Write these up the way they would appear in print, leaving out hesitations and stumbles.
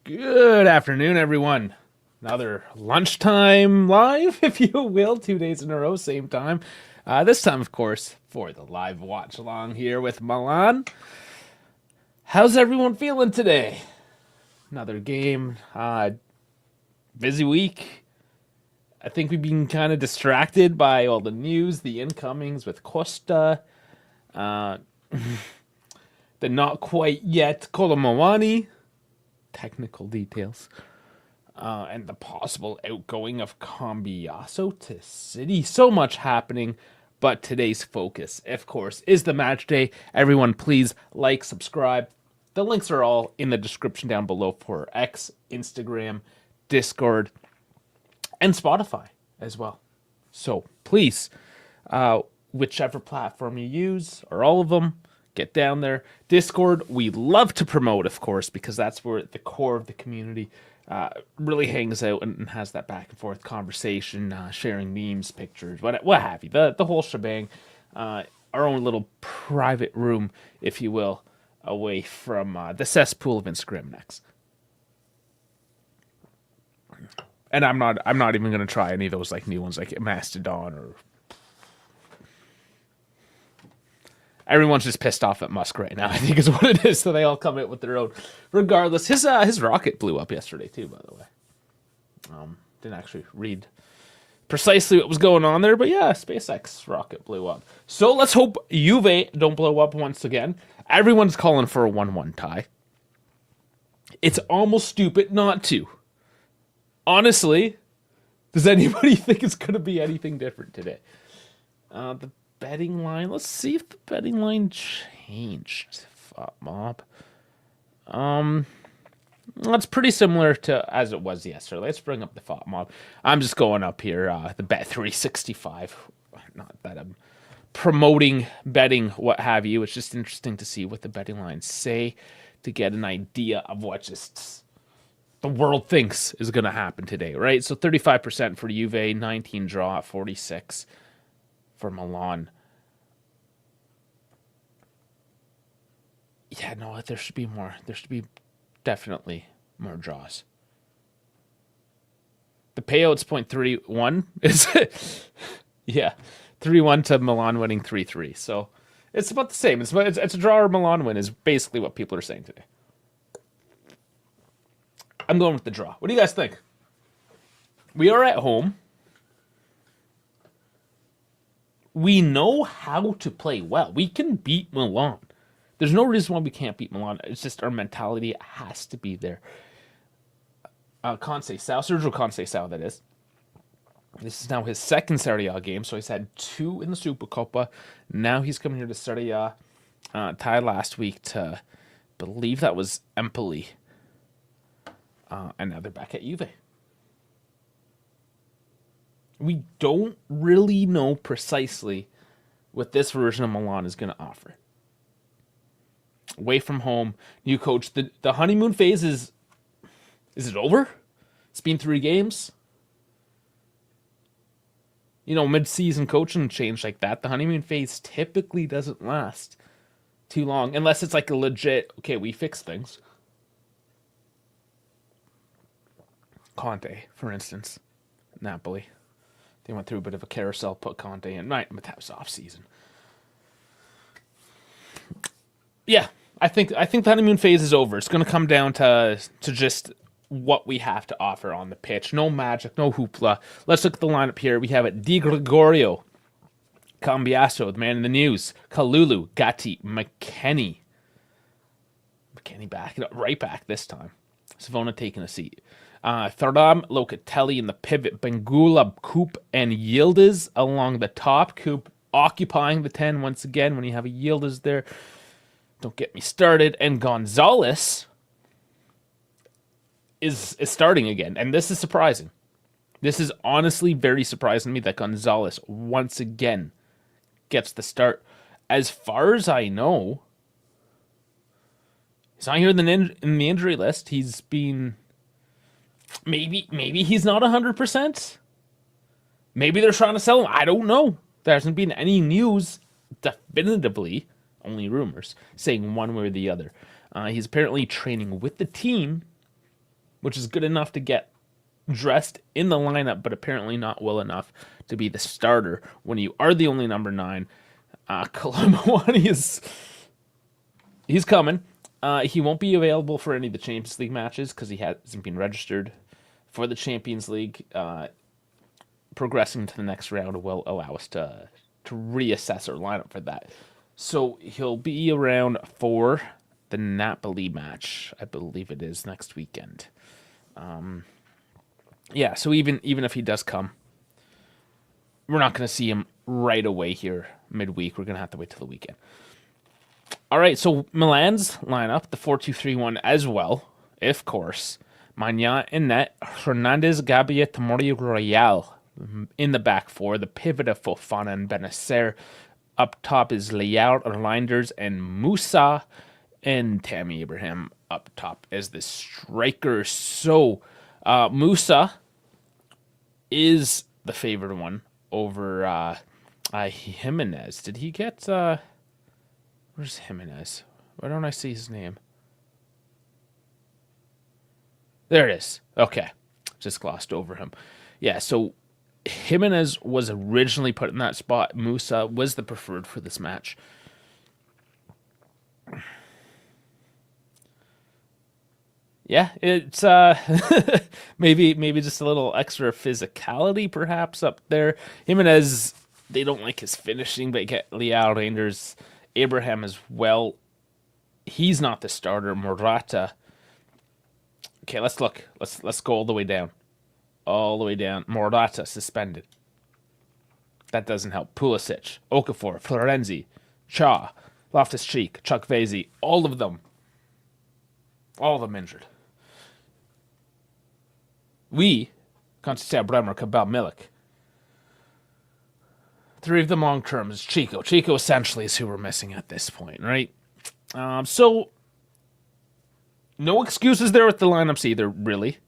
Good afternoon, everyone. Another lunchtime live, if you will, 2 days in a row, same time. This time, of course, for the live watch along here with Milan. How's everyone feeling today? Another game. Busy week. I think we've been kind of distracted by all the news, the incomings with Costa, the not quite yet Colomawani, technical details, and the possible outgoing of Cambiaso to City. So much happening, but today's focus, of course, is the match day. Everyone, please like, subscribe. The links are all in the description down below for X, Instagram, Discord, and Spotify as well. So please, whichever platform you use, or all of them, get down there. Discord, we love to promote, of course, because that's where the core of the community really hangs out and has that back and forth conversation, sharing memes, pictures, what have you, the whole shebang. Our own little private room, if you will, away from the cesspool of Instagram next. And I'm not even gonna try any of those like new ones like Mastodon or. Everyone's just pissed off at Musk right now, I think is what it is. So they all come out with their own. Regardless, his rocket blew up yesterday too, by the way. Didn't actually read precisely what was going on there, but yeah, SpaceX rocket blew up. So let's hope Juve don't blow up once again. Everyone's calling for a 1-1 tie. It's almost stupid not to. Honestly, does anybody think it's going to be anything different today? The betting line. Let's see if the betting line changed. Mob. That's pretty similar to as it was yesterday. Let's bring up the mob. I'm just going up here. The bet 365. Not that I'm promoting betting, what have you. It's just interesting to see what the betting lines say to get an idea of what just the world thinks is going to happen today, right? So 35% for Juve, 19 draw, 46 for Milan. Yeah, no, there should be more. There should be definitely more draws. The payout's 0.31. Is it? Yeah, 3-1 to Milan winning 3-3. So it's about the same. It's a draw or Milan win is basically what people are saying today. I'm going with the draw. What do you guys think? We are at home. We know how to play well. We can beat Milan. There's no reason why we can't beat Milan. It's just our mentality has to be there. Sergio Conceição, that is. This is now his second Serie A game, so he's had 2 in the Supercoppa. Now he's coming here to Serie A. Tied last week to, believe that was Empoli. And now they're back at Juve. We don't really know precisely what this version of Milan is going to offer. Away from home, new coach. The honeymoon phase is it over? It's been 3 games. You know, mid-season coaching change like that, the honeymoon phase typically doesn't last too long. Unless it's like a legit, okay, we fix things. Conte, for instance. Napoli. They went through a bit of a carousel, put Conte in. Right, but that was off-season. Yeah, I think the honeymoon phase is over. It's going to come down to just what we have to offer on the pitch. No magic, no hoopla. Let's look at the lineup here. We have it Di Gregorio, Cambiaso, the man in the news, Kalulu, Gatti, McKennie. McKennie back, right back this time. Savona taking a seat. Thuram, Locatelli in the pivot, Bengula, Coop, and Yildiz along the top. Coop occupying the 10 once again when you have a Yildiz there. Don't get me started. And Gonzalez is starting again. And this is surprising. This is honestly very surprising to me that Gonzalez once again gets the start. As far as I know, he's not here in the injury list. He's been... Maybe he's not 100%. Maybe they're trying to sell him. I don't know. There hasn't been any news definitively, only rumors, saying one way or the other. He's apparently training with the team which is good enough to get dressed in the lineup, but apparently not well enough to be the starter when you are the only number 9. Kolomowani he's coming. He won't be available for any of the Champions League matches because he hasn't been registered for the Champions League. Progressing to the next round will allow us to reassess our lineup for that. So he'll be around for the Napoli match, I believe it is next weekend. Yeah, so even if he does come, we're not going to see him right away here midweek. We're going to have to wait till the weekend. All right, so Milan's lineup, the 4-2-3-1 as well, of course. Magnan in net, Hernandez, Gabiet, Tamori, Royale in the back four. The pivot of Fofana and Benacer. Up top is Leao, Reinders, and Musa, and Tammy Abraham up top as the striker. So Musa is the favored one over Jimenez. Did he get... Where's Jimenez? Why don't I see his name? There it is. Okay. Just glossed over him. Yeah, so Jimenez was originally put in that spot. Musa was the preferred for this match. Yeah, it's maybe just a little extra physicality perhaps up there. Jimenez, they don't like his finishing, but you get Leao, Reinders, Abraham as well. He's not the starter. Morata. Okay, let's look. Let's go all the way down. All the way down. Morata suspended. That doesn't help. Pulisic, Okafor, Florenzi, Cha, Loftus-Cheek, Chukwueze, all of them injured. We, Constantine Bremer, Kabal Milik. 3 of them long term is Chico. Chico essentially is who we're missing at this point, right? So no excuses there with the lineups either, really.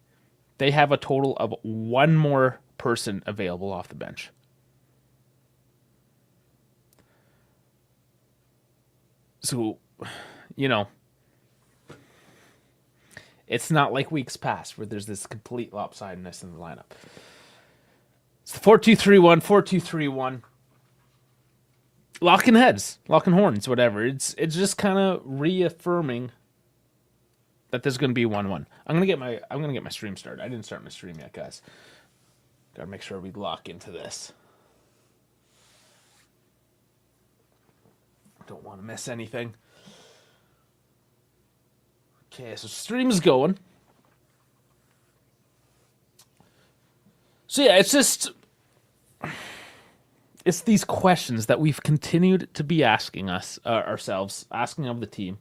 They have a total of 1 more person available off the bench. So, it's not like weeks past where there's this complete lopsidedness in the lineup. It's the 4-2-3-1, 4-2-3-1. Locking heads, locking horns, whatever. It's just kind of reaffirming that there's going to be 1-1. I'm gonna get my stream started. I didn't start my stream yet, guys. Gotta make sure we lock into this. Don't want to miss anything. Okay, so stream's going. So yeah, it's these questions that we've continued to be asking ourselves, asking of the team.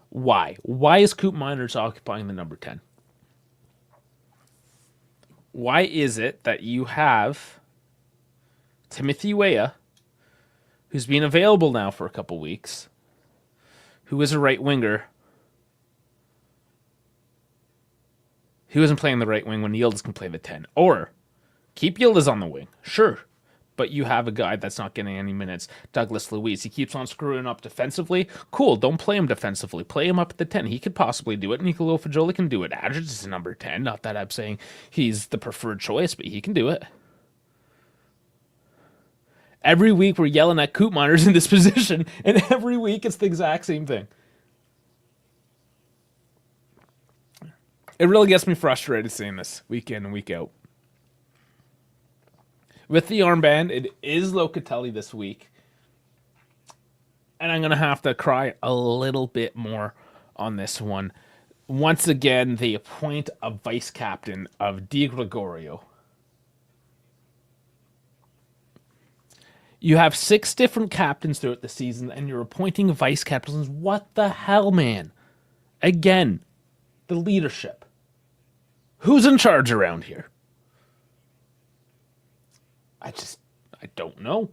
Why? Why is Coop Miners occupying the number 10? Why is it that you have Timothy Weah, who's been available now for a couple weeks, who is a right winger, who isn't playing the right wing when Yildiz can play the 10? Or keep Yildiz on the wing, sure, but you have a guy that's not getting any minutes, Douglas Luiz. He keeps on screwing up defensively. Cool, don't play him defensively. Play him up at the 10. He could possibly do it. Nicolo Fagioli can do it. Adric is a number 10. Not that I'm saying he's the preferred choice, but he can do it. Every week we're yelling at Coop Miners in this position, and every week it's the exact same thing. It really gets me frustrated seeing this week in and week out. With the armband, it is Locatelli this week. And I'm going to have to cry a little bit more on this one. Once again, they appoint a vice captain of Di Gregorio. You have 6 different captains throughout the season, and you're appointing vice captains. What the hell, man? Again, the leadership. Who's in charge around here? I don't know.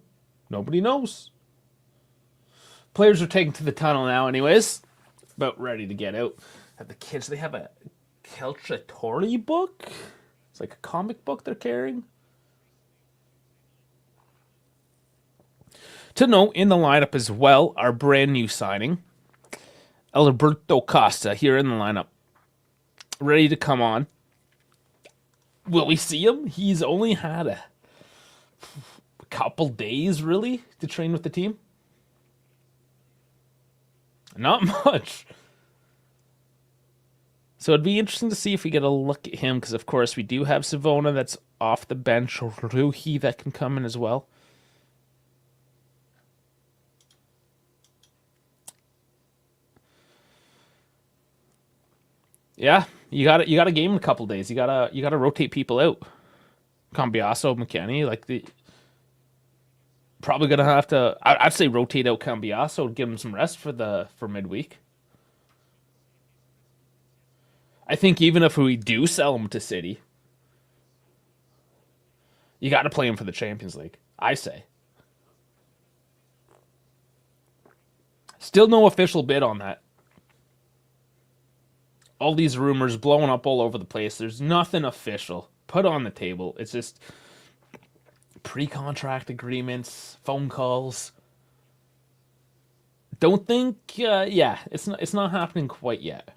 Nobody knows. Players are taken to the tunnel now anyways. About ready to get out. Have the kids, they have a Calciatore book? It's like a comic book they're carrying. To note, in the lineup as well, our brand new signing, Alberto Costa, here in the lineup. ready to come on. Will we see him? He's only had a couple days, really, to train with the team. Not much. So it'd be interesting to see if we get a look at him, because of course we do have Savona that's off the bench, or Ruhi that can come in as well. Yeah, you got a game in a couple days. You gotta rotate people out. Cambiasso, McKennie, probably gonna have to. I'd say rotate out Cambiasso, give him some rest for midweek. I think even if we do sell him to City, you got to play him for the Champions League. I say. Still no official bid on that. All these rumors blowing up all over the place. There's nothing official put on the table. It's just pre-contract agreements, phone calls. Don't think, it's not happening quite yet.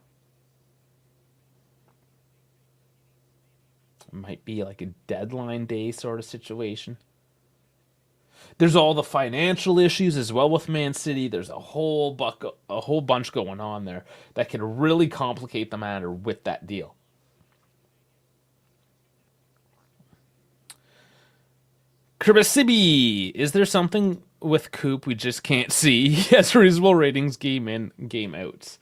It might be like a deadline day sort of situation. There's all the financial issues as well with Man City. There's a whole bunch going on there that can really complicate the matter with that deal. Kribasibi, is there something with Coop we just can't see? He has reasonable ratings game in, game out.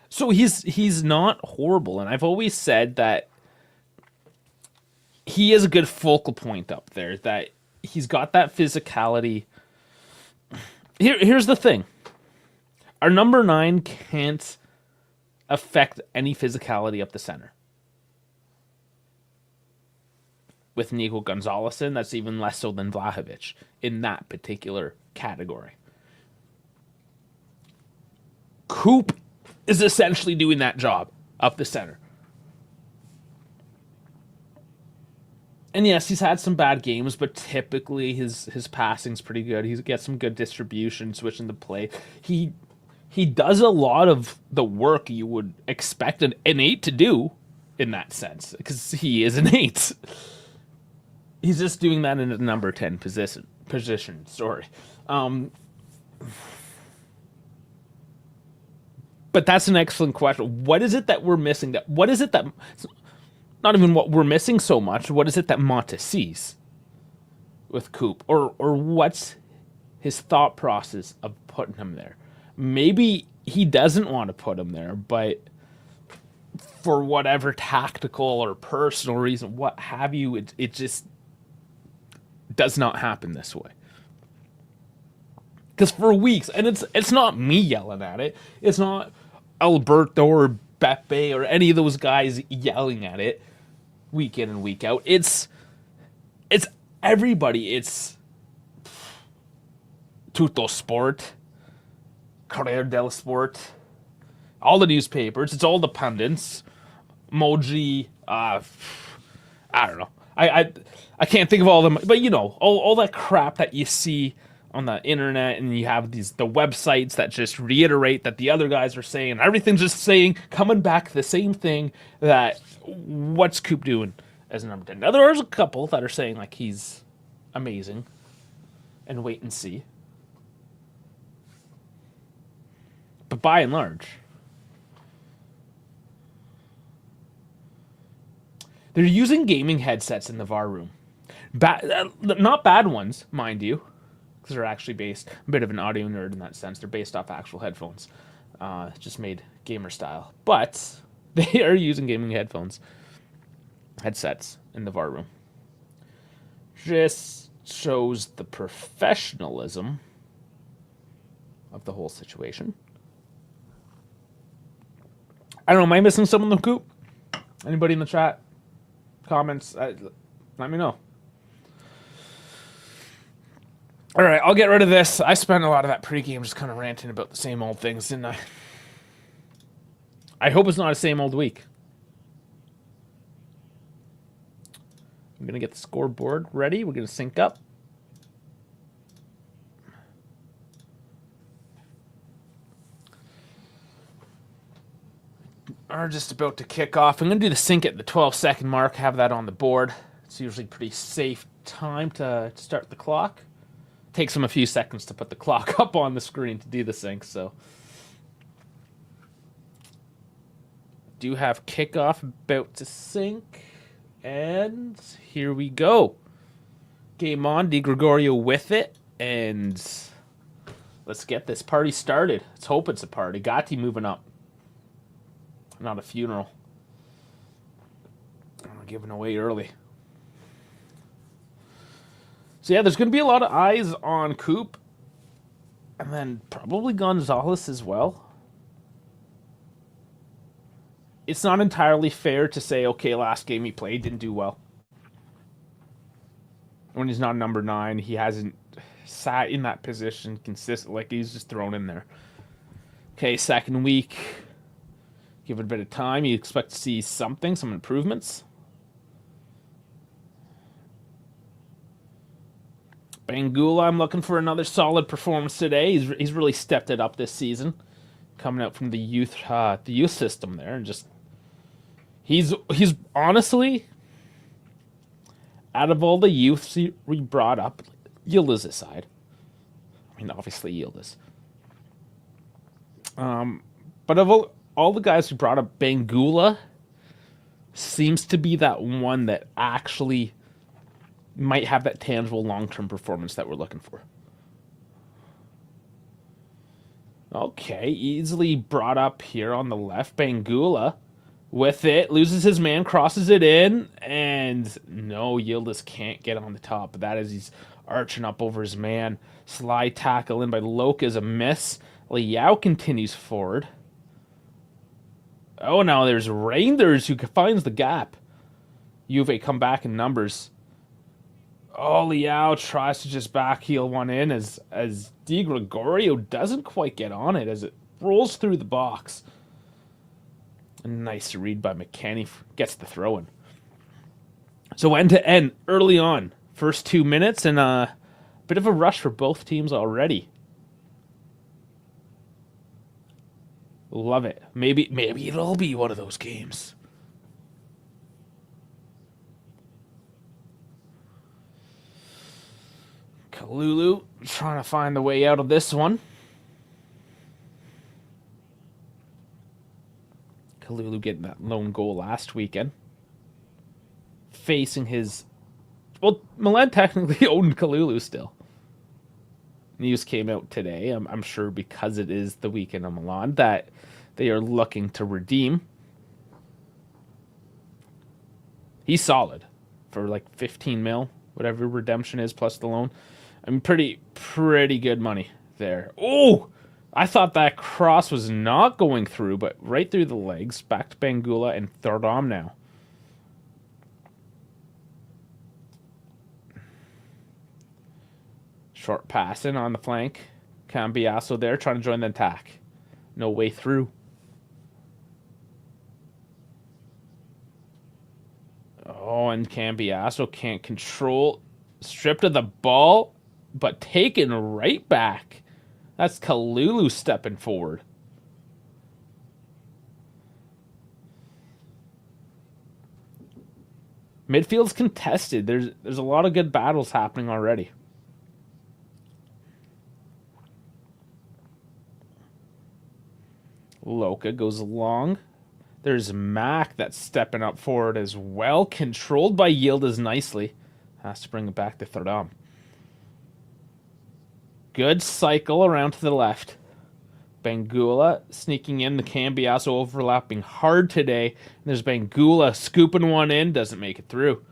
So he's not horrible, and I've always said that he is a good focal point up there, that he's got that physicality. Here's the thing. Our number 9 can't affect any physicality up the center. With Nico Gonzalez in, that's even less so than Vlahovic in that particular category. Coop is essentially doing that job up the center. And yes, he's had some bad games, but typically his passing's pretty good. He gets some good distribution, switching the play. He does a lot of the work you would expect an 8 to do in that sense, because he is an 8. He's just doing that in a number 10 position. Sorry. But that's an excellent question. What is it that we're missing? What is it that... Not even what we're missing so much. What is it that Monte sees with Coop? Or what's his thought process of putting him there? Maybe he doesn't want to put him there, but for whatever tactical or personal reason, what have you, it just does not happen this way. Because for weeks, and it's not me yelling at it. It's not Alberto or Beppe or any of those guys yelling at it week in and week out. It's everybody. It's Tutto Sport, Corriere dello Sport, all the newspapers. It's all the pundits. Moji, I don't know. I can't think of all of them, but you know, all that crap that you see on the internet, and you have the websites that just reiterate that the other guys are saying, everything's just saying, coming back the same thing, that what's Coop doing as a number 10? Now there's a couple that are saying like he's amazing, and wait and see. But by and large, they're using gaming headsets in the VAR room. Not bad ones, mind you, because they're actually based, I'm a bit of an audio nerd in that sense. They're based off actual headphones, just made gamer style. But they are using gaming headsets in the VAR room. Just shows the professionalism of the whole situation. I don't know, am I missing someone in the Coop? Anybody in the chat? Comments? Let me know. All right, I'll get rid of this. I spent a lot of that pregame just kind of ranting about the same old things, didn't I? I hope it's not a same old week. I'm going to get the scoreboard ready. We're going to sync up. are just about to kick off. I'm going to do the sync at the 12-second mark, have that on the board. It's usually pretty safe time to start the clock. Takes them a few seconds to put the clock up on the screen to do the sync, so. Do have kickoff about to sync, and here we go. Game on, Di Gregorio with it, and let's get this party started. Let's hope it's a party. Gatti moving up. Not a funeral. I'm giving away early. So yeah, there's going to be a lot of eyes on Coop, and then probably Gonzalez as well. It's not entirely fair to say, okay, last game he played didn't do well. When he's not number 9, he hasn't sat in that position consistently. Like, he's just thrown in there. Okay, second week. Give it a bit of time. You expect to see some improvements. Bangula, I'm looking for another solid performance today. He's really stepped it up this season, coming out from the youth system there, and just he's honestly, out of all the youths we brought up, Yildiz aside. I mean, obviously Yildiz. But of all the guys who brought up, Bangula seems to be that one that actually might have that tangible long-term performance that we're looking for. Okay, easily brought up here on the left. Bangula with it, loses his man, crosses it in, and no, Yildiz can't get on the top. But that is, he's arching up over his man. Slide tackle in by Loca is a miss. Liao continues forward. Oh, now there's Reinders who finds the gap. Juve come back in numbers. Oh, Liao tries to just backheel one in as Di Gregorio doesn't quite get on it as it rolls through the box. A nice read by McKenny, gets the throw in. So end to end, early on, first 2 minutes, and a bit of a rush for both teams already. Love it. Maybe it'll be one of those games. Kalulu trying to find the way out of this one. Kalulu getting that lone goal last weekend. Facing his... Well, Milan technically owned Kalulu still. News came out today, I'm sure because it is the weekend of Milan, that they are looking to redeem. He's solid for like 15 mil, whatever redemption is, plus the loan. I mean, pretty good money there. Oh, I thought that cross was not going through, but right through the legs. Back to Bangula and Thordam now. Short passing on the flank. Cambiasso there trying to join the attack. No way through. Oh, and Cambiasso can't control. Stripped of the ball, but taken right back. That's Kalulu stepping forward. Midfield's contested. There's a lot of good battles happening already. Loca goes along. There's Mac that's stepping up forward as well. Controlled by Yildiz nicely. Has to bring it back to Thordam. Good cycle around to the left. Bangula sneaking in. The Cambiasso overlapping hard today. And there's Bangula scooping one in. Doesn't make it through.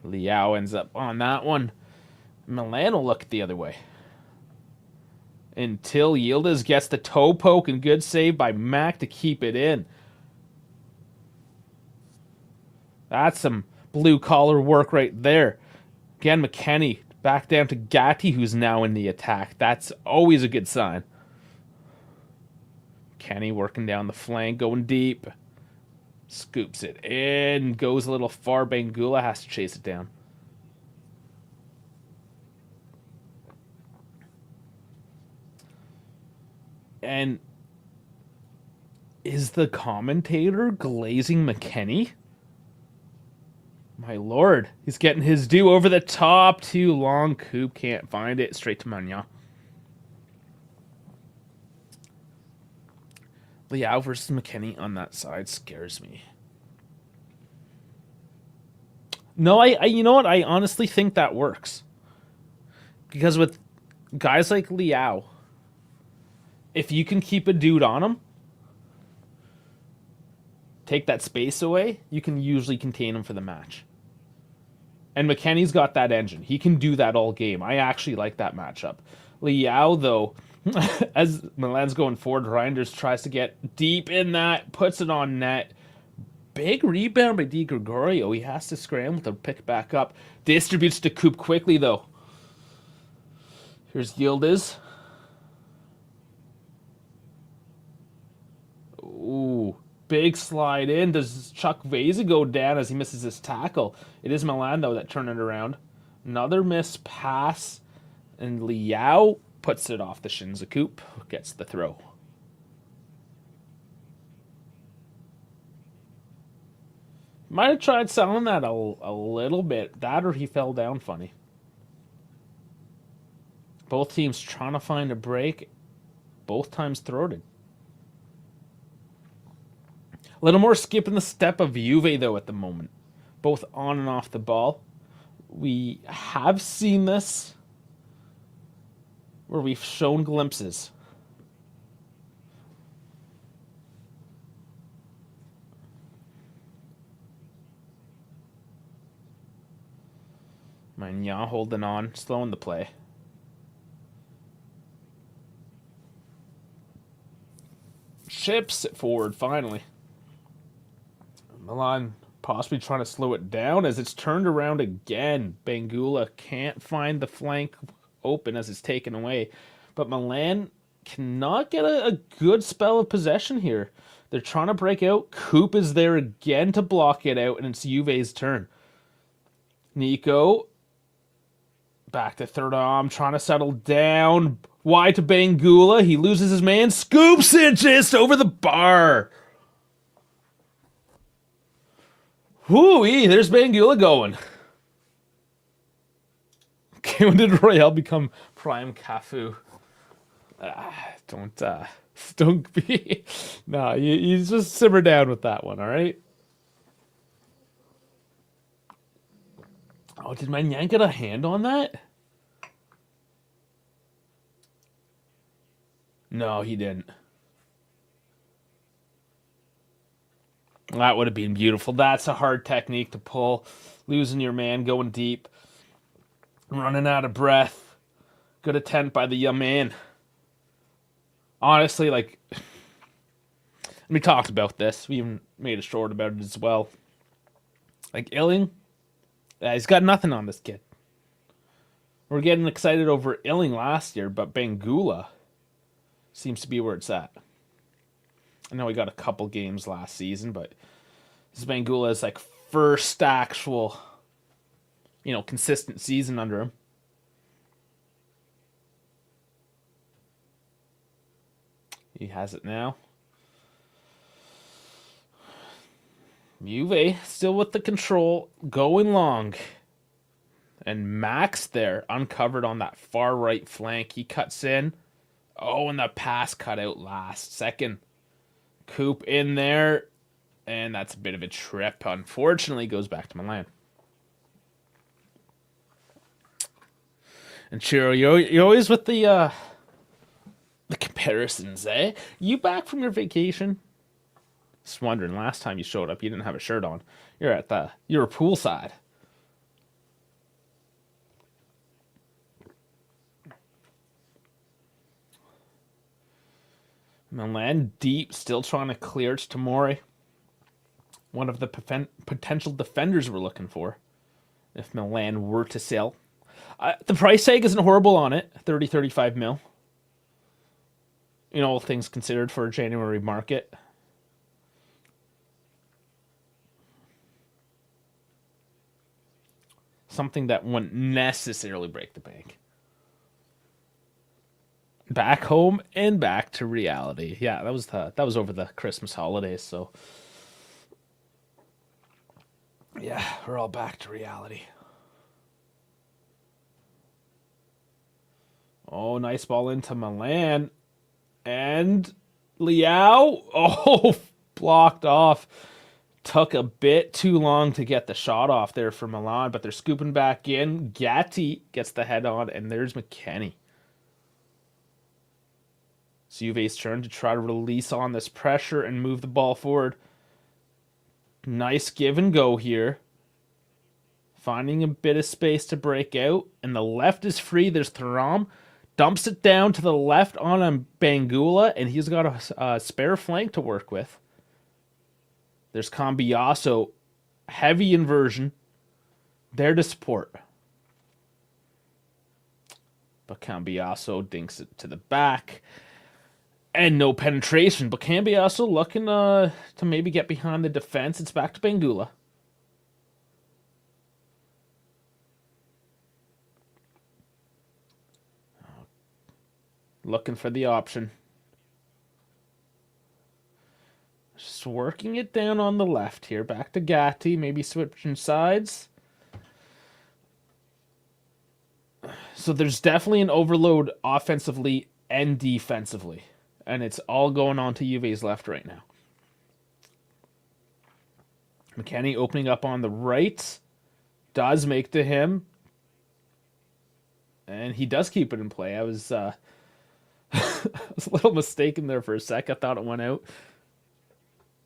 Liao ends up on that one. Milan will look the other way. Until Yildiz gets the toe poke, and good save by Mac to keep it in. That's some blue-collar work right there. Again, McKenny back down to Gatti, who's now in the attack. That's always a good sign. Kenny working down the flank, going deep. Scoops it in, goes a little far. Bangula has to chase it down. And is the commentator glazing McKenny? My lord, he's getting his due over the top. Too long. Coop can't find it. Straight to Magnan. Liao versus McKenny on that side scares me. No, I you know what? I honestly think that works. Because with guys like Liao, if you can keep a dude on him, take that space away, you can usually contain him for the match. And McKenny's got that engine. He can do that all game. I actually like that matchup. Liao, though, as Milan's going forward, Reinders tries to get deep in that, puts it on net. Big rebound by Di Gregorio. He has to scramble to pick back up. Distributes to Coop quickly, though. Here's Yildiz. Ooh. Big slide in. Does Chuck Veza go down as he misses his tackle? It is Milan, though, that turned it around. Another missed pass. And Liao puts it off the shins of Coop. Gets the throw. Might have tried selling that a little bit. That or he fell down funny. Both teams trying to find a break. Both times throated. A little more skip in the step of Juve, though, at the moment. Both on and off the ball. We have seen this where we've shown glimpses. Magnan holding on, slowing the play. Ships it forward, finally. Milan possibly trying to slow it down as it's turned around again. Bangula can't find the flank open as it's taken away. But Milan cannot get a good spell of possession here. They're trying to break out. Coop is there again to block it out, and it's Juve's turn. Nico back to third arm, trying to settle down. Wide to Bangula. He loses his man. Scoops it just over the bar. Whoo-wee, there's Bangula going. Okay, when did Royale become Prime Cafu? Don't be... No, you just simmer down with that one, all right? Oh, did Magnan get a hand on that? No, he didn't. That would have been beautiful. That's a hard technique to pull. Losing your man, going deep. Running out of breath. Good attempt by the young man. Honestly, like... We talked about this. We even made a short about it as well. Like, Illing... he's got nothing on this kid. We're getting excited over Illing last year, but Bangula seems to be where it's at. I know he got a couple games last season, but this Bangula's like first actual, consistent season under him. He has it now. Juve still with the control, going long. And Max there, uncovered on that far right flank. He cuts in. Oh, and the pass cut out last second. Coop in there. And that's a bit of a trip. Unfortunately, goes back to Milan. And Chiro, you're always with the comparisons, eh? You back from your vacation? Just wondering, last time you showed up, you didn't have a shirt on. You were poolside. Milan deep, still trying to clear it to Tomori. One of the potential defenders we're looking for. If Milan were to sell. The price tag isn't horrible on it. 35 mil. All things considered for a January market. Something that wouldn't necessarily break the bank. Back home and back to reality. Yeah, that was over the Christmas holidays, so yeah, we're all back to reality. Oh, nice ball into Milan. And Liao. Oh, blocked off. Took a bit too long to get the shot off there for Milan, but they're scooping back in. Gatti gets the head on, and there's McKennie. It's Juve's turn to try to release on this pressure and move the ball forward. Nice give and go here. Finding a bit of space to break out, and the left is free. There's Thuram. Dumps it down to the left on Bangula, and he's got a spare flank to work with. There's Cambiasso. Heavy inversion. There to support. But Cambiasso dinks it to the back. And no penetration. But Cambiasso looking to maybe get behind the defense. It's back to Bangula. Looking for the option. Just working it down on the left here. Back to Gatti. Maybe switching sides. So there's definitely an overload offensively and defensively. And it's all going on to Juve's left right now. McKennie opening up on the right. Does make to him. And he does keep it in play. I was I was a little mistaken there for a sec. I thought it went out.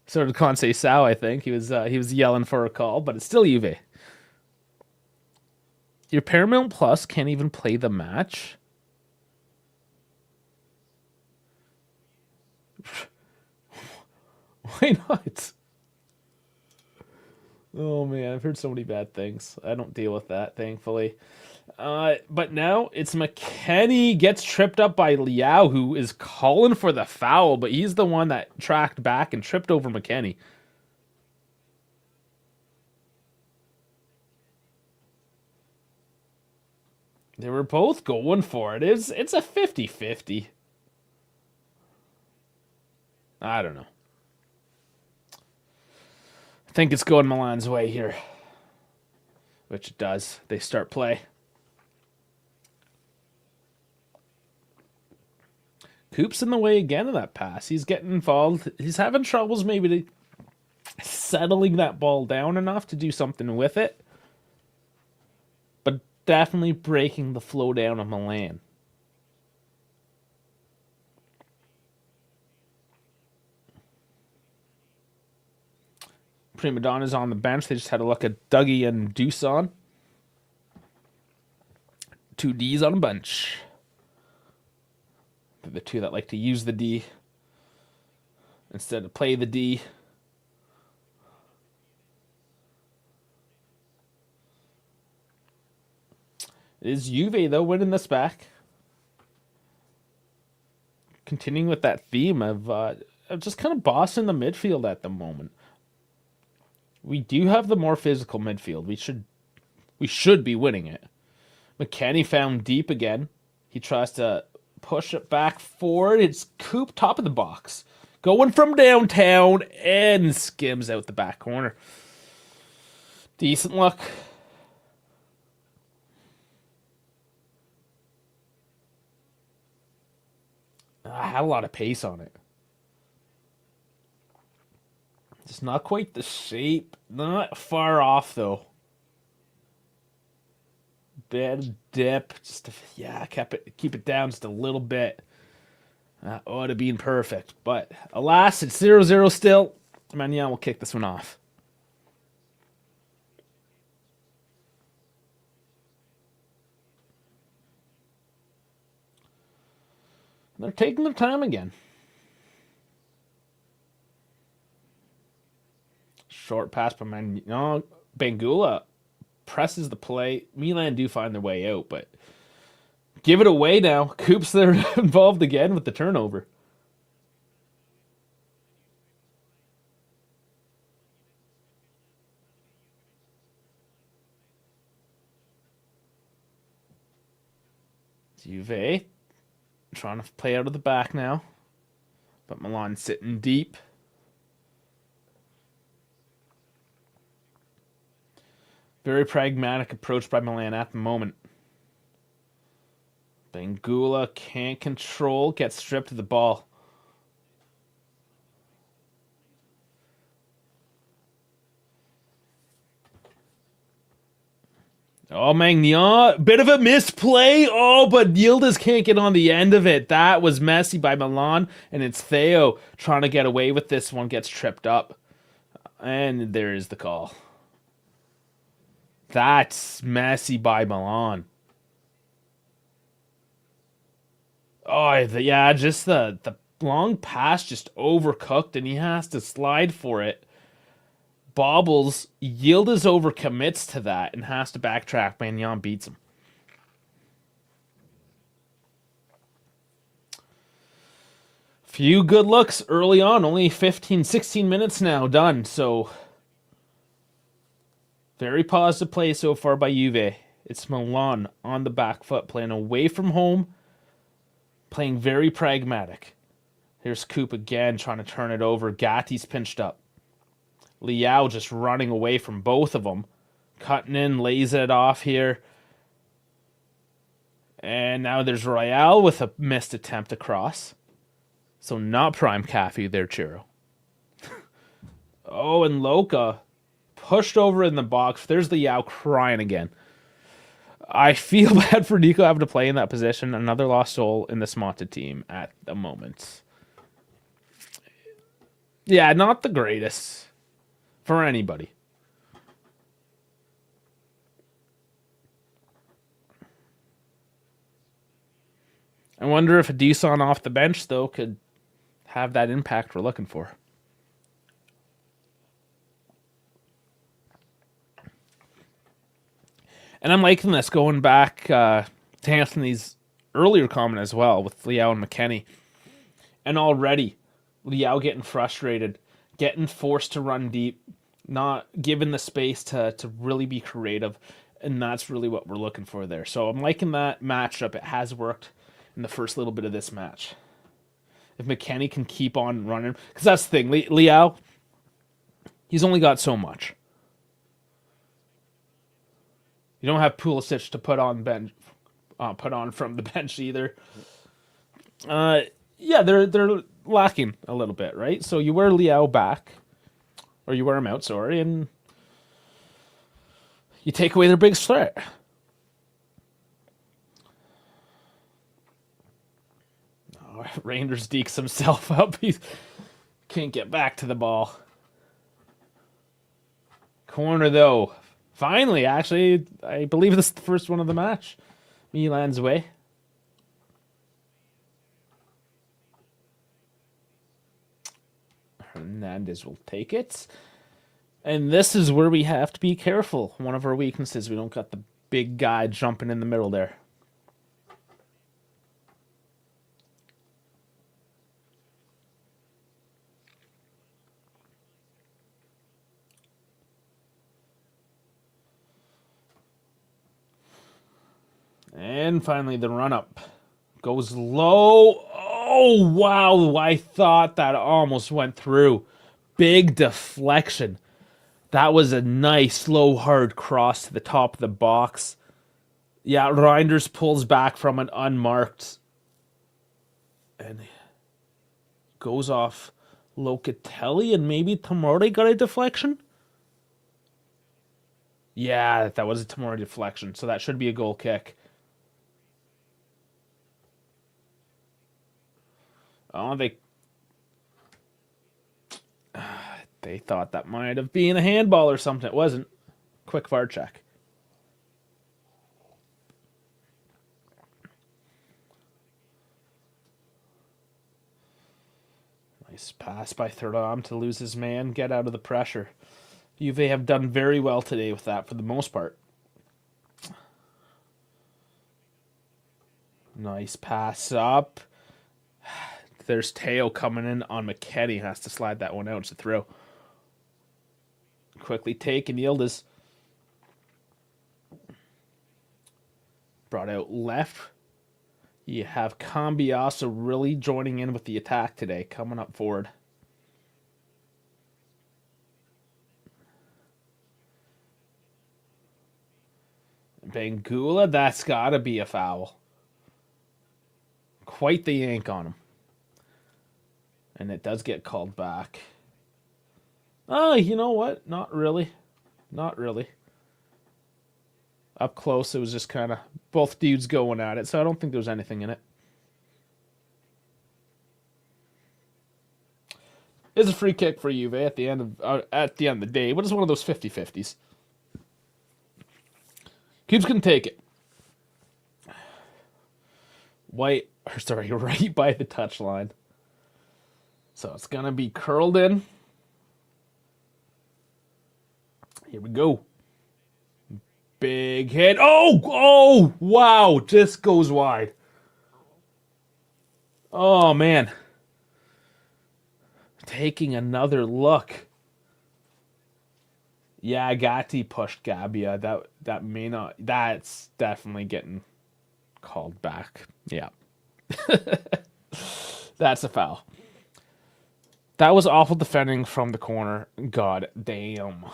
Sort of Conceição, I think. He was yelling for a call, but it's still Juve. Your Paramount Plus can't even play the match. Why not? Oh man, I've heard so many bad things. I don't deal with that, thankfully. But now it's McKennie gets tripped up by Liao, who is calling for the foul, but he's the one that tracked back and tripped over McKennie. They were both going for it. It's a 50-50. I don't know. I think it's going Milan's way here. Which it does. They start play. Coop's in the way again of that pass. He's getting involved. He's having troubles maybe settling that ball down enough to do something with it. But definitely breaking the flow down of Milan. Prima Donna's on the bench. They just had a look at Dougie and Deuce on. 2 Ds on a bench. They're the two that like to use the D instead of play the D. It is Juve, though, winning this back. Continuing with that theme of just kind of bossing the midfield at the moment. We do have the more physical midfield. We should be winning it. McKennie found deep again. He tries to push it back forward. It's Coop, top of the box. Going from downtown and skims out the back corner. Decent look. I had a lot of pace on it. Just not quite the shape. Not far off, though. Bit dip. Just keep it down just a little bit. That ought to be perfect. But alas, it's 0-0 still. Magnan will kick this one off. They're taking their time again. Short pass by Magnan. Bangula presses the play. Milan do find their way out, but give it away now. Coop's there involved again with the turnover. Juve Trying to play out of the back now. But Milan sitting deep. Very pragmatic approach by Milan at the moment. Bangula can't control, gets stripped of the ball. Oh, Magnan, bit of a misplay. Oh, but Yildiz can't get on the end of it. That was messy by Milan, and it's Theo trying to get away with this one, gets tripped up. And there is the call. That's messy by Milan. Oh, yeah, just the long pass just overcooked, and he has to slide for it. Bobbles, Yildiz overcommits to that and has to backtrack. Magnan beats him. Few good looks early on. Only 15, 16 minutes now done. So, very positive play so far by Juve. It's Milan on the back foot, playing away from home, playing very pragmatic. Here's Coop again, trying to turn it over. Gatti's pinched up. Liao just running away from both of them. Cutting in, lays it off here. And now there's Royale with a missed attempt across. So not prime Caffey there, Chiro. Oh, and Loca pushed over in the box. There's Liao crying again. I feel bad for Nico having to play in that position. Another lost soul in the Smonta team at the moment. Yeah, not the greatest for anybody. I wonder if a Deson off the bench, though, could have that impact we're looking for. And I'm liking this, going back to Anthony's earlier comment as well with Liao and McKennie. And already, Liao getting frustrated, getting forced to run deep, not given the space to really be creative. And that's really what we're looking for there. So I'm liking that matchup. It has worked in the first little bit of this match. If McKennie can keep on running, because that's the thing, Liao, he's only got so much. You don't have Pulisic to put on from the bench either. Yeah, they're lacking a little bit, right? So you wear Liao back, or you wear him out, sorry, and you take away their biggest threat. Oh, Reinders dekes himself up. He can't get back to the ball. Corner, though. Finally, actually, I believe this is the first one of the match. Milan's way. Hernandez will take it. And this is where we have to be careful. One of our weaknesses, we don't got the big guy jumping in the middle there. And finally, the run-up goes low. Oh, wow. I thought that almost went through. Big deflection. That was a nice, slow, hard cross to the top of the box. Yeah, Reinders pulls back from it unmarked. And goes off Locatelli, and maybe Tomori got a deflection? Yeah, that was a Tomori deflection, so that should be a goal kick. Oh, they thought that might have been a handball or something. It wasn't. Quick VAR check. Nice pass by Thuram to lose his man, get out of the pressure. Juve have done very well today with that for the most part. Nice pass up. There's Teo coming in on McKennie. Has to slide that one out. It's a throw. Quickly taken. Yildiz. Brought out left. You have Cambiasso really joining in with the attack today, coming up forward. Bangula, that's got to be a foul. Quite the yank on him. And it does get called back. Oh, you know what? Not really. Not really. Up close, it was just kind of both dudes going at it, so I don't think there's anything in it. It's a free kick for Juve at the end of the day, but it's one of those 50-50s. Cube's gonna take it. Right by the touchline. So it's gonna be curled in. Here we go. Big hit. Oh, wow. Just goes wide. Oh, man. Taking another look. Yeah, Gatti pushed Gabbia. That may not. That's definitely getting called back. Yeah. That's a foul. That was awful defending from the corner. God damn.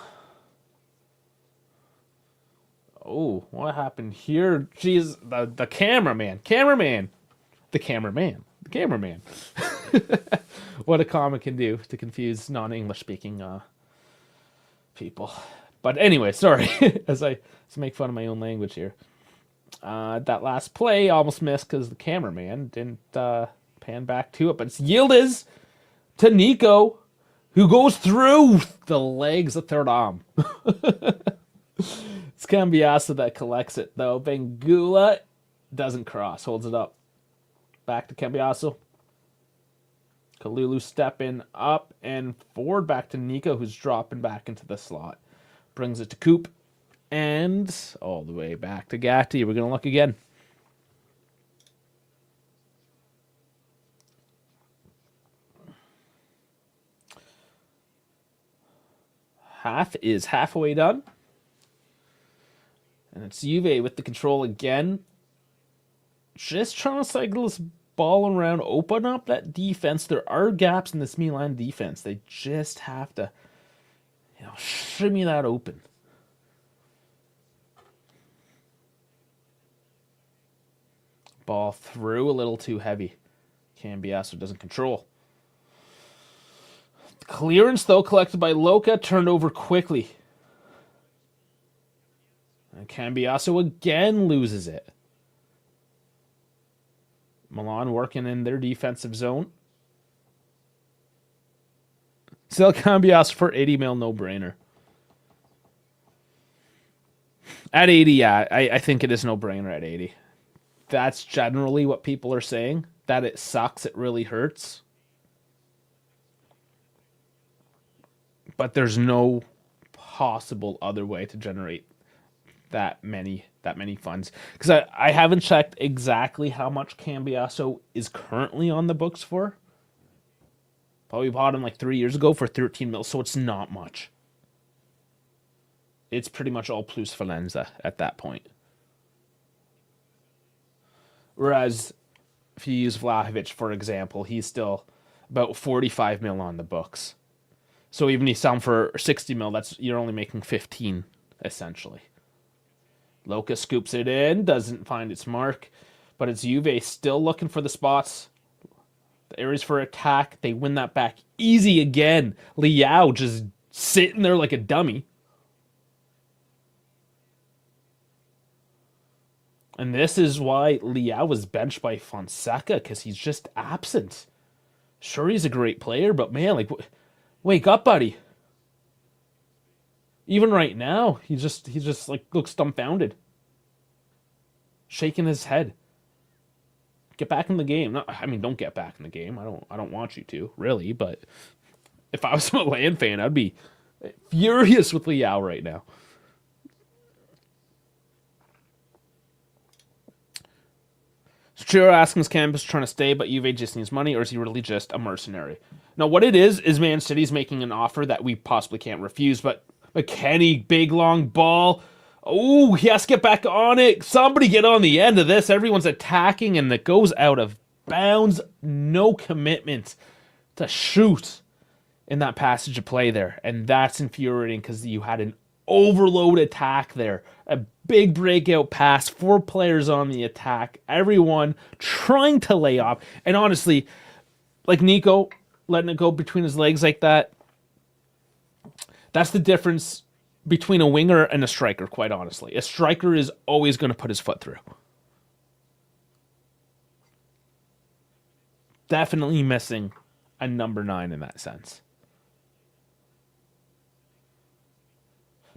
Oh, what happened here? Jeez, the cameraman. The cameraman. What a comic can do to confuse non-English speaking people. But anyway, sorry, as I make fun of my own language here. That last play almost missed because the cameraman didn't pan back to it. But it's Yildiz to Nico, who goes through the legs of third arm. It's Cambiasso that collects it, though. Bangula doesn't cross, holds it up. Back to Cambiasso. Kalulu stepping up and forward back to Nico, who's dropping back into the slot. Brings it to Coop. And all the way back to Gatti. We're going to look again. Half is halfway done. And it's Juve with the control again. Just trying to cycle this ball around, open up that defense. There are gaps in this Milan defense. They just have to, shimmy that open. Ball through a little too heavy. Cambiasso doesn't control. Clearance, though, collected by Loca, turned over quickly. And Cambiasso again loses it. Milan working in their defensive zone. Still Cambiasso for 80 mil, no-brainer. At 80, yeah, I think it is no-brainer at 80. That's generally what people are saying. That it sucks, it really hurts. But there's no possible other way to generate that many funds. Because I haven't checked exactly how much Cambiasso is currently on the books for. Probably bought him like 3 years ago for 13 mil, so it's not much. It's pretty much all plus Valenza at that point. Whereas, if you use Vlahovic, for example, he's still about 45 mil on the books. So even if you sell him for 60 mil, you're only making 15, essentially. Loca scoops it in, doesn't find its mark, but it's Juve still looking for the spots. The areas for attack, they win that back easy again. Liao just sitting there like a dummy. And this is why Liao was benched by Fonseca, because he's just absent. Sure, he's a great player, but man, wake up, buddy. Even right now, he just looks dumbfounded. Shaking his head. Get back in the game. Don't get back in the game. I don't want you to, really, but if I was a Milan fan, I'd be furious with Liao right now. Chiro asking is Campus trying to stay, but Juve just needs money, or is he really just a mercenary? Now, what it is Man City's making an offer that we possibly can't refuse, but McKennie, big long ball. Oh, he has to get back on it. Somebody get on the end of this. Everyone's attacking, and it goes out of bounds. No commitment to shoot in that passage of play there. And that's infuriating because you had an overload attack there. A big breakout pass, 4 players on the attack, everyone trying to lay off. And honestly, like Nico letting it go between his legs like that, that's the difference between a winger and a striker, quite honestly. A striker is always going to put his foot through. Definitely missing a number 9 in that sense.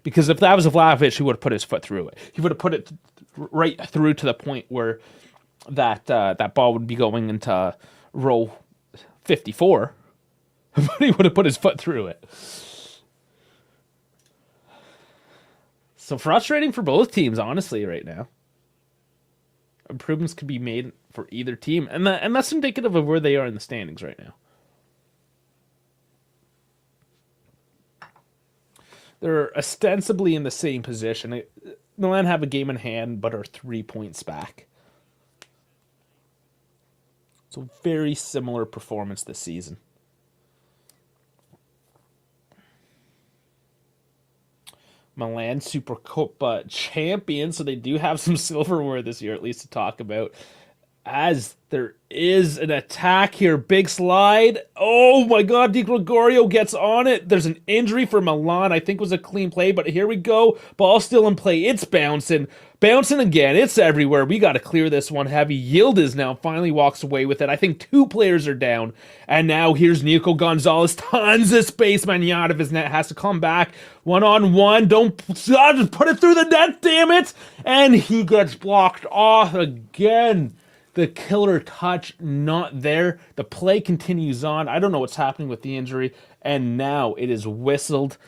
Because if that was Vlahovic, he would have put his foot through it. He would have put it right through to the point where that ball would be going into row 54. But he would have put his foot through it. So frustrating for both teams, honestly, right now. Improvements could be made for either team. And that's indicative of where they are in the standings right now. They're ostensibly in the same position. Milan have a game in hand, but are 3 points back. So very similar performance this season. Milan Supercoppa champion, so they do have some silverware this year, at least to talk about. As there is an attack here, big slide. Oh my God, Di Gregorio gets on it. There's an injury for Milan. I think it was a clean play, but here we go. Ball still in play. It's bouncing. Bouncing again. It's everywhere. We got to clear this one heavy. Yildiz now finally walks away with it. I think 2 players are down. And now here's Nico Gonzalez. Tons of space. Magna out of his net. Has to come back. 1-on-1. Don't just put it through the net, damn it. And he gets blocked off again. The killer touch not there. The play continues on. I don't know what's happening with the injury. And now it is whistled.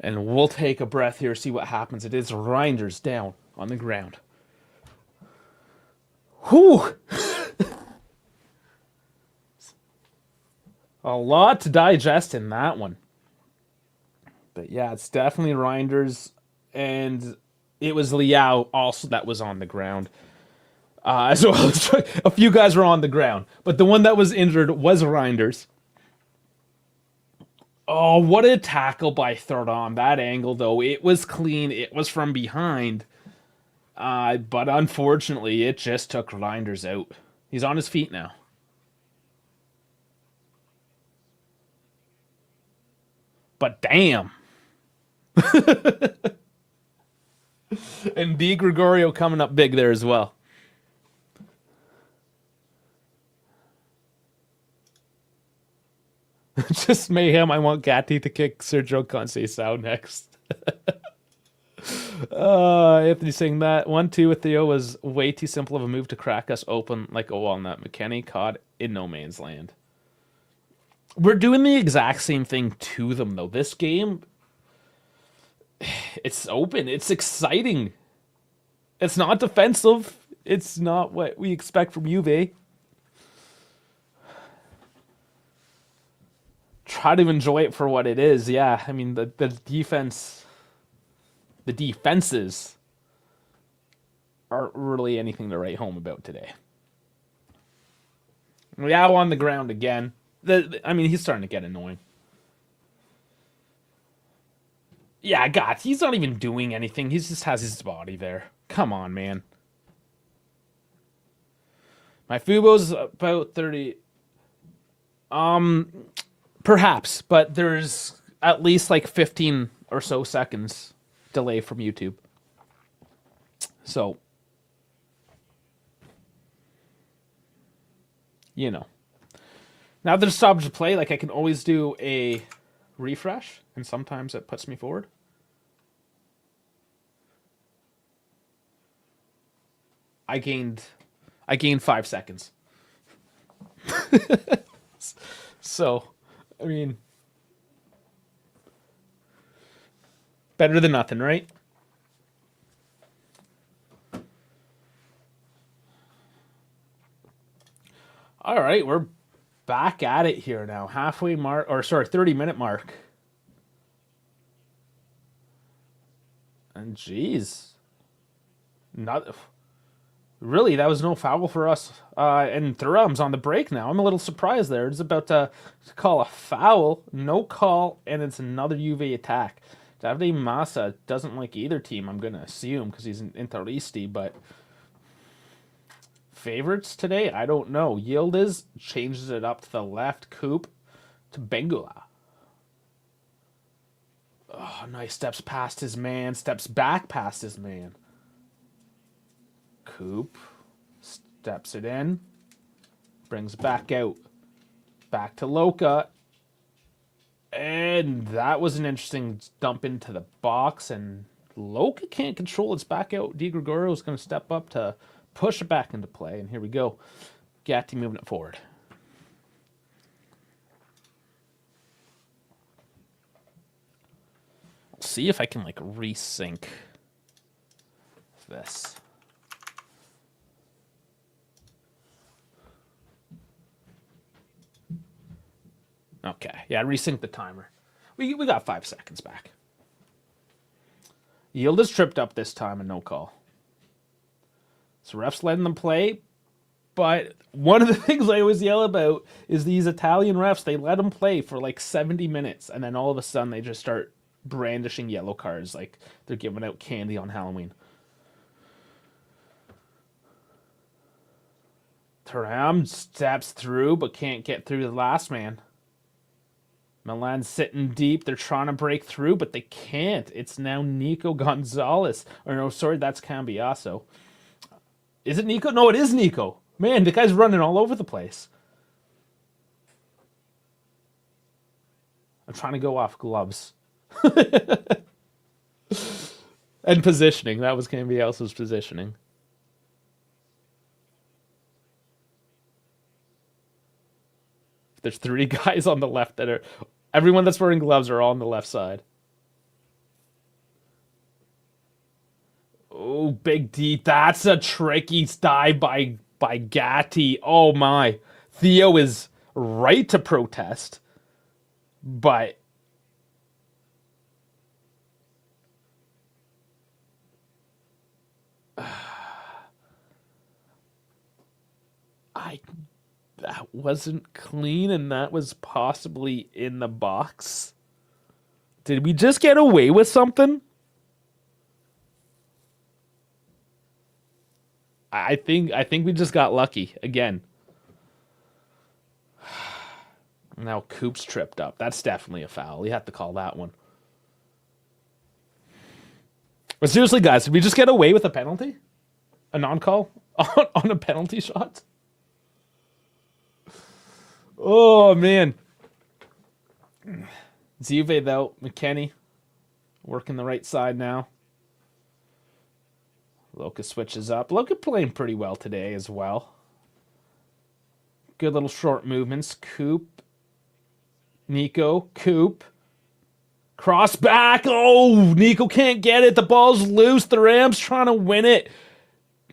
And we'll take a breath here, see what happens. It is Reinders down on the ground. Whew! A lot to digest in that one. But yeah, it's definitely Reinders. And it was Liao also that was on the ground. As well as a few guys were on the ground. But the one that was injured was Reinders. Oh, what a tackle by Thordon. That angle, though, it was clean. It was from behind. But unfortunately, it just took Reinders out. He's on his feet now. But damn. And Di Gregorio coming up big there as well. Just mayhem. I want Gatti to kick Sergio Conceição next. Anthony saying that 1-2 with Theo was way too simple of a move to crack us open like a walnut. McKennie caught in no man's land. We're doing the exact same thing to them, though. This game, it's open. It's exciting. It's not defensive. It's not what we expect from Juve. Try to enjoy it for what it is. Yeah, I mean, the defense, the defenses aren't really anything to write home about today. Liao on the ground again. I mean, he's starting to get annoying. Yeah, God, he's not even doing anything. He just has his body there. Come on, man. My Fubo's about 30. Perhaps, but there's at least like 15 or so seconds delay from YouTube. So, you know. Now that it's stopped to play, like I can always do a refresh, and sometimes it puts me forward. I gained 5 seconds. So, I mean, better than nothing, right? All right, we're back at it here now. 30-minute mark. And geez, Not really. That was no foul for us. And Thuram's on the break now. I'm a little surprised there. It's about to call a foul, no call, and it's another Juve attack. Davide Massa doesn't like either team, I'm gonna assume, because he's an Interisti, but favorites today? I don't know. Yildiz changes it up to the left. Coop to Bengula. Oh, nice. Steps past his man. Steps back past his man. Coop steps it in. Brings back out. Back to Loca. And that was an interesting dump into the box. And Loca can't control its back out. Di Gregorio is going to step up to push it back into play. And here we go. Gatti moving it forward. See if I can like resync this. Okay, yeah, resync the timer. We got 5 seconds back. Yield is tripped up this time and no call. So refs letting them play, but one of the things I always yell about is these Italian refs. They let them play for like 70 minutes, and then all of a sudden they just start brandishing yellow cards like they're giving out candy on Halloween. Thuram steps through but can't get through the last man. Milan sitting deep. They're trying to break through, but they can't. It's now Nico Gonzalez. Or no, sorry, that's Cambiasso. Is it Nico? No, it is Nico. Man, the guy's running all over the place. I'm trying to go off gloves. And positioning. That was Cambiasso's positioning. There's 3 guys on the left that are... Everyone that's wearing gloves are all on the left side. Oh, Big D. That's a tricky dive by Gatti. Oh, my. Theo is right to protest. But... that wasn't clean, and that was possibly in the box. Did we just get away with something? I think we just got lucky again. Now Coop's tripped up. That's definitely a foul. You have to call that one. But seriously, guys, did we just get away with a penalty? A non-call on a penalty shot? Oh, man. Juve, though. McKennie working the right side now. Loca switches up. Loca playing pretty well today as well. Good little short movements. Coop. Nico. Coop. Cross back. Oh, Nico can't get it. The ball's loose. The Rams trying to win it.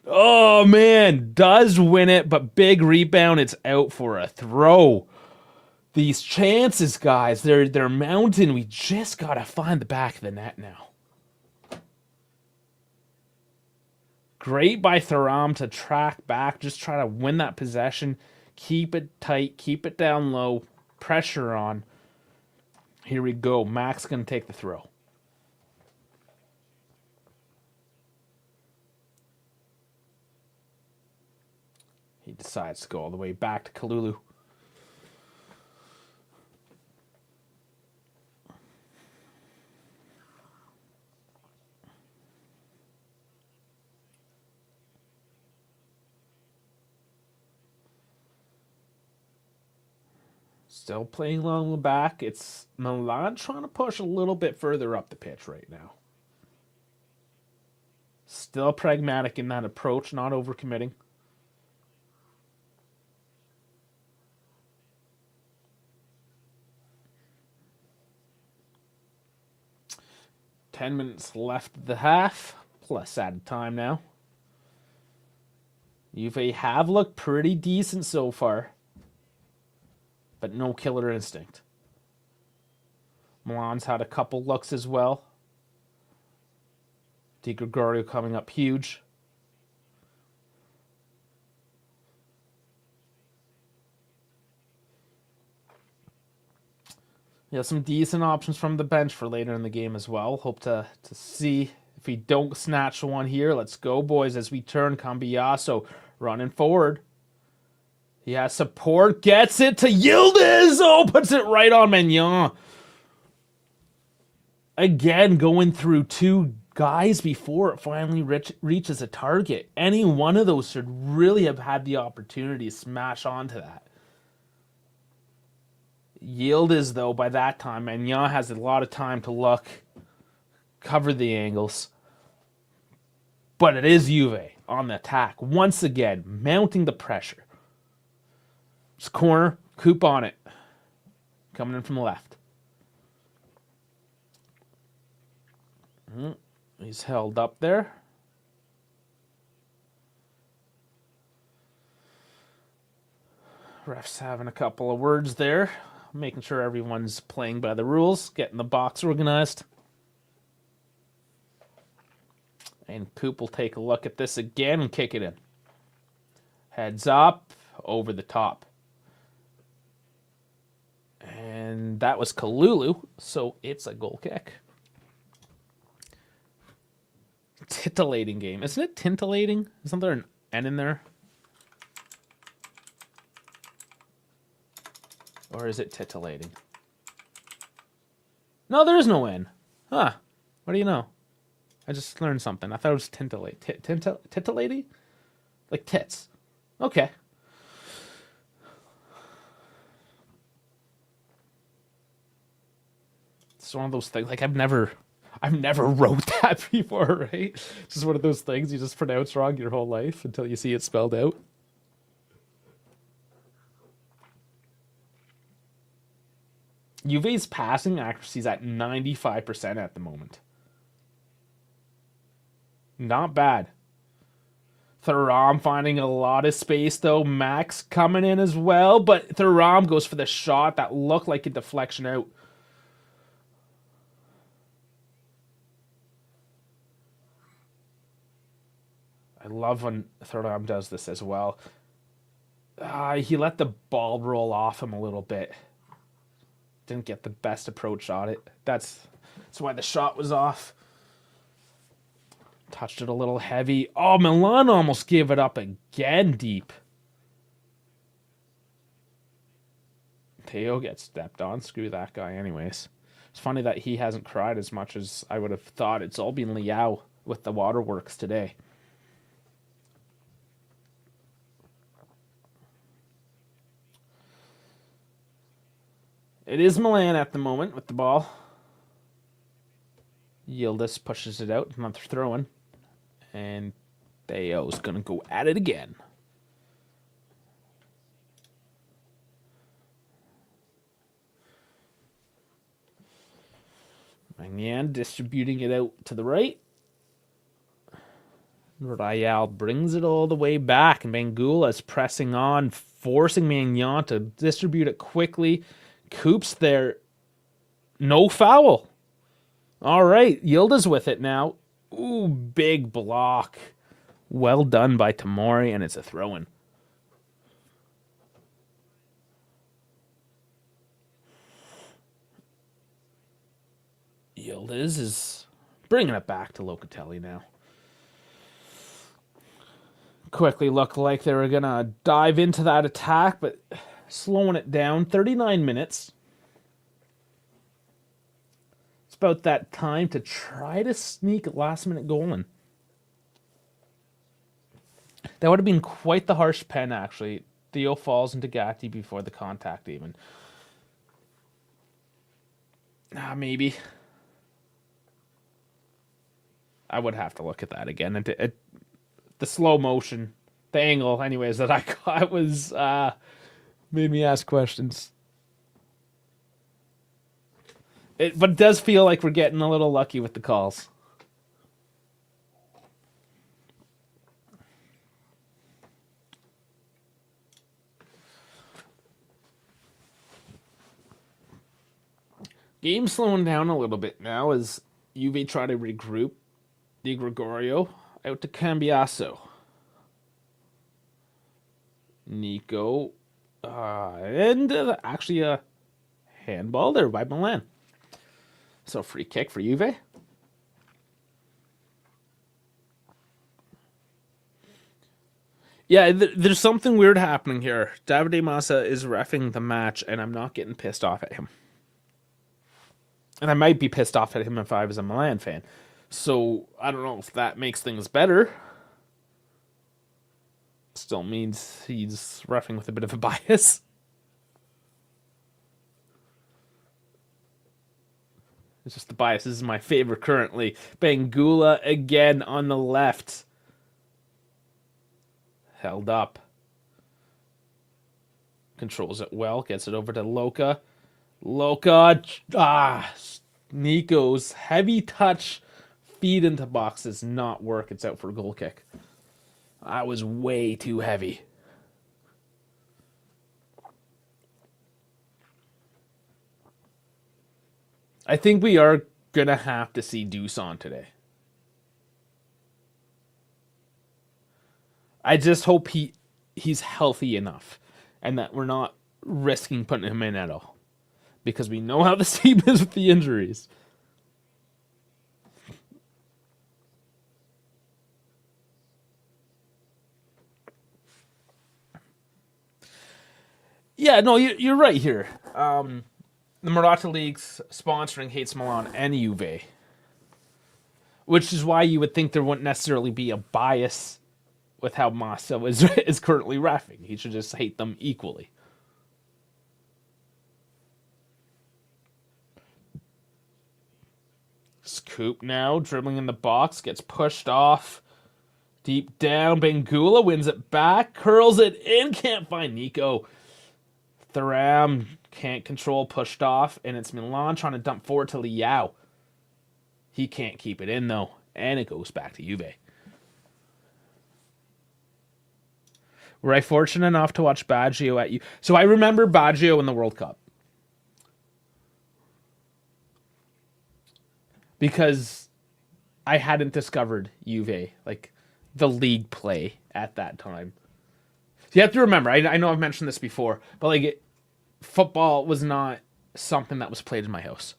Oh, man. Does win it, but big rebound. It's out for a throw. These chances, guys, they're mounting. We just got to find the back of the net now. Great by Thuram to track back. Just try to win that possession. Keep it tight. Keep it down low. Pressure on. Here we go. Max going to take the throw. He decides to go all the way back to Kalulu. Still playing along the back. It's Milan trying to push a little bit further up the pitch right now. Still pragmatic in that approach, not overcommitting. Ten minutes left of the half, plus added time now. Juve have looked pretty decent so far, but no killer instinct. Milan's had a couple looks as well. Di Gregorio coming up huge. Yeah, some decent options from the bench for later in the game as well. Hope to see if we don't snatch one here. Let's go, boys, as we turn. Cambiasso running forward. He has support, gets it to Yildiz. Oh, puts it right on Mignon. Again, going through two guys before it finally reaches a target. Any one of those should really have had the opportunity to smash onto that. Yildiz, though, by that time, Mignon has a lot of time to look, cover the angles. But it is Juve on the attack. Once again, mounting the pressure. It's corner, Coop on it. Coming in from the left. He's held up there. Ref's having a couple of words there. Making sure everyone's playing by the rules. Getting the box organized. And Coop will take a look at this again and kick it in. Heads up, over the top. And that was Kalulu, so it's a goal kick. Titillating game. Isn't it tintillating? Isn't there an N in there? Or is it titillating? No, there is no N. Huh. What do you know? I just learned something. I thought it was titillating? Like tits. Okay. It's one of those things. Like I've never wrote that before, right? It's just one of those things you just pronounce wrong your whole life until you see it spelled out. Juve's passing accuracy is at 95% at the moment. Not bad. Thuram finding a lot of space, though. Max coming in as well, but Thuram goes for the shot that looked like a deflection out. I love when Thuram does this as well. He let the ball roll off him a little bit. Didn't get the best approach on it. That's why the shot was off. Touched it a little heavy. Oh, Milan almost gave it up again deep. Teo gets stepped on. Screw that guy anyways. It's funny that he hasn't cried as much as I would have thought. It's all been Liao with the waterworks today. It is Milan at the moment with the ball. Yildiz pushes it out. Another throw-in. And Theo's going to go at it again. Magnan distributing it out to the right. Royale brings it all the way back. And Bangula is pressing on, forcing Magnan to distribute it quickly. Coop's there. No foul. All right, Yildiz with it now. Ooh, big block. Well done by Tamori, and it's a throw-in. Yildiz is bringing it back to Locatelli now. Quickly looked like they were going to dive into that attack, but slowing it down. 39 minutes. It's about that time to try to sneak a last-minute goal in. That would have been quite the harsh pen, actually. Theo falls into Gatti before the contact, even. Maybe. I would have to look at that again. The slow motion, the angle, anyways, that I got was made me ask questions. But it does feel like we're getting a little lucky with the calls. Game slowing down a little bit now as Juve try to regroup. Di Gregorio out to Cambiasso. Nico. And actually a handball there by Milan. So free kick for Juve. Yeah, there's something weird happening here. Davide Massa is reffing the match, and I'm not getting pissed off at him. And I might be pissed off at him if I was a Milan fan. So I don't know if that makes things better. Still means he's reffing with a bit of a bias. It's just the bias. This is my favorite currently. Bangula again on the left. Held up. Controls it well. Gets it over to Loca. Nico's heavy touch. Feed into box does not work. It's out for a goal kick. That was way too heavy. I think we are going to have to see Dusan today. I just hope he's healthy enough and that we're not risking putting him in at all. Because we know how this team is with the injuries. Yeah, no, you're right here. The Marotta League's sponsoring Hates Milan and Juve. Which is why you would think there wouldn't necessarily be a bias with how Massa is currently reffing. He should just hate them equally. Scoop now, dribbling in the box, gets pushed off. Deep down, Bangula wins it back, curls it in, can't find Nico. Thuram can't control, pushed off, and it's Milan trying to dump forward to Liao. He can't keep it in, though, and it goes back to Juve. Were I fortunate enough to watch Baggio at you? So I remember Baggio in the World Cup. Because I hadn't discovered Juve, like the league play at that time. So you have to remember, I know I've mentioned this before, but like football was not something that was played in my house.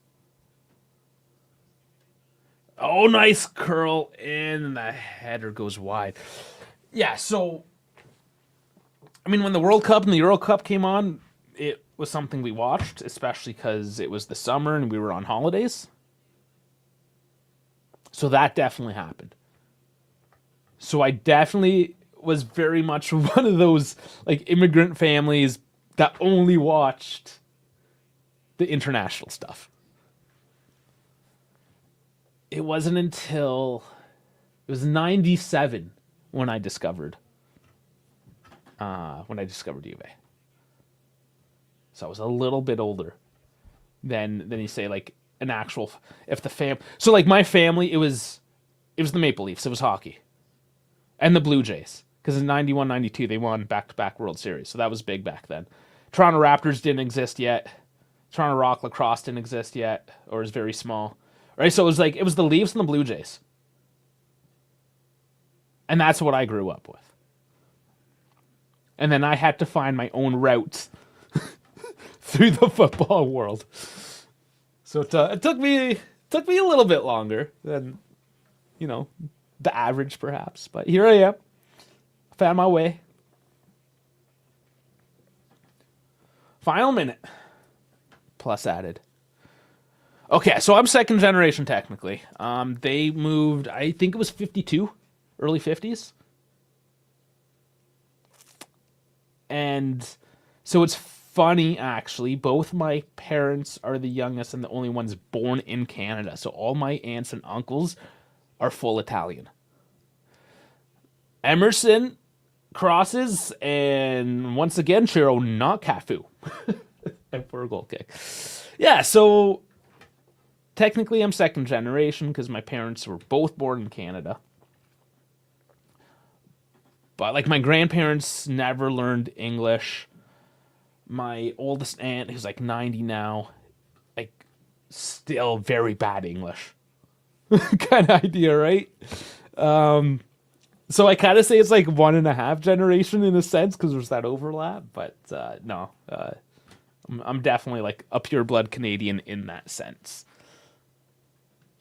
Oh, nice curl in, and the header goes wide. Yeah, so I mean, when the World Cup and the Euro Cup came on, it was something we watched, especially because it was the summer and we were on holidays. So that definitely happened. So I definitely was very much one of those like immigrant families that only watched the international stuff. It wasn't until it was 97 when I discovered Juve. So I was a little bit older than you say like an actual so like my family it was the Maple Leafs, it was hockey and the Blue Jays because in 91 92 they won back-to-back World Series, so that was big back then. Toronto Raptors didn't exist yet. Toronto Rock Lacrosse didn't exist yet, or was very small, right? So it was the Leafs and the Blue Jays, and that's what I grew up with. And then I had to find my own route through the football world. So it took me a little bit longer than, the average perhaps. But here I am. Found my way. Final minute. Plus added. Okay, so I'm second generation technically. They moved, I think it was 52, early 50s. And so it's funny, actually. Both my parents are the youngest and the only ones born in Canada. So all my aunts and uncles are full Italian. Emerson crosses, and once again, Chiro, not Cafu. And for a goal kick. Yeah, so technically I'm second generation because my parents were both born in Canada. But like my grandparents never learned English. My oldest aunt, who's like 90 now, like still very bad English. Kind of idea, right? So I kind of say it's like 1.5 generation in a sense because there's that overlap. But no, I'm definitely like a pureblood Canadian in that sense.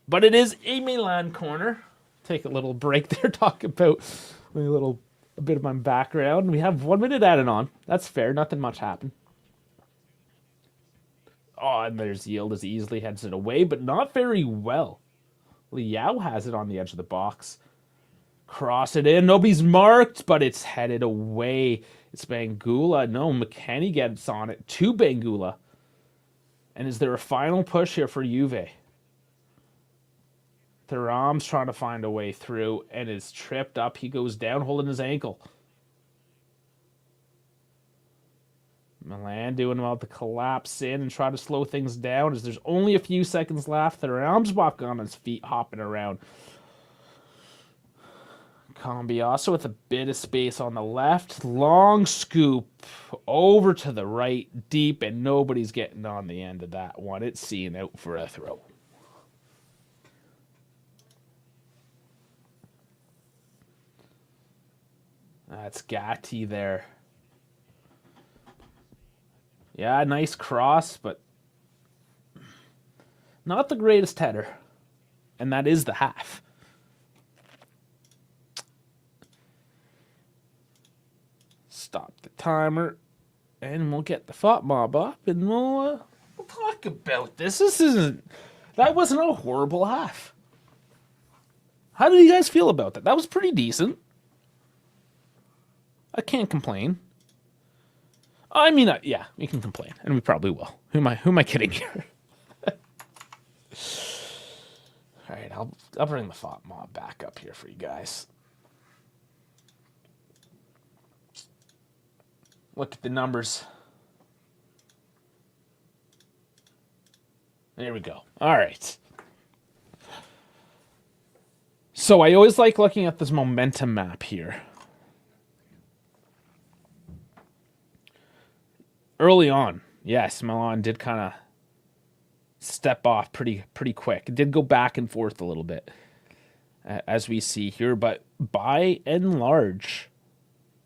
But it is a Milan corner. Take a little break there, talk about a bit of my background. We have 1 minute added on. That's fair. Nothing much happened. Oh, and there's Yield as he easily heads it away, but not very well. Liao has it on the edge of the box. Cross it in. Nobody's marked, but it's headed away. It's Bangula. No, McKenny gets on it to Bangula. And is there a final push here for Juve? Thuram's trying to find a way through and is tripped up. He goes down holding his ankle. Milan doing well to collapse in and try to slow things down as there's only a few seconds left. Thuram's back on his feet, hopping around. Cambiasso with a bit of space on the left. Long scoop over to the right, deep, and nobody's getting on the end of that one. It's seen out for a throw. That's Gatti there. Yeah, nice cross, but not the greatest header. And that is the half. Stop the timer, and we'll get the FOT mob up, and we'll talk about this. That wasn't a horrible half. How did you guys feel about that? That was pretty decent. I can't complain. I mean, yeah, we can complain, and we probably will. Who am I kidding here? All right, I'll bring the FOT mob back up here for you guys. Look at the numbers. There we go. All right. So I always like looking at this momentum map here. Early on, yes, Milan did kind of step off pretty quick. It did go back and forth a little bit, as we see here. But by and large,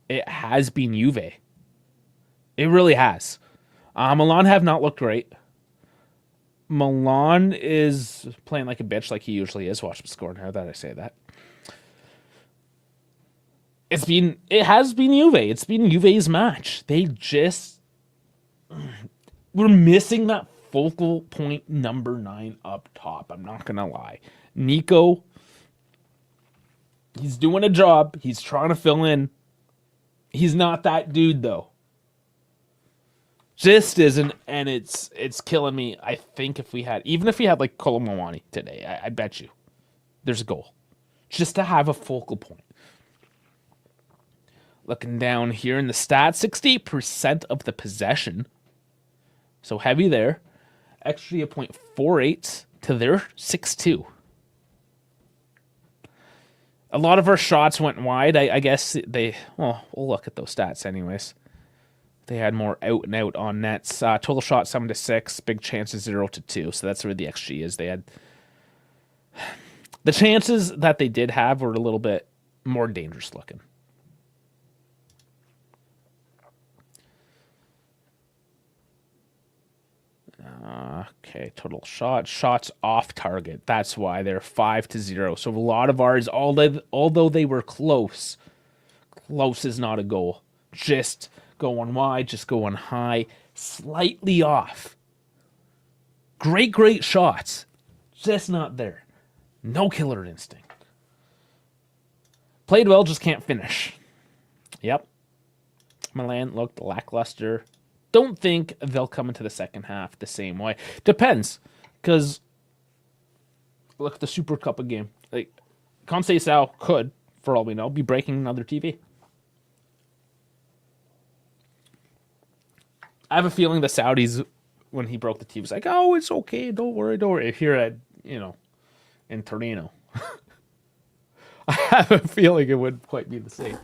it has been Juve. It really has. Milan have not looked great. Milan is playing like a bitch like he usually is. Watch him score now that I say that. It has been Juve. It's been Juve's match. They just we're missing that focal point number 9 up top. I'm not going to lie. Nico, he's doing a job. He's trying to fill in. He's not that dude, though. Just isn't, and it's killing me. I think if we had like Colomwani today, I bet you there's a goal. Just to have a focal point. Looking down here in the stats, 68% of the possession. So heavy there. Extra 0.48 to their 6-2. A lot of our shots went wide. I guess we'll look at those stats anyways. They had more out and out on nets. Total shots 7-6, big chances 0-2. So that's where the XG is. They had the chances that they did have were a little bit more dangerous looking. Okay, total shots off target. That's why they're 5-0. So a lot of ours, although they were close is not a goal. Just going wide, just going high, slightly off. Great shots, just not there. No killer instinct. Played well, just can't finish. Yep. Milan looked lackluster. Don't think they'll come into the second half the same way. Depends, because look at the Super Cup game. Like Conceição could, for all we know, be breaking another TV. I have a feeling the Saudis, when he broke the TV, was like, "Oh, it's okay, don't worry." Here at in Torino, I have a feeling it wouldn't quite be the same.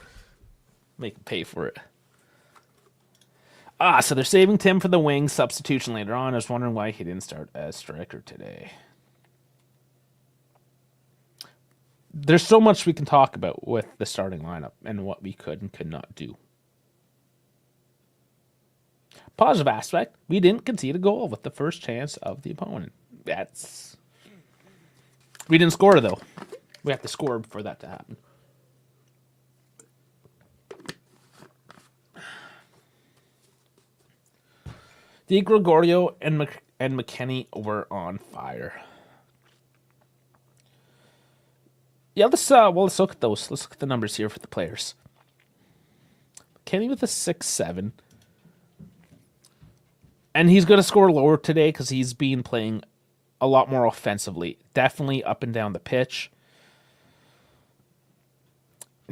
Make him pay for it. So they're saving Tim for the wing substitution later on. I was wondering why he didn't start as striker today. There's so much we can talk about with the starting lineup and what we could and could not do. Positive aspect, we didn't concede a goal with the first chance of the opponent. We didn't score, though. We have to score for that to happen. Di Gregorio and McKennie were on fire. Yeah, let's look at those. Let's look at the numbers here for the players. McKennie with a 6-7. And he's going to score lower today because he's been playing a lot more offensively. Definitely up and down the pitch.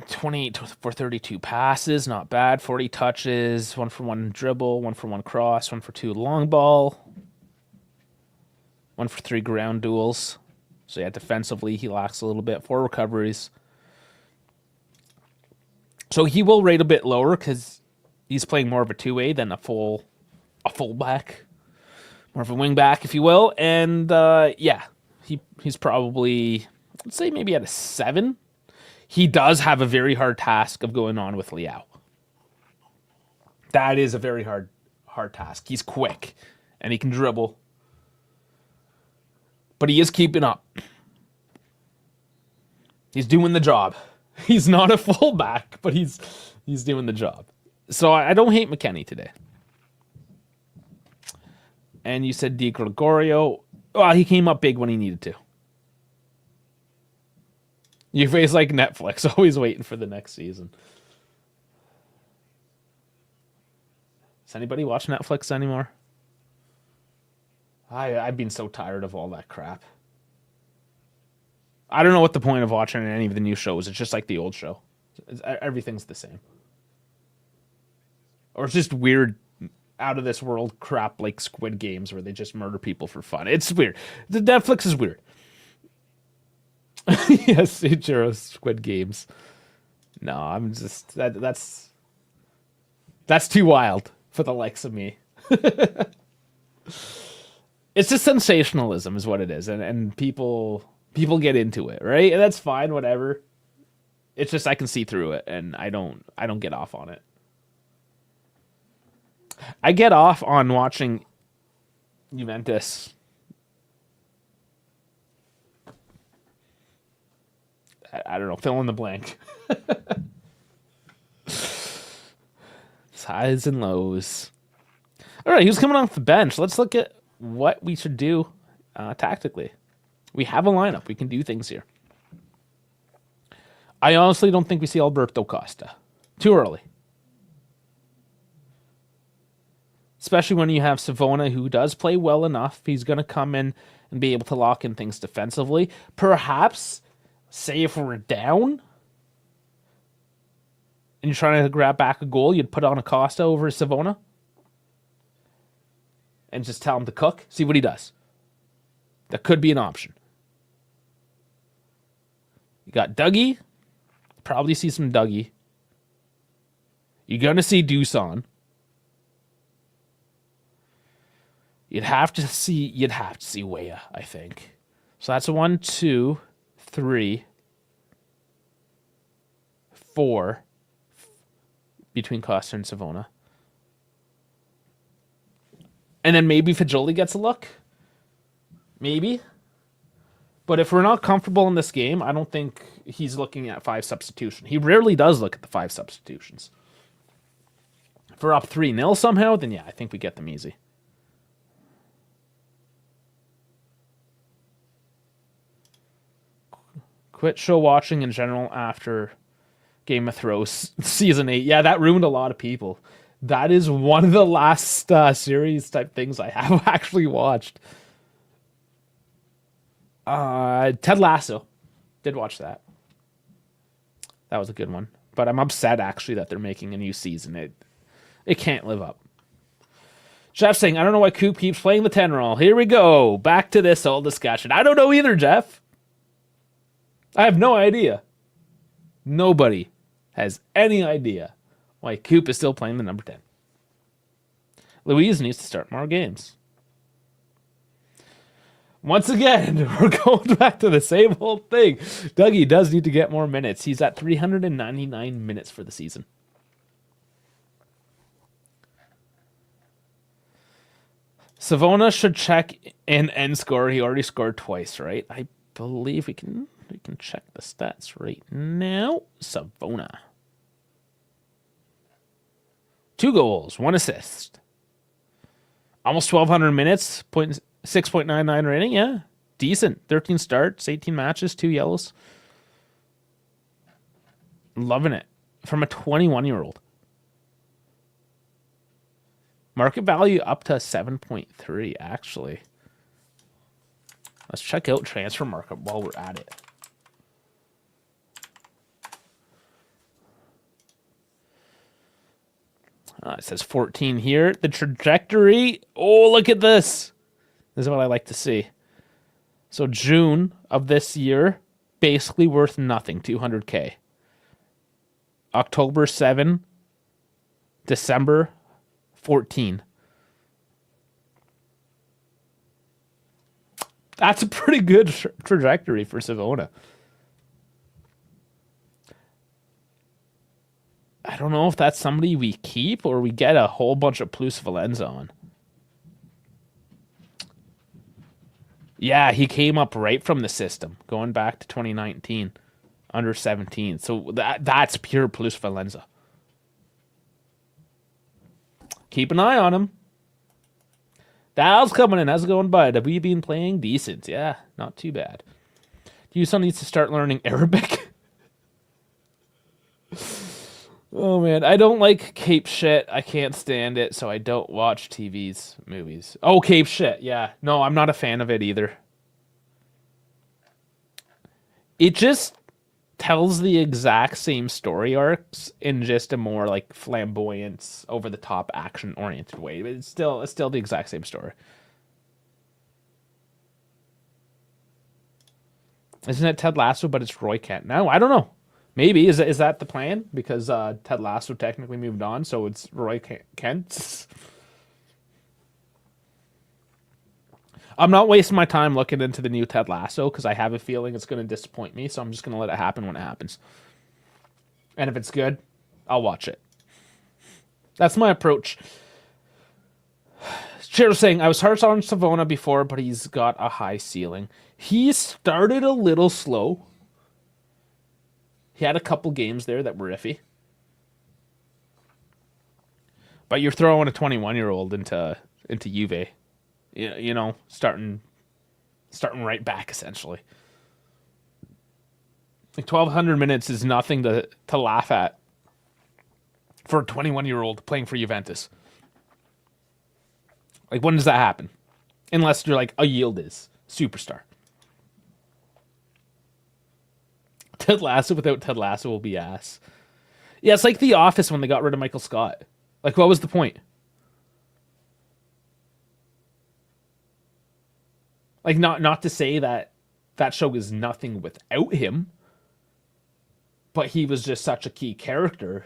28 for 32 passes, not bad. 40 touches, 1 for 1 dribble, 1 for 1 cross, 1 for 2 long ball, 1 for 3 ground duels. So yeah, defensively he lacks a little bit. 4 recoveries. So he will rate a bit lower because he's playing more of a two-way than a fullback, more of a wing back, if you will. And yeah, he's probably, let's say maybe at a 7. He does have a very hard task of going on with Liao. That is a very hard task. He's quick and he can dribble, but he is keeping up. He's doing the job. He's not a fullback, but he's doing the job. So I don't hate McKennie today. And you said Di Gregorio. Well, he came up big when he needed to. Your face like Netflix, always waiting for the next season. Does anybody watch Netflix anymore? I've been so tired of all that crap. I don't know what the point of watching any of the new shows. It's just like the old show. Everything's the same. Or it's just weird, out of this world crap like Squid Games where they just murder people for fun. It's weird. The Netflix is weird. Yes, Ichiro Squid Games. No, I'm just that's too wild for the likes of me. It's just sensationalism is what it is, and people get into it, right? And that's fine, whatever. It's just I can see through it, and I don't get off on it. I get off on watching Juventus. I don't know, fill in the blank. Highs and lows. All right, who's coming off the bench? Let's look at what we should do tactically. We have a lineup. We can do things here. I honestly don't think we see Alberto Costa. Too early. Especially when you have Savona, who does play well enough. He's going to come in and be able to lock in things defensively. Perhaps, say if we're down and you're trying to grab back a goal, you'd put on Acosta over Savona and just tell him to cook. See what he does. That could be an option. You got Dougie. Probably see some Dougie. You're going to see Dusan. You'd have to see Weah, I think. So that's 1, 2, 3, 4 between Costa and Savona. And then maybe Fajoli gets a look. Maybe. But if we're not comfortable in this game, I don't think he's looking at 5 substitution. He rarely does look at the 5 substitutions. If we're up 3-0 somehow, then yeah, I think we get them easy. Quit show watching in general after Game of Thrones season 8. Yeah, that ruined a lot of people. That is one of the last series type things I have actually watched. Ted Lasso. Did watch that. That was a good one. But I'm upset actually that they're making a new season. It can't live up. Jeff saying, I don't know why Coop keeps playing the 10 role. Here we go. Back to this whole discussion. I don't know either, Jeff. I have no idea. Nobody has any idea why Coop is still playing the number 10. Louise needs to start more games. Once again, we're going back to the same old thing. Dougie does need to get more minutes. He's at 399 minutes for the season. Savona should check in and score. He already scored twice, right? I believe we can check the stats right now. Savona. 2 goals, 1 assist. Almost 1,200 minutes, 6.99 rating. Yeah, decent. 13 starts, 18 matches, 2 yellows. Loving it. From a 21-year-old. Market value up to 7.3, actually. Let's check out transfer market while we're at it. It says 14 here. The trajectory. Oh, look at this. This is what I like to see. So June of this year, basically worth nothing, 200K. October 7, December 14. That's a pretty good trajectory for Savona. I don't know if that's somebody we keep or we get a whole bunch of Plus Valenza on. Yeah, he came up right from the system, going back to 2019, under 17. So that's pure Plus Valenza. Keep an eye on him. Dal's coming in. How's it going, bud? Have we been playing decent? Yeah, not too bad. You still needs to start learning Arabic. Oh, man. I don't like Cape shit. I can't stand it, so I don't watch TV's movies. Oh, Cape shit. Yeah. No, I'm not a fan of it either. It just tells the exact same story arcs in just a more like flamboyant, over-the-top, action-oriented way. But it's still the exact same story. Isn't it Ted Lasso, but it's Roy Kent? No, I don't know. Maybe. Is that the plan? Because Ted Lasso technically moved on, so it's Roy Kent. I'm not wasting my time looking into the new Ted Lasso because I have a feeling it's going to disappoint me, so I'm just going to let it happen when it happens. And if it's good, I'll watch it. That's my approach. Cheryl saying, I was harsh on Savona before, but he's got a high ceiling. He started a little slow. He had a couple games there that were iffy. But you're throwing a 21-year-old into Juve. You know, starting right back, essentially. Like 1,200 minutes is nothing to laugh at for a 21-year-old playing for Juventus. Like, when does that happen? Unless you're like a Yildiz superstar. Ted Lasso without Ted Lasso will be ass. Yeah, it's like The Office when they got rid of Michael Scott. Like, what was the point? Like, not to say that show is nothing without him, but he was just such a key character,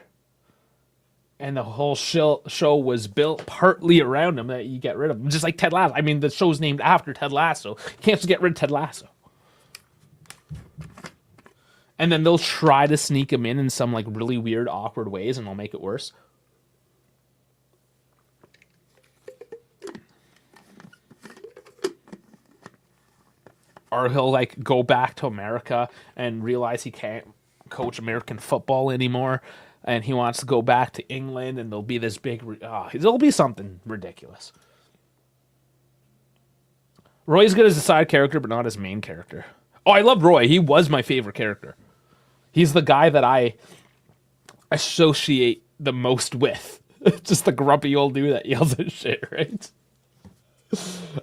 and the whole show was built partly around him that you get rid of him. Just like Ted Lasso. I mean, the show's named after Ted Lasso. You can't just get rid of Ted Lasso. And then they'll try to sneak him in some like really weird, awkward ways, and they'll make it worse. Or he'll like go back to America and realize he can't coach American football anymore, and he wants to go back to England, and there'll be this big there'll be something ridiculous. Roy's good as a side character, but not as main character. Oh, I love Roy. He was my favorite character. He's the guy that I associate the most with. Just the grumpy old dude that yells at shit, right?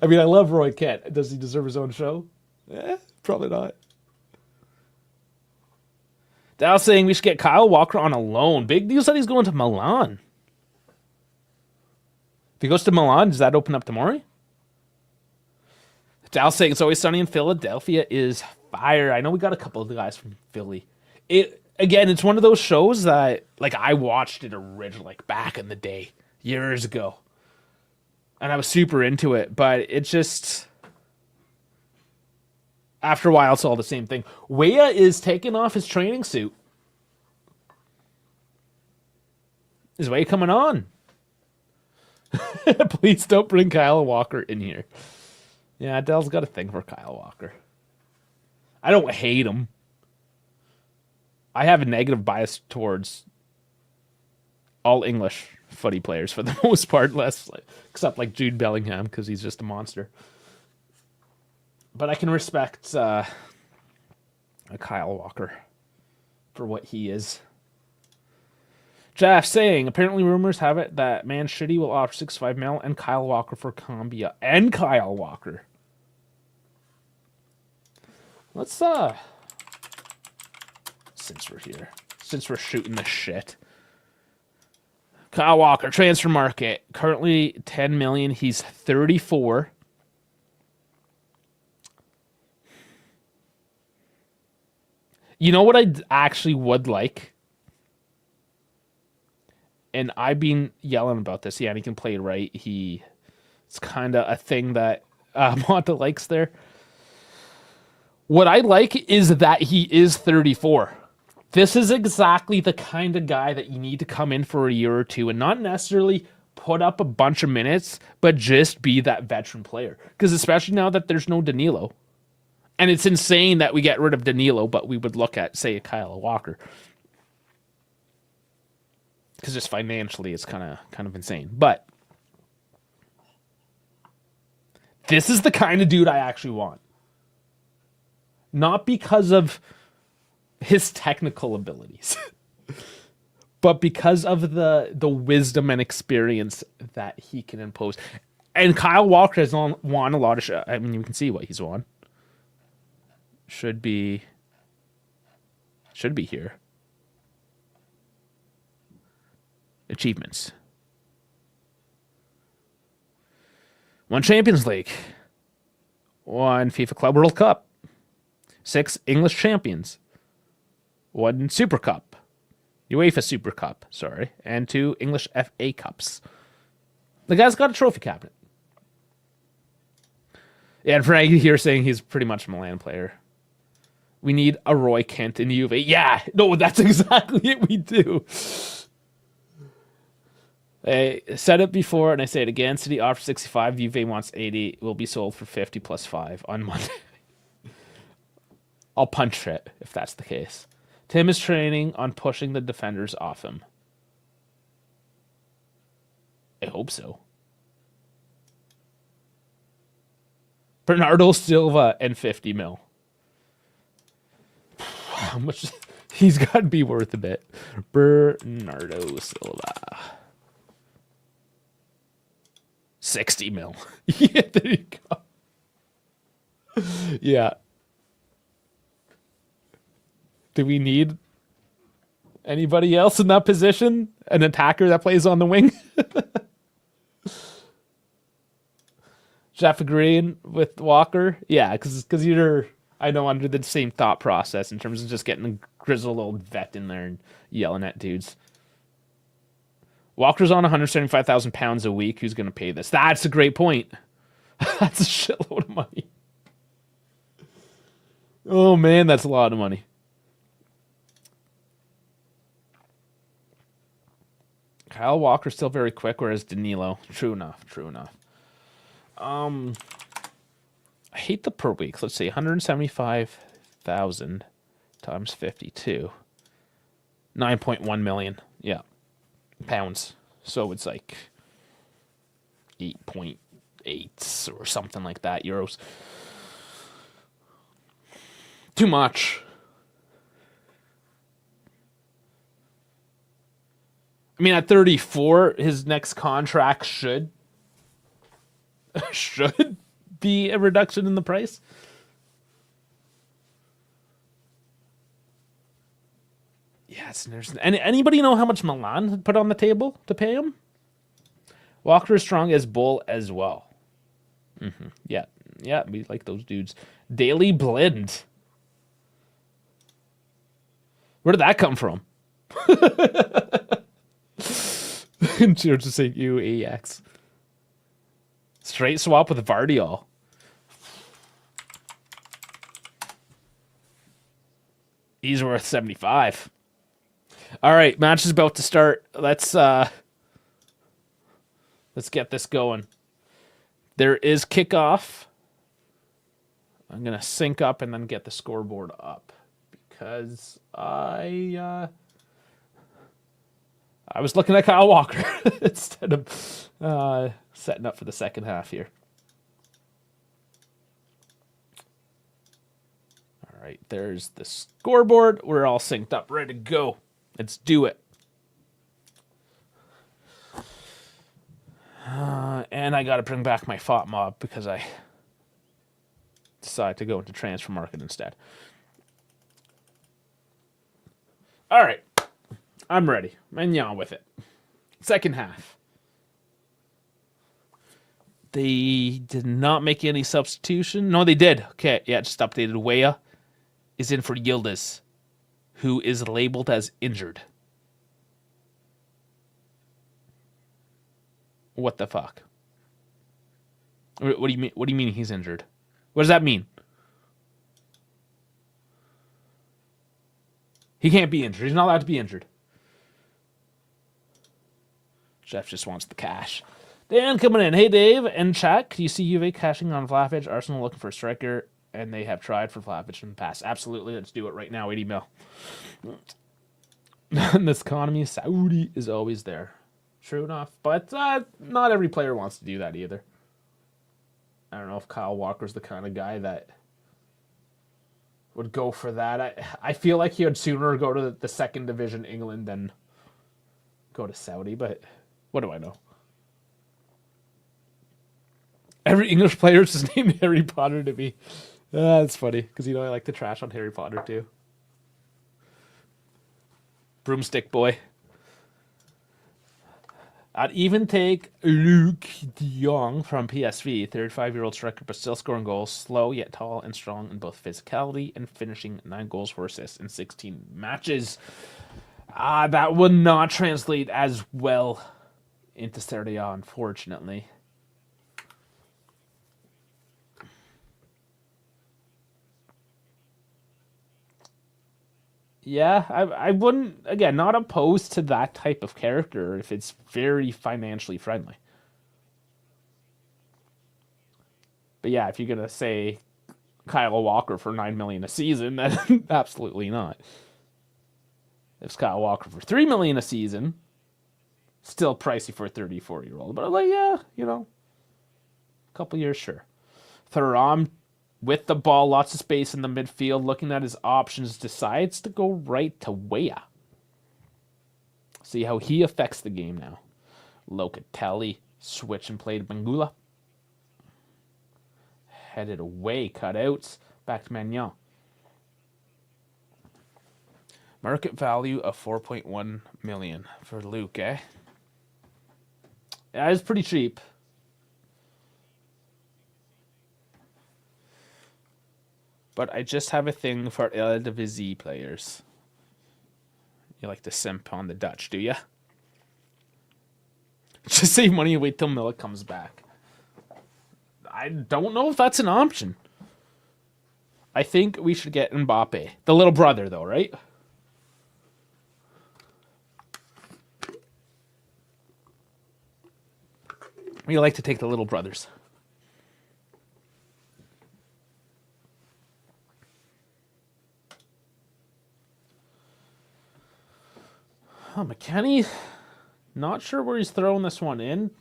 I mean, I love Roy Kent. Does he deserve his own show? Probably not. Dal's saying we should get Kyle Walker on a loan. Big deal said he's going to Milan. If he goes to Milan, does that open up tomorrow? Dal's saying It's Always Sunny in Philadelphia is fire. I know we got a couple of the guys from Philly. It's one of those shows that like I watched it originally, like back in the day, years ago. And I was super into it, but it just after a while it's all the same thing. Weah is taking off his training suit. Is Weah coming on? Please don't bring Kyle Walker in here. Yeah, Dell's got a thing for Kyle Walker. I don't hate him. I have a negative bias towards all English footy players for the most part, except like Jude Bellingham because he's just a monster. But I can respect a Kyle Walker for what he is. Jeff saying, apparently rumors have it that Man City will offer 65 mil and Kyle Walker for Colombia. And Kyle Walker. Let's, since we're here, since we're shooting the shit. Kyle Walker, transfer market. Currently 10 million. He's 34. You know what I actually would like? And I've been yelling about this. Yeah, and he can play right. It's kind of a thing that Monta likes there. What I like is that he is 34. This is exactly the kind of guy that you need to come in for a year or two and not necessarily put up a bunch of minutes, but just be that veteran player. Because especially now that there's no Danilo. And it's insane that we get rid of Danilo, but we would look at, say, a Kyle Walker. Because just financially, it's kind of insane. But this is the kind of dude I actually want. Not because of his technical abilities, but because of the wisdom and experience that he can impose. And Kyle Walker has won a lot of I mean, you can see what he's won. Should be here. Achievements. Won Champions League. Won FIFA Club World Cup. 6 English champions. 1 Super Cup. UEFA Super Cup, sorry. And 2 English FA Cups. The guy's got a trophy cabinet. Yeah, and Frankie here saying he's pretty much a Milan player. We need a Roy Kent in Juve. Yeah, no, that's exactly it we do. I said it before, and I say it again. City offers 65. Juve wants 80. Will be sold for 50 plus 5 on Monday. I'll punch it if that's the case. Tim is training on pushing the defenders off him. I hope so. Bernardo Silva and 50 mil. How much? He's got to be worth a bit. Bernardo Silva. 60 mil. Yeah, there you go. Yeah. Do we need anybody else in that position? An attacker that plays on the wing? Jeff agreeing with Walker? Yeah, because you're, I know, under the same thought process in terms of just getting a grizzled old vet in there and yelling at dudes. Walker's on 175,000 pounds a week. Who's going to pay this? That's a great point. That's a shitload of money. Oh, man, that's a lot of money. Kyle Walker's still very quick, whereas Danilo. True enough. I hate the per week. Let's see, 175,000 times 52. 9.1 million. Yeah. Pounds. So it's like 8.8 or something like that euros. Too much. I mean, at 34, his next contract should be a reduction in the price. Yes, there's anybody know how much Milan had put on the table to pay him? Walker is strong as bull as well. Mm-hmm. Yeah, we like those dudes. Daily Blend. Where did that come from? Cheers to say UAX. Straight swap with Vardiol. He's worth 75. All right, match is about to start. Let's Let's get this going. There is kickoff. I'm going to sync up and then get the scoreboard up because I was looking at Kyle Walker instead of setting up for the second half here. All right, there's the scoreboard. We're all synced up, ready to go. Let's do it. And I got to bring back my FOT mob because I decided to go into transfer market instead. All right. I'm ready. Mignon with it. Second half. They did not make any substitution. No, they did. Okay, yeah, just updated. Weah is in for Yildiz, who is labeled as injured. What the fuck? What do you mean? What do you mean he's injured? What does that mean? He can't be injured. He's not allowed to be injured. Jeff just wants the cash. Dan coming in. Hey, Dave and chat. You see Juve cashing on Vlahovic. Arsenal looking for a striker, and they have tried for Vlahovic in the past. Absolutely. Let's do it right now. 80 mil. In this economy, Saudi is always there. True enough. But not every player wants to do that either. I don't know if Kyle Walker's the kind of guy that would go for that. I feel like he would sooner go to the second division England than go to Saudi, but what do I know? Every English player is just named Harry Potter to me. That's funny, because I like to trash on Harry Potter too. Broomstick boy. I'd even take Luke de Jong from PSV, 35-year-old striker, but still scoring goals. Slow, yet tall and strong in both physicality and finishing. 9 goals, 4 assists in 16 matches. That would not translate as well into Serie A, unfortunately. Yeah, I wouldn't, again, not opposed to that type of character if it's very financially friendly. But yeah, if you're going to say Kyle Walker for $9 million a season, then absolutely not. If it's Kyle Walker for $3 million a season, still pricey for a 34-year-old. But I'm like, yeah, a couple years, sure. Thuram, with the ball, lots of space in the midfield, looking at his options, decides to go right to Weah. See how he affects the game now. Locatelli, switch and play to Bangula. Headed away, cutouts, back to Magnan. Market value of 4.1 million for Luke, eh? Yeah, it's pretty cheap. But I just have a thing for Eredivisie players. You like to simp on the Dutch, do ya? Just save money and wait till Miller comes back. I don't know if that's an option. I think we should get Mbappe. The little brother, though, right? We like to take the little brothers. Oh, McKennie, not sure where he's throwing this one in.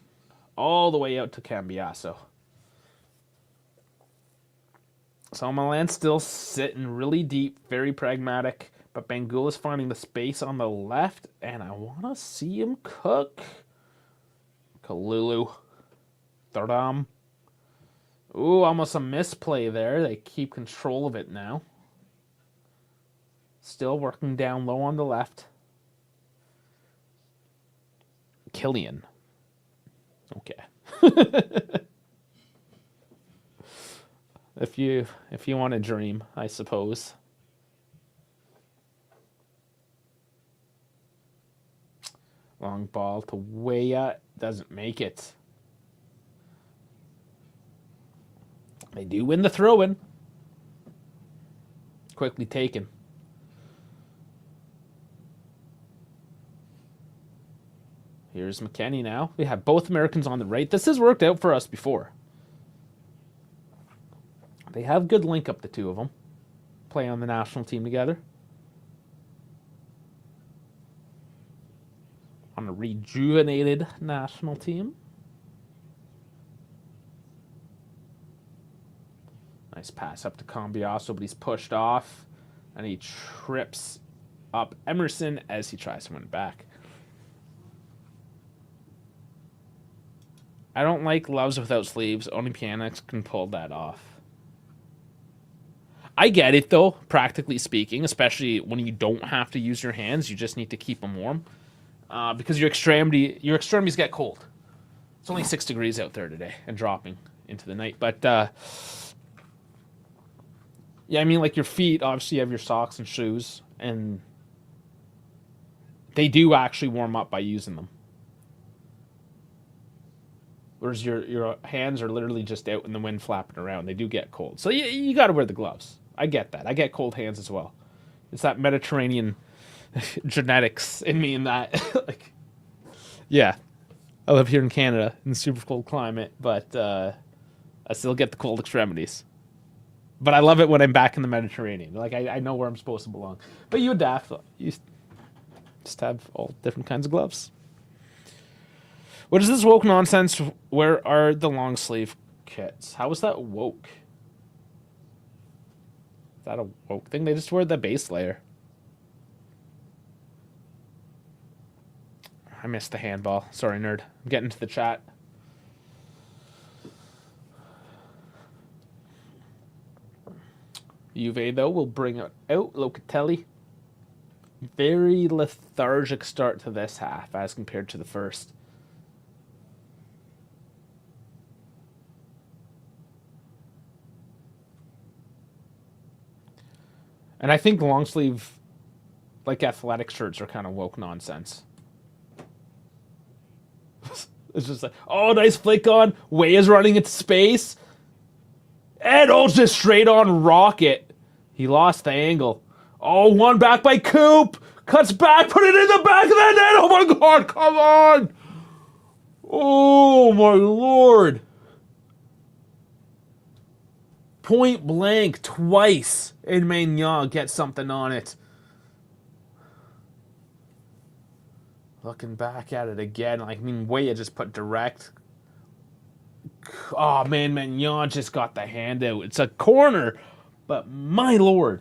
All the way out to Cambiasso. So Milan still sitting really deep, very pragmatic. But Bangula's finding the space on the left, and I want to see him cook. Kalulu. Thuram. Ooh, almost a misplay there. They keep control of it now. Still working down low on the left. Killian. Okay. If you want to dream, I suppose. Long ball to Weah. Doesn't make it. They do win the throw-in. Quickly taken. Here's McKenny now. We have both Americans on the right. This has worked out for us before. They have good link up, the two of them. Play on the national team together. On a rejuvenated national team. Nice pass up to Cambiasso, but he's pushed off. And he trips up Emerson as he tries to win it back. I don't like gloves without sleeves. Only pianists can pull that off. I get it, though, practically speaking, especially when you don't have to use your hands. You just need to keep them warm. Because your extremities get cold. It's only 6 degrees out there today and dropping into the night. But, yeah, I mean, like your feet, obviously you have your socks and shoes, and they do actually warm up by using them. Whereas your hands are literally just out in the wind flapping around. They do get cold. So you got to wear the gloves. I get that. I get cold hands as well. It's that Mediterranean genetics in me in that. Like, yeah. I live here in Canada in the super cold climate, but I still get the cold extremities. But I love it when I'm back in the Mediterranean. Like, I know where I'm supposed to belong. But you adapt. You just have all different kinds of gloves. What is this woke nonsense? Where are the long sleeve kits? How is that woke? Is that a woke thing? They just wear the base layer. I missed the handball. Sorry, nerd. I'm getting to the chat. Juve, though, will bring it out. Locatelli. Very lethargic start to this half as compared to the first. And I think long sleeve, like athletic shirts, are kind of woke nonsense. It's just like, oh, nice flick on. Way is running into space. And just straight on rocket. He lost the angle. Oh, one back by Coop. Cuts back, put it in the back of the net. Oh my God, come on. Oh my Lord. Point blank twice, and Maignan gets something on it. Looking back at it again, like, I mean, Weah just put direct. Oh man, Maignan just got the hand out. It's a corner, but my Lord.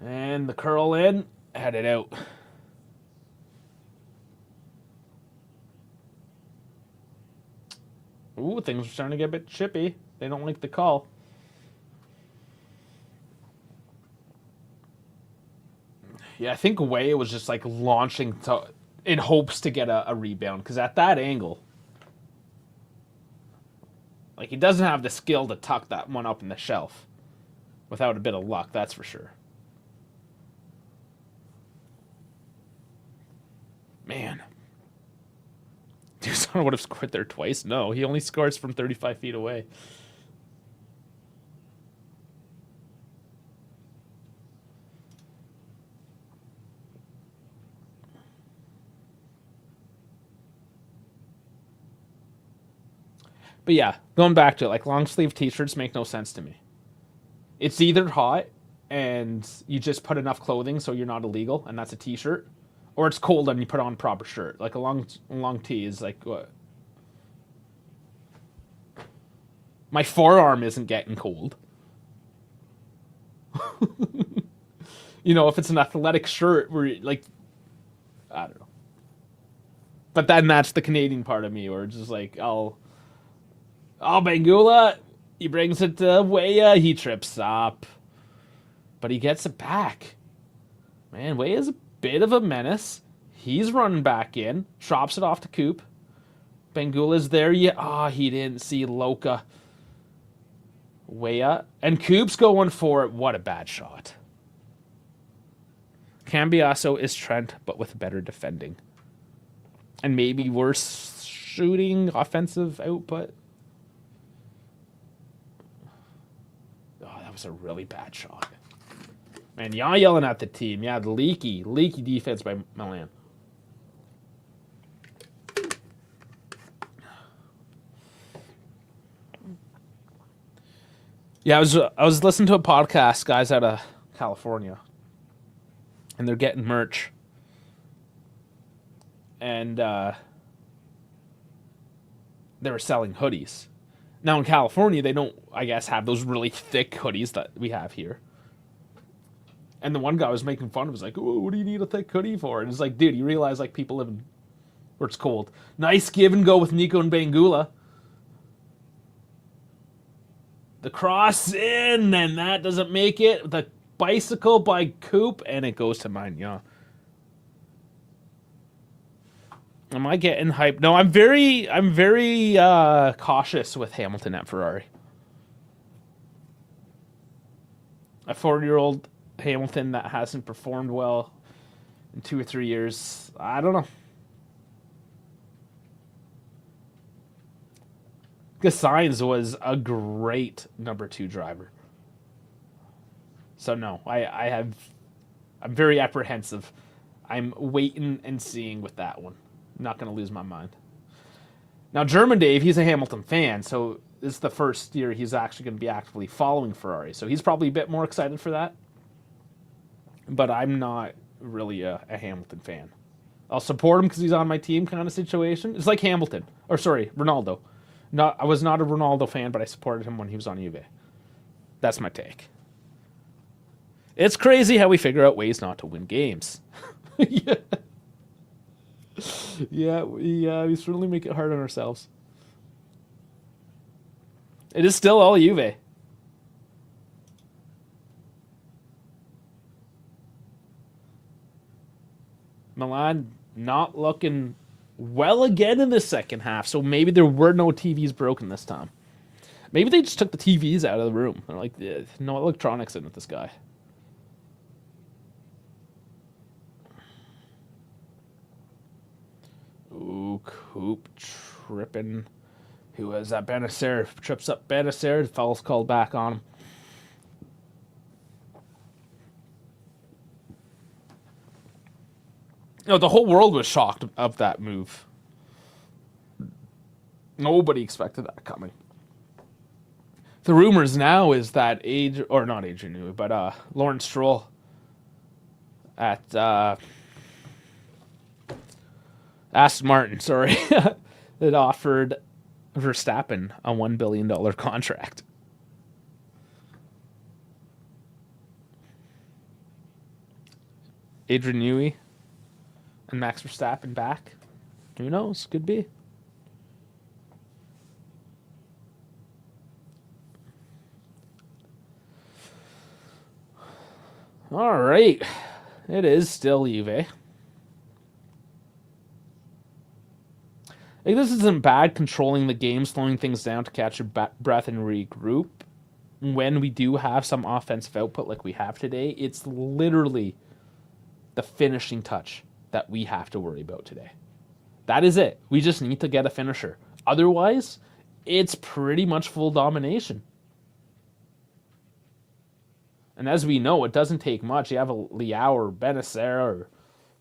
And the curl in, had it out. Ooh, things are starting to get a bit chippy. They don't like the call. Yeah, I think Weah was just like launching in hopes to get a rebound. Because at that angle, like, he doesn't have the skill to tuck that one up in the shelf. Without a bit of luck, that's for sure. Man. Dusan would have scored there twice. No, he only scores from 35 feet away. But yeah, going back to it, like, long sleeve t-shirts make no sense to me. It's either hot and you just put enough clothing so you're not illegal, and that's a t-shirt, or it's cold and you put on a proper shirt. Like, a long tee is like, what? My forearm isn't getting cold. You know, if it's an athletic shirt where, like, I don't know. But then that's the Canadian part of me, where it's just like, oh, Bangula, he brings it to Weah, he trips up. But he gets it back. Man, Weah's a bit of a menace. He's running back in, chops it off to Coop. Bangula's there. Yeah, he didn't see Loca. Weah. And Coop's going for it. What a bad shot. Cambiasso is Trent, but with better defending. And maybe worse shooting, offensive output. was a really bad shot. Man, y'all yelling at the team. Yeah, the leaky defense by Milan. Yeah, I was listening to a podcast, guys out of California, and they're getting merch, and they were selling hoodies. Now in California, they don't, I guess, have those really thick hoodies that we have here. And the one guy was making fun of, was like, "Oh, what do you need a thick hoodie for?" And it's like, dude, you realize like people live in where it's cold. Nice give and go with Nico and Bangula. The cross in, and that doesn't make it. The bicycle by Coop, and it goes to Magnan. Am I getting hyped? No, I'm very cautious with Hamilton at Ferrari. A 40-year-old Hamilton that hasn't performed well in 2 or 3 years. I don't know. Because Sainz was a great number 2 driver. So no, I'm very apprehensive. I'm waiting and seeing with that one. I'm not going to lose my mind. Now, German Dave, he's a Hamilton fan, so this is the first year he's actually going to be actively following Ferrari. So he's probably a bit more excited for that. But I'm not really a Hamilton fan. I'll support him because he's on my team kind of situation. It's like Hamilton. Or sorry, Ronaldo. I was not a Ronaldo fan, but I supported him when he was on Juve. That's my take. It's crazy how we figure out ways not to win games. Yeah. We certainly make it hard on ourselves. It is still all Juve. Milan not looking well again in the second half, so maybe there were no TVs broken this time. Maybe they just took the TVs out of the room. They're like, no electronics in with this guy. Ooh, Coop tripping. Who was that? Benacer trips up Benacer. Foul's called back on him. No, the whole world was shocked of that move. Nobody expected that coming. The rumors now is that not Adrian Newey, but Lawrence Stroll at Aston Martin, sorry, that offered Verstappen a $1 billion contract. Adrian Newey and Max Verstappen back. Who knows? Could be. All right. It is still Juve. I think this isn't bad, controlling the game, slowing things down to catch your breath and regroup. When we do have some offensive output like we have today, it's literally the finishing touch that we have to worry about today. That is it. We just need to get a finisher. Otherwise, it's pretty much full domination. And as we know, it doesn't take much. You have a Leao or Benacer or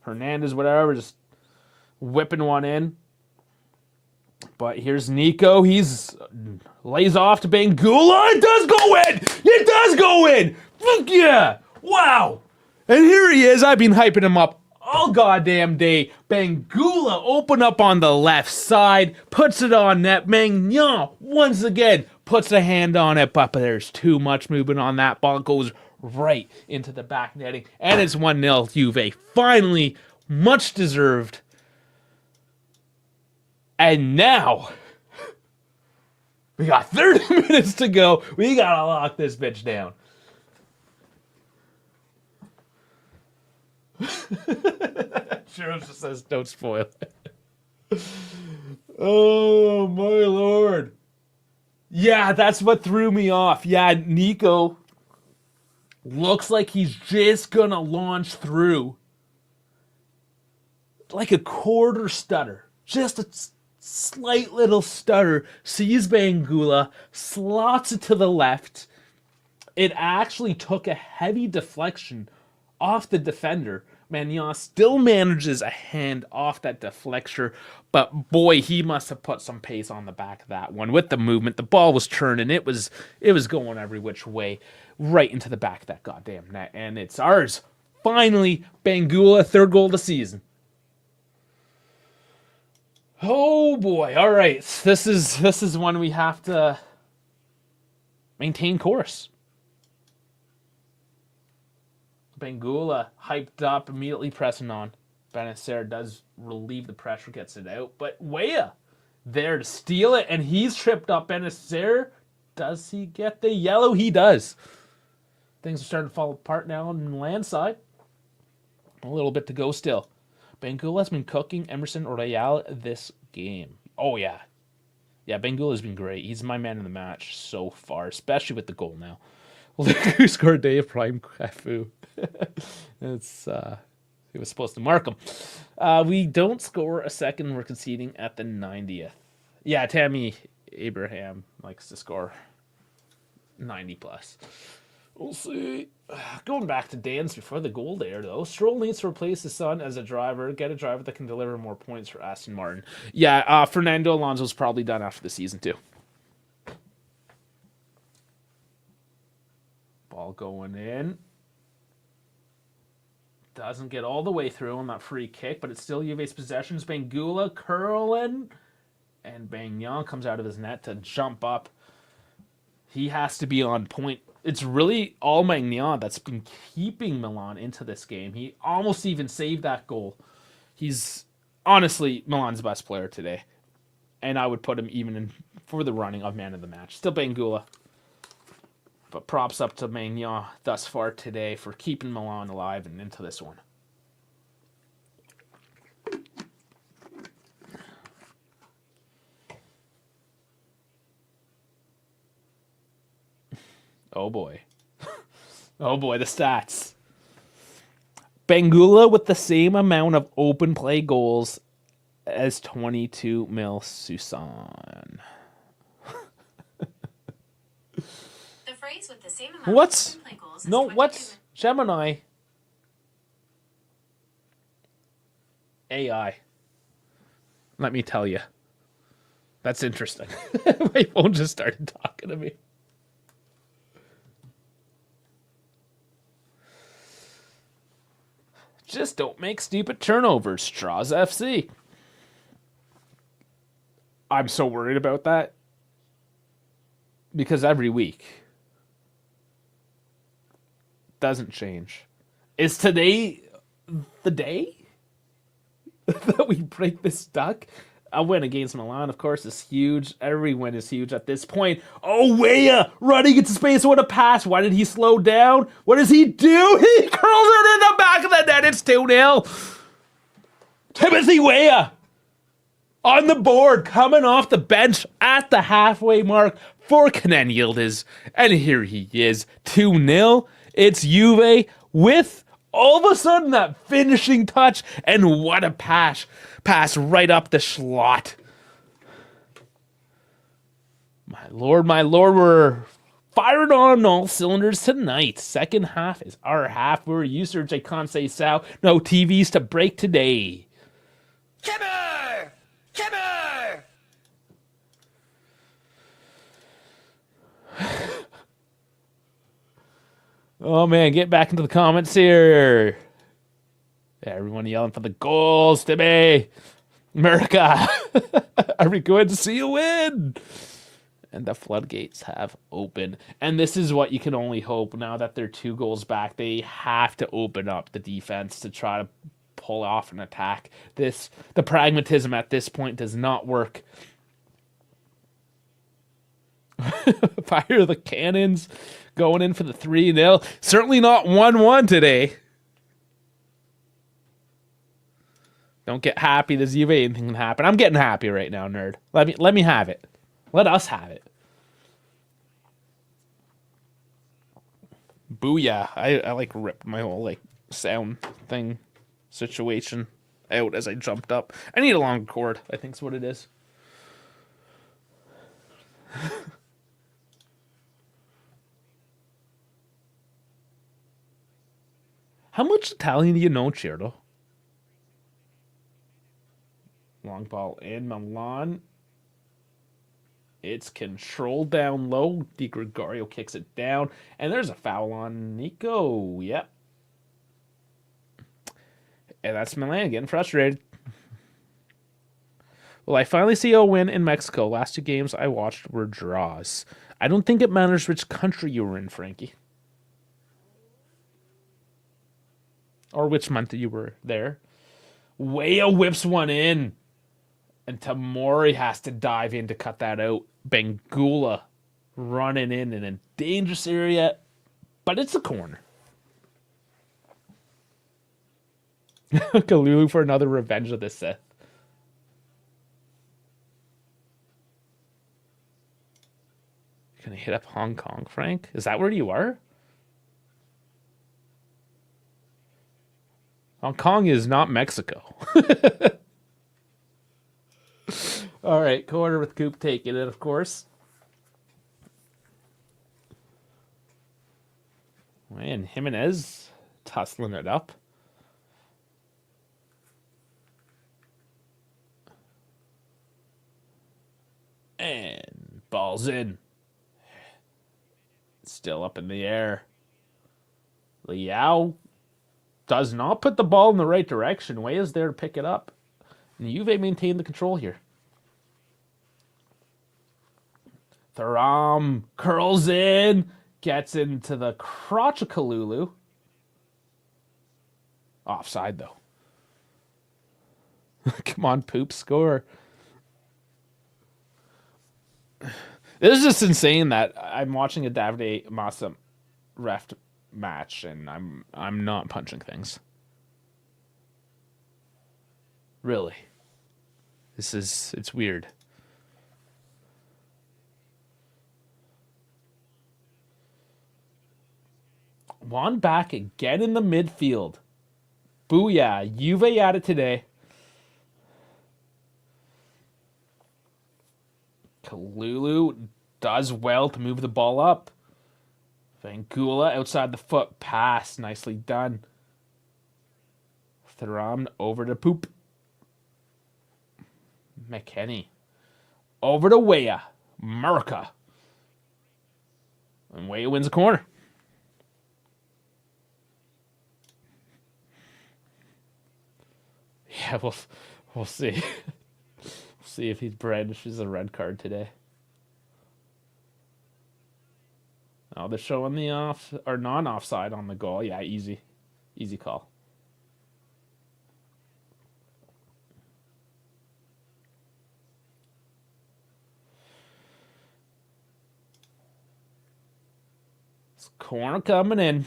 Hernandez, whatever, just whipping one in. But here's Nico. He's lays off to Bangula. It does go in! It does go in! Fuck yeah! Wow! And here he is. I've been hyping him up all goddamn day. Bangula open up on the left side, puts it on net. Magnan once again puts a hand on it, but there's too much movement on that ball. It goes right into the back netting, and it's 1-0 Juve. Finally, much deserved. And now, we got 30 minutes to go. We gotta lock this bitch down. Sure just says, don't spoil it. Oh, my lord. Yeah, that's what threw me off. Yeah, Nico looks like he's just gonna launch through like a quarter stutter. Just a slight little stutter. Sees Bangula, slots it to the left. It actually took a heavy deflection off the defender. Magnan still manages a hand off that deflector, but boy, he must have put some pace on the back of that one with the movement. The ball was turning. It was going every which way, right into the back of that goddamn net, and it's ours. Finally, Bangula, third goal of the season. Oh boy! All right, this is when we have to maintain course. Bangula hyped up, immediately pressing on. Benacer does relieve the pressure, gets it out, but Weah there to steal it, and he's tripped up. Benacer, does he get the yellow? He does. Things are starting to fall apart now on the land side. A little bit to go still. Bangula's been cooking Emerson Royale this game. Oh, yeah. Yeah, Bangula's been great. He's my man in the match so far, especially with the goal now. Look who scored Day of Prime Cafu. He was supposed to mark him. We don't score a second. We're conceding at the 90th. Yeah, Tammy Abraham likes to score 90 plus. We'll see. Going back to Dan's before the goal there, though. Stroll needs to replace his son as a driver, get a driver that can deliver more points for Aston Martin. Yeah, Fernando Alonso's probably done after the season, too. Ball going in. Doesn't get all the way through on that free kick, but it's still Juve's possessions. Bangula curling, and Magnan comes out of his net to jump up. He has to be on point. It's really all Magnan that's been keeping Milan into this game. He almost even saved that goal. He's honestly Milan's best player today, and I would put him even in for the running of man of the match. Still Bangula. But props up to Magnan thus far today for keeping Milan alive and into this one. Oh boy. Oh boy, the stats. Bangula with the same amount of open play goals as 22 mil Susan. With the same amount What's of goals no? What's Gemini? AI. Let me tell you. That's interesting. My phone just started talking to me. Just don't make stupid turnovers, Straws FC. I'm so worried about that because every week doesn't change. Is today the day that we break this duck? A win against Milan, of course, is huge. Every win is huge at this point. Oh, Weah running into space. What a pass. Why did he slow down? What does he do? He curls it in the back of the net. It's 2-0. Timothy Weah on the board, coming off the bench at the halfway mark for Kenan Yildiz. And here he is, 2-0. It's Juve with all of a sudden that finishing touch, and what a pass right up the slot. My lord, we're firing on all cylinders tonight. Second half is our half. We're users, I can't say so. No TVs to break today. Kimmer! Oh man, get back into the comments here. Everyone yelling for the goals to me. America, are we going to see a win? And the floodgates have opened. And this is what you can only hope now that they're 2 goals back. They have to open up the defense to try to pull off an attack. The pragmatism at this point does not work. Fire the cannons, going in for the 3-0. Certainly not 1-1 today. Don't get happy. There's Juve, anything can happen. I'm getting happy right now, nerd. Let me have it. Let us have it. Booyah. I like ripped my whole like sound thing situation out as I jumped up. I need a long cord, I think's what it is. How much Italian do you know, Chierdo? Long ball in Milan. It's controlled down low. Di Gregorio kicks it down. And there's a foul on Nico. Yep. And that's Milan getting frustrated. Well, I finally see a win in Mexico. Last 2 games I watched were draws. I don't think it matters which country you were in, Frankie. Or which month you were there. Weah whips one in. And Tamori has to dive in to cut that out. Bangula running in a dangerous area. But it's a corner. Kalulu for another revenge of this set. Gonna hit up Hong Kong, Frank? Is that where you are? Hong Kong is not Mexico. All right, corner with Coop taking it, of course. And Jimenez tussling it up. And ball's in. Still up in the air. Liao does not put the ball in the right direction. Way is there to pick it up. And Juve maintain the control here. Thuram curls in. Gets into the crotch of Kalulu. Offside, though. Come on, Poop, score. This is just insane that I'm watching a Davide Massa ref match and I'm not punching things. Really. It's weird. Juan back again in the midfield. Booyah. Juve at it today. Kalulu does well to move the ball up. Vangula outside the foot pass. Nicely done. Thuram over to Poop. McKenny. Over to Weah. Murica. And Weah wins the corner. Yeah, we'll see. We'll see if he brandishes a red card today. Oh, they're showing the off or non-offside on the goal. Yeah, easy call. It's corner coming in.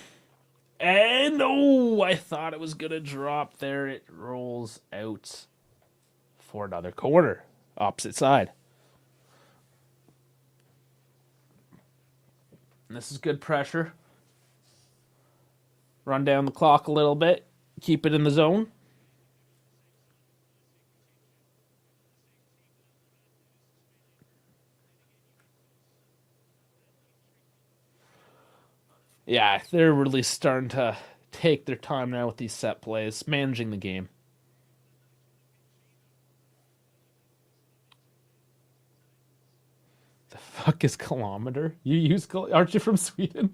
And oh, I thought it was going to drop there. It rolls out for another corner. Opposite side. And this is good pressure. Run down the clock a little bit. Keep it in the zone. Yeah, they're really starting to take their time now with these set plays, managing the game. The fuck is kilometer? You use aren't you from Sweden?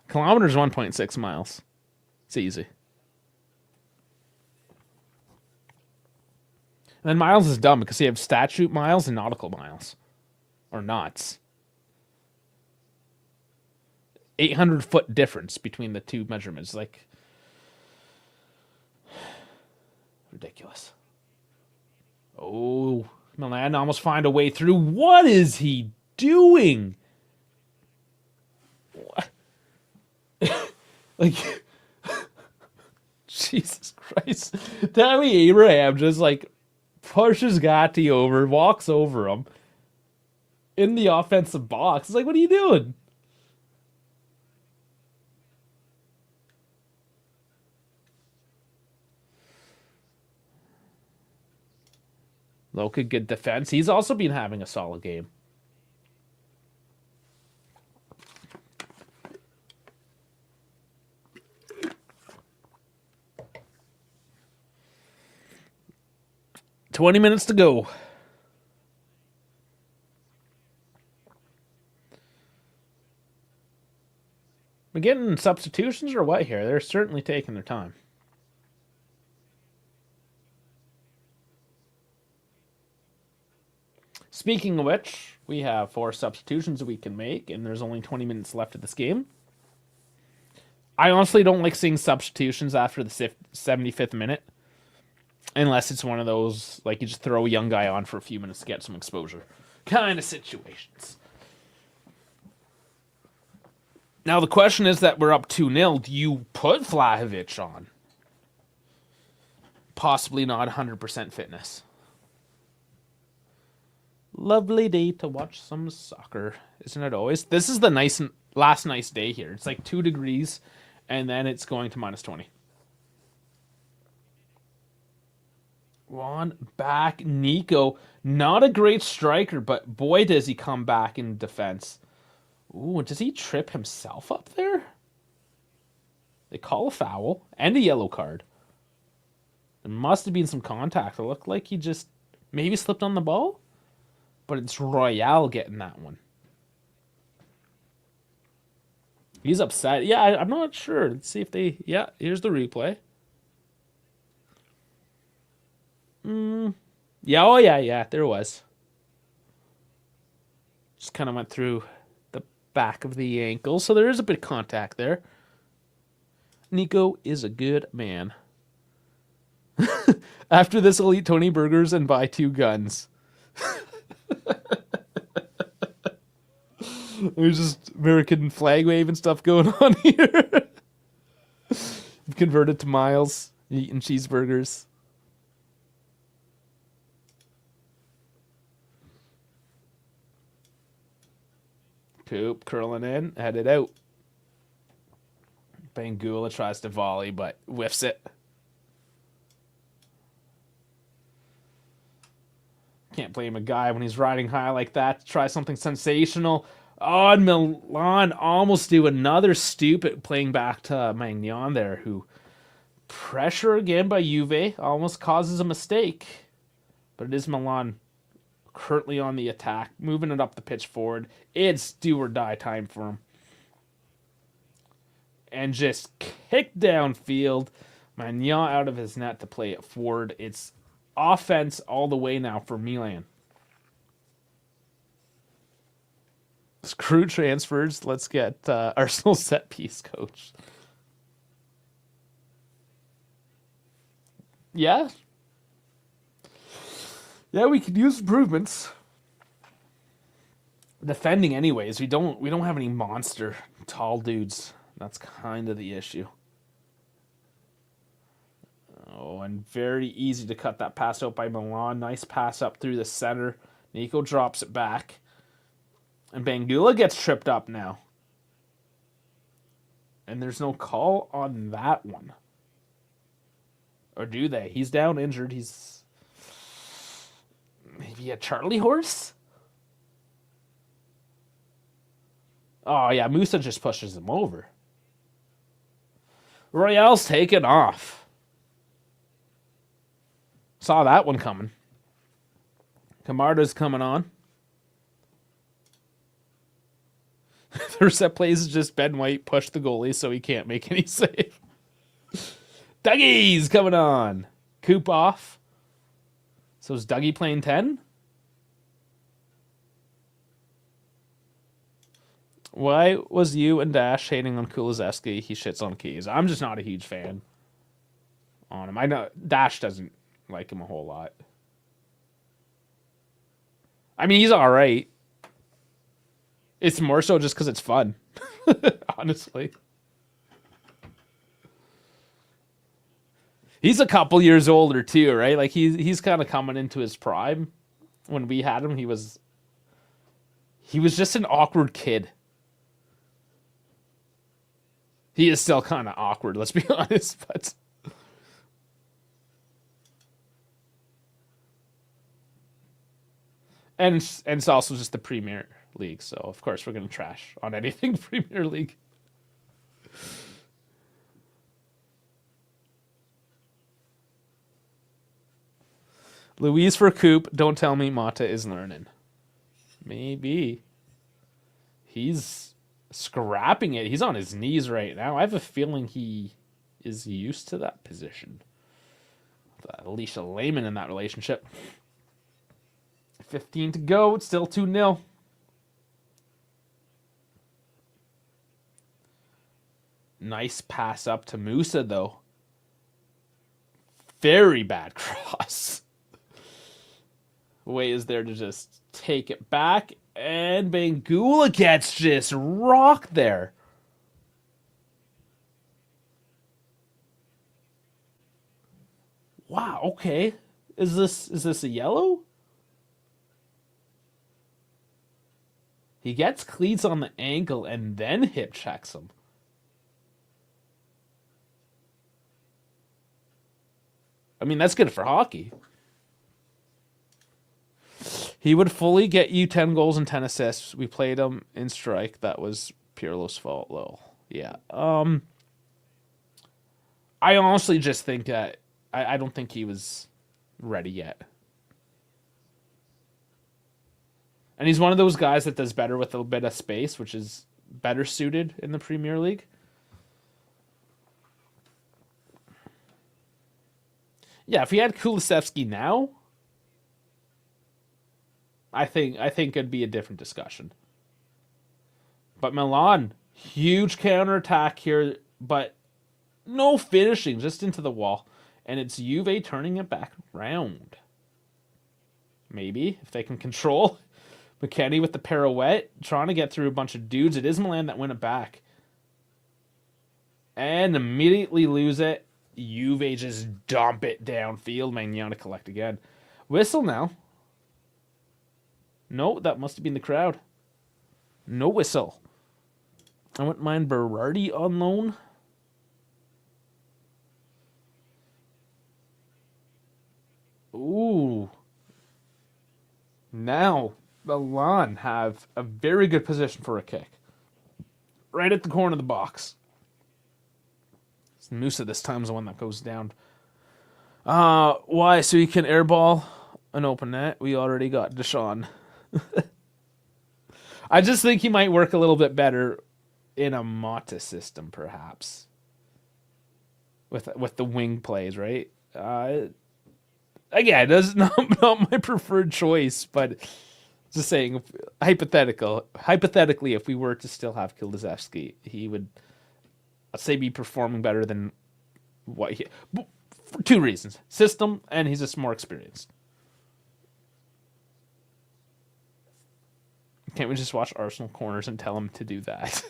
Kilometer is 1.6 miles. It's easy. And then miles is dumb because you have statute miles and nautical miles. Or knots. 800-foot difference between the two measurements. Like, ridiculous. Oh, Milan almost find a way through. What is he doing? What? Like, Jesus Christ. Tammy Abraham just like pushes Gatti over, walks over him in the offensive box. It's like, what are you doing? Loka, good defense. He's also been having a solid game. "20 minutes to go." We're getting substitutions or what here? They're certainly taking their time. Speaking of which, we have 4 substitutions we can make, and there's only 20 minutes left of this game. I honestly don't like seeing substitutions after the 75th minute, unless it's one of those, like, you just throw a young guy on for a few minutes to get some exposure kind of situations. Now, the question is that we're up 2-0. Do you put Vlahovic on? Possibly not 100% fitness. Lovely day to watch some soccer, isn't it always? This is the last nice day here. It's like 2 degrees, and then it's going to -20. One back, Nico. Not a great striker, but boy, does he come back in defense. Ooh, does he trip himself up there? They call a foul and a yellow card. There must have been some contact. It looked like he just maybe slipped on the ball, but it's Royale getting that one. He's upset. Yeah, I'm not sure. Let's see if they... Yeah, here's the replay. Yeah, oh yeah, there it was. Just kind of went through the back of the ankle, so there is a bit of contact there. Nico is a good man. After this, I'll eat Tony Burgers and buy 2 guns. There's just American flag wave and stuff going on here. Converted to miles, eating cheeseburgers. Coop curling in, headed out. Bangula tries to volley, but whiffs it. Can't blame a guy when he's riding high like that to try something sensational. Oh, and Milan almost do another stupid, playing back to Magnan there, who pressure again by Juve almost causes a mistake. But it is Milan currently on the attack, moving it up the pitch forward. It's do or die time for him. And just kick downfield. Magnan out of his net to play it forward. It's offense all the way now for Milan. Screw transfers. Let's get Arsenal set piece coach. Yeah. Yeah, we could use improvements. Defending anyways. We don't have any monster tall dudes. That's kind of the issue. Oh, and very easy to cut that pass out by Milan. Nice pass up through the center. Nico drops it back. And Bangula gets tripped up now. And there's no call on that one. Or do they? He's down injured. He's maybe a Charlie horse? Oh, yeah. Musa just pushes him over. Royale's taken off. Saw that one coming. Camarda's coming on. Their set plays is just Ben White push the goalie so he can't make any save. Dougie's coming on. Coop off. So is Dougie playing 10? Why was you and Dash hating on Kulizeski? He shits on Keys. I'm just not a huge fan on him. I know Dash doesn't like him a whole lot. I mean, he's all right. It's more so just because it's fun, honestly. He's a couple years older too, right? Like he's kind of coming into his prime. When we had him, he was just an awkward kid. He is still kind of awkward, let's be honest, but And it's also just the Premier League, so of course we're going to trash on anything Premier League. Louise for Coop. Don't tell me Mata is learning. Maybe. He's scrapping it. He's on his knees right now. I have a feeling he is used to that position. Alicia Lehman in that relationship. 15 to go. It's still 2-0. Nice pass up to Musa, though. Very bad cross. Way is there to just take it back. And Bangula gets just rocked there. Wow, okay. Is this a yellow? He gets cleats on the ankle and then hip checks him. I mean, that's good for hockey. He would fully get you 10 goals and 10 assists. We played him in strike. That was Pirlo's fault, though. Yeah. I honestly just think that I don't think he was ready yet. And he's one of those guys that does better with a bit of space, which is better suited in the Premier League. Yeah, if he had Kulusevski now, I think it'd be a different discussion. But Milan, huge counterattack here, but no finishing, just into the wall. And it's Juve turning it back round. Maybe, if they can control. McKennie with the pirouette, trying to get through a bunch of dudes. It is Milan that win it back. And immediately lose it. Juve just dump it downfield. Magnan to collect again. Whistle now. No, that must have been the crowd. No whistle. I wouldn't mind Berardi on loan. Ooh. Now, Milan have a very good position for a kick. Right at the corner of the box. Musa this time is the one that goes down. Why? So you can airball an open net? We already got Deshaun. I just think he might work a little bit better in a Mata system, perhaps. With the wing plays, right? Again, that's not my preferred choice, but just saying, hypothetically, if we were to still have Kulusevski, he would, I'd say, be performing better than what he... For two reasons. System, and he's just more experienced. Can't we just watch Arsenal corners and tell him to do that?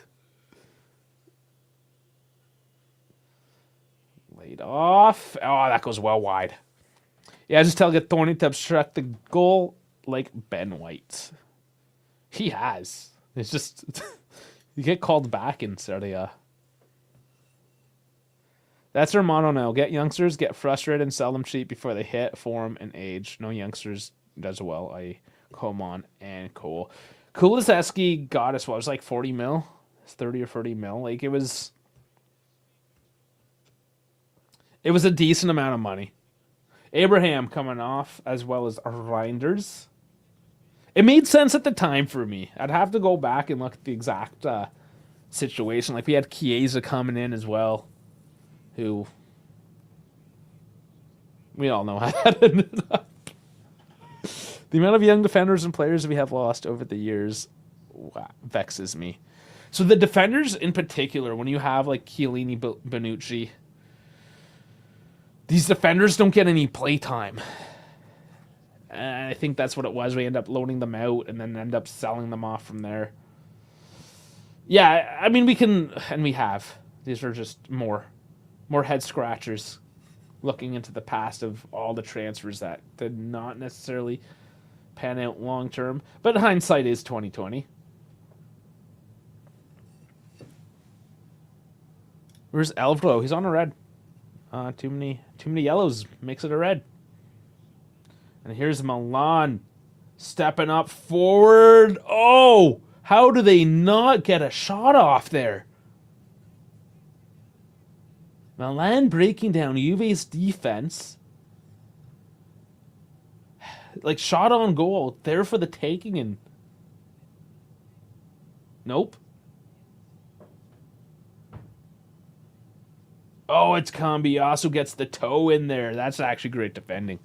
Laid off. Oh, that goes well wide. Yeah, just tell Gattoni to obstruct the goal like Ben White. He has. It's just... you get called back in Serie A. That's our motto now. Get youngsters, get frustrated, and sell them cheap before they hit, form, and age. No youngsters does well. Coman and Cole. Kulusevski got us, what, it was like 40 mil? 30 or 40 mil. Like, it was a decent amount of money. Abraham coming off, as well as Reinders. It made sense at the time for me. I'd have to go back and look at the exact situation. Like, we had Chiesa coming in as well, who we all know how that ended up. The amount of young defenders and players we have lost over the years vexes me. So the defenders in particular, when you have like Chiellini, Bonucci, these defenders don't get any play time. And I think that's what it was. We end up loaning them out and then end up selling them off from there. Yeah, I mean, we can, and we have. These are just more head scratchers looking into the past of all the transfers that did not necessarily pan out long term. But hindsight is 2020. Where's Elvro? He's on a red. Too many yellows makes it a red. And here's Milan. Stepping up forward. Oh, how do they not get a shot off there? Milan breaking down Juve's defense. Like, shot on goal. There for the taking, and nope. Oh, it's Cambiasso gets the toe in there. That's actually great defending.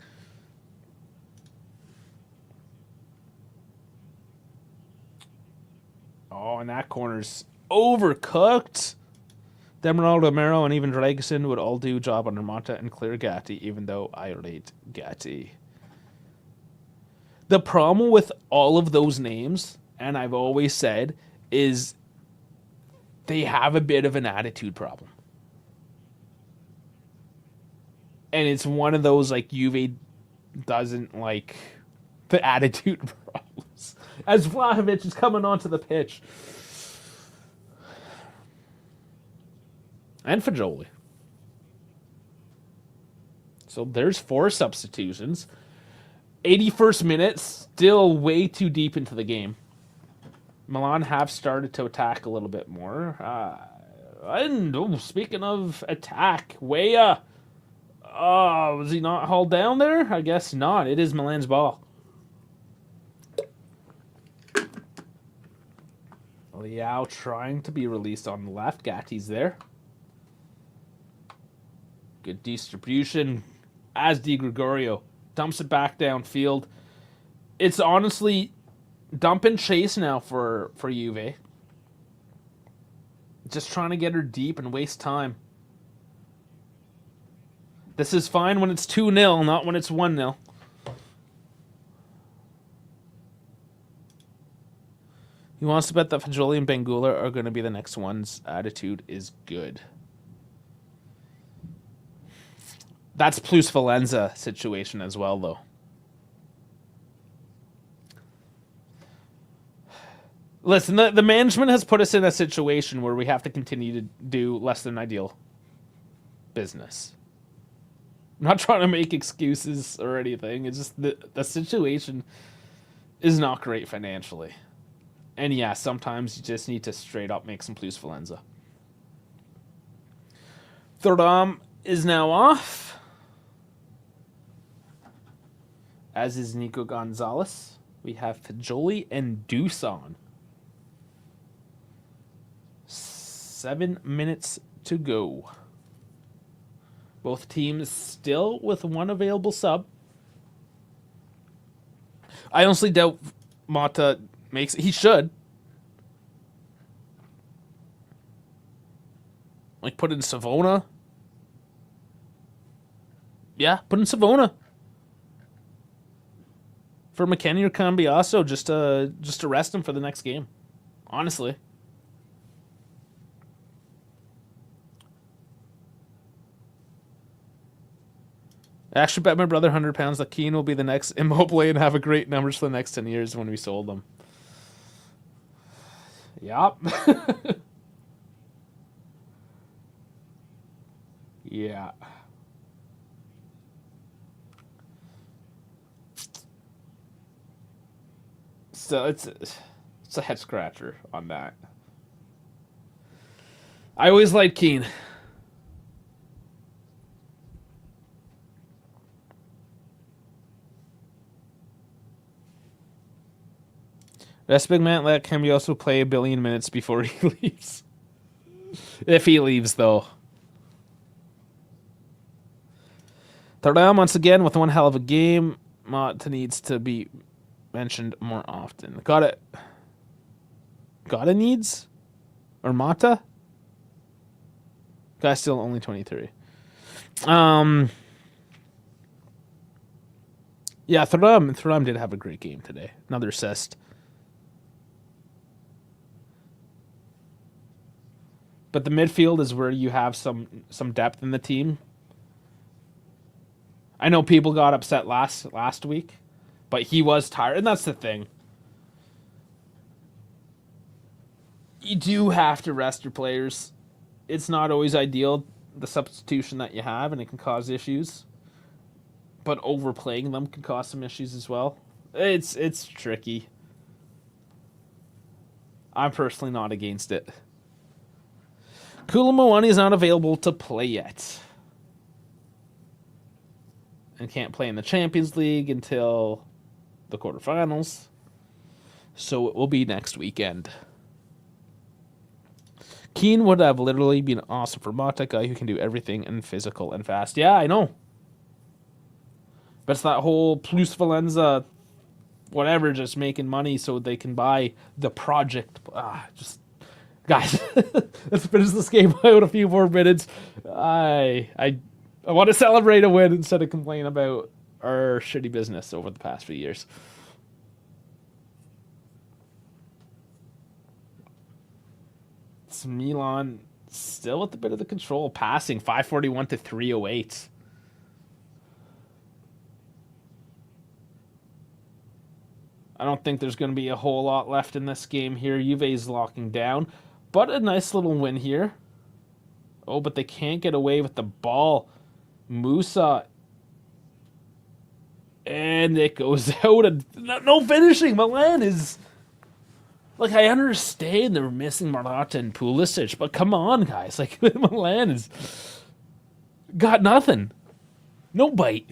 Oh, and that corner's overcooked. Demerol, Romero, and even Dragusin would all do a job under Mata and clear Gatti, even though I rate Gatti. The problem with all of those names, and I've always said, is they have a bit of an attitude problem. And it's one of those, like, Juve doesn't like the attitude problems. As Vlahovic is coming onto the pitch. And Fagioli. So there's 4 substitutions. 81st minute, still way too deep into the game. Milan have started to attack a little bit more. And speaking of attack, Weah. Oh, was he not hauled down there? I guess not. It is Milan's ball. Liao trying to be released on the left. Gatti's there. Good distribution. As Di Gregorio dumps it back downfield. It's honestly dump and chase now for Juve. Just trying to get her deep and waste time. This is fine when it's 2-0, not when it's 1-0. He wants to bet that Fagioli and Bangula are going to be the next ones. Attitude is good. That's Plus Valenza situation as well, though. Listen, the management has put us in a situation where we have to continue to do less than ideal business. I'm not trying to make excuses or anything. It's just the situation is not great financially. And yeah, sometimes you just need to straight up make some Plus Valenza. Thuram is now off. As is Nico Gonzalez. We have Fagioli and Dusan. 7 minutes to go. Both teams still with one available sub. I honestly doubt Mata makes it. He should. Like, put in Savona. Yeah, put in Savona. For McKennie or Cambiasso, just to rest him for the next game. Honestly. I actually bet my brother £100 that Keane will be the next Immobile and have a great numbers for the next 10 years when we sold them. Yup. Yeah. So it's a head scratcher on that. I always liked Keane. This big man let Cambiasso play 1 billion minutes before he leaves. If he leaves, though. Thuram once again with one hell of a game. Mata needs to be mentioned more often. Gotta needs? Or Mata? Guy's still only 23. Yeah, Thuram did have a great game today. Another assist. But the midfield is where you have some depth in the team. I know people got upset last week, but he was tired, and that's the thing. You do have to rest your players. It's not always ideal, the substitution that you have, and it can cause issues. But overplaying them can cause some issues as well. It's tricky. I'm personally not against it. Koulibaly is not available to play yet. And can't play in the Champions League until the quarterfinals. So it will be next weekend. Keane would have literally been awesome for Mata, guy who can do everything and physical and fast. Yeah, I know. But it's that whole Plus Valenza, whatever, just making money so they can buy the project. Guys, let's finish this game out a few more minutes. I want to celebrate a win instead of complain about our shitty business over the past few years. It's Milan still with a bit of the control, passing 541 to 308. I don't think there's going to be a whole lot left in this game here. Juve's locking down, but a nice little win here. Oh, but they can't get away with the ball. Musa. And it goes out. And no finishing. Milan is... Like, I understand they're missing Morata and Pulisic, but come on, guys. Like, Milan has got nothing. No bite.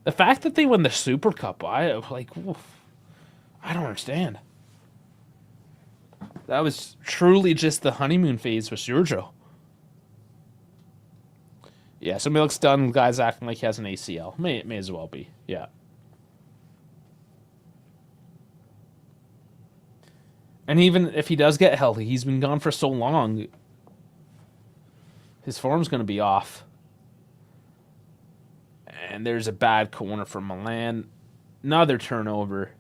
The fact that they win the Super Cup, I don't understand. That was truly just the honeymoon phase with Sergio. Yeah, somebody looks done. Guy's acting like he has an ACL. May as well be. Yeah. And even if he does get healthy, he's been gone for so long. His form's going to be off. And there's a bad corner for Milan. Another turnover.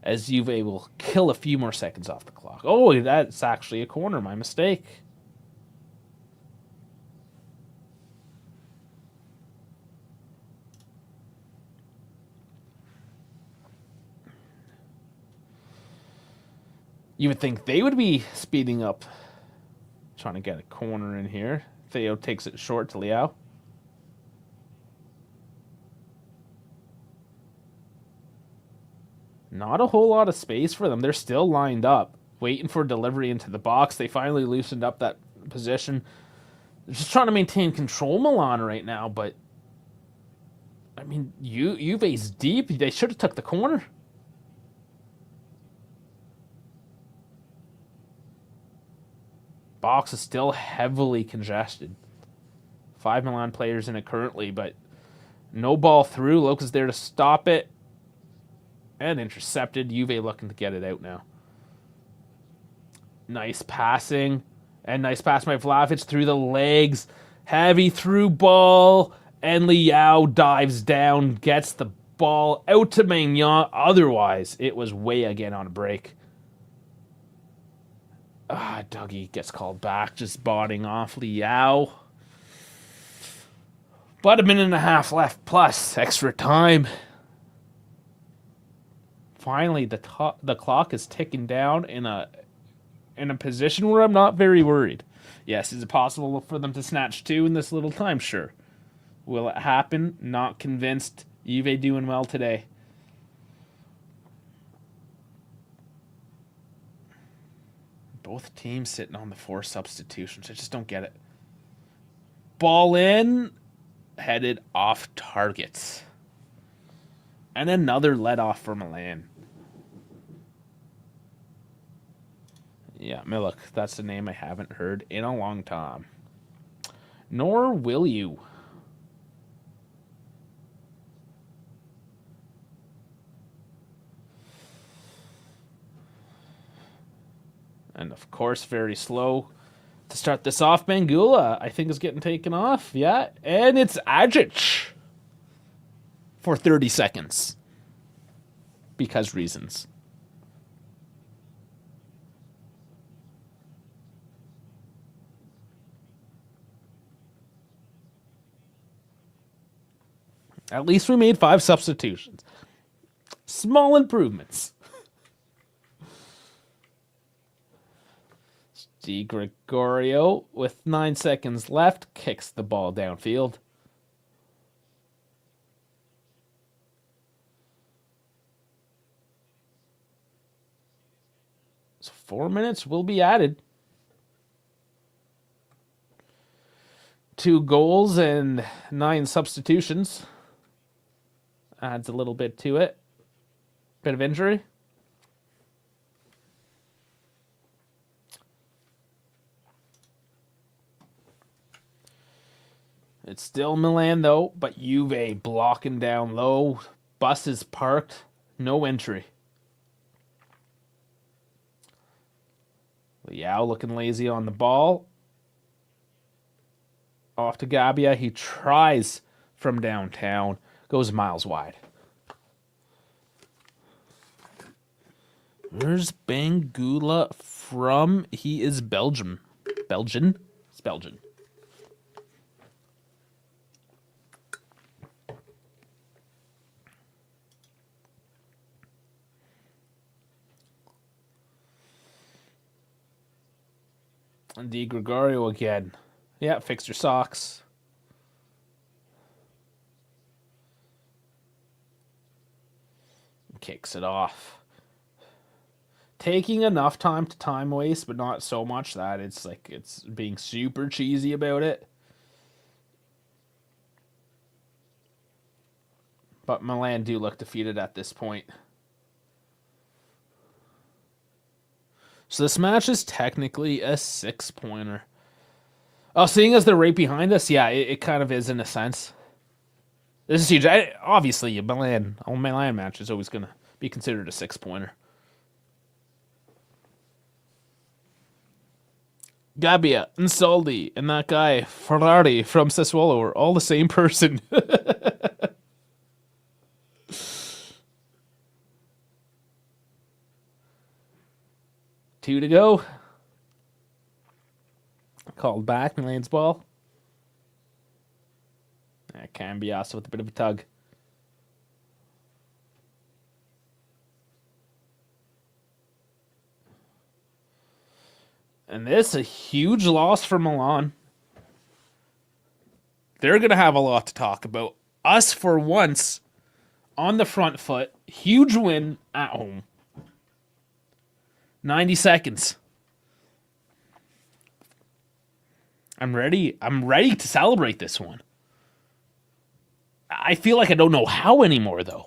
As Juve will kill a few more seconds off the clock. Oh, that's actually a corner. My mistake. You would think they would be speeding up. Trying to get a corner in here. Theo takes it short to Leao. Not a whole lot of space for them. They're still lined up, waiting for delivery into the box. They finally loosened up that position. They're just trying to maintain control, Milan, right now, but... I mean, Juve's deep. They should have took the corner. Box is still heavily congested. 5 Milan players in it currently, but no ball through. Loca's there to stop it. And intercepted. Juve looking to get it out now. Nice passing. And nice pass by Vlahovic through the legs. Heavy through ball. And Leao dives down. Gets the ball out to Maignan. Otherwise, it was way again on a break. Dougie gets called back. Just botting off Leao. But a minute and a half left. Plus extra time. Finally, the clock is ticking down in a position where I'm not very worried. Yes, is it possible for them to snatch 2 in this little time? Sure. Will it happen? Not convinced. Juve doing well today. Both teams sitting on the 4 substitutions. I just don't get it. Ball in. Headed off target. And another let off for Milan. Yeah, Milik. That's the name I haven't heard in a long time. Nor will you. And of course, very slow to start this off. Bangula, I think, is getting taken off. Yeah, and it's Ajic for 30 seconds. Because reasons. At least we made 5 substitutions. Small improvements. Di Gregorio, with 9 seconds left, kicks the ball downfield. 4 minutes will be added. 2 goals and 9 substitutions. Adds a little bit to it. Bit of injury. It's still Milan, though, but Juve blocking down low. Bus is parked. No entry. Liao looking lazy on the ball. Off to Gabbia. He tries from downtown. Goes miles wide. Where's Bangula from? He is Belgium. Belgian? It's Belgian. And Di Gregorio again. Yeah, fix your socks. Kicks it off. Taking enough time to time waste, but not so much that it's being super cheesy about it. But Milan do look defeated at this point. So this match is technically a 6-pointer. Oh, seeing as they're right behind us, yeah, it kind of is in a sense. This is huge. Obviously, a Milan match is always going to be considered a 6-pointer. Gabbia, Insoldi, and that guy, Ferrari from Sassuolo, are all the same person. 2 to go. Called back, Milan's ball. That can be also with a bit of a tug. And this a huge loss for Milan. They're going to have a lot to talk about. Us, for once, on the front foot. Huge win at home. 90 seconds. I'm ready. I'm ready to celebrate this one. I feel like I don't know how anymore, though.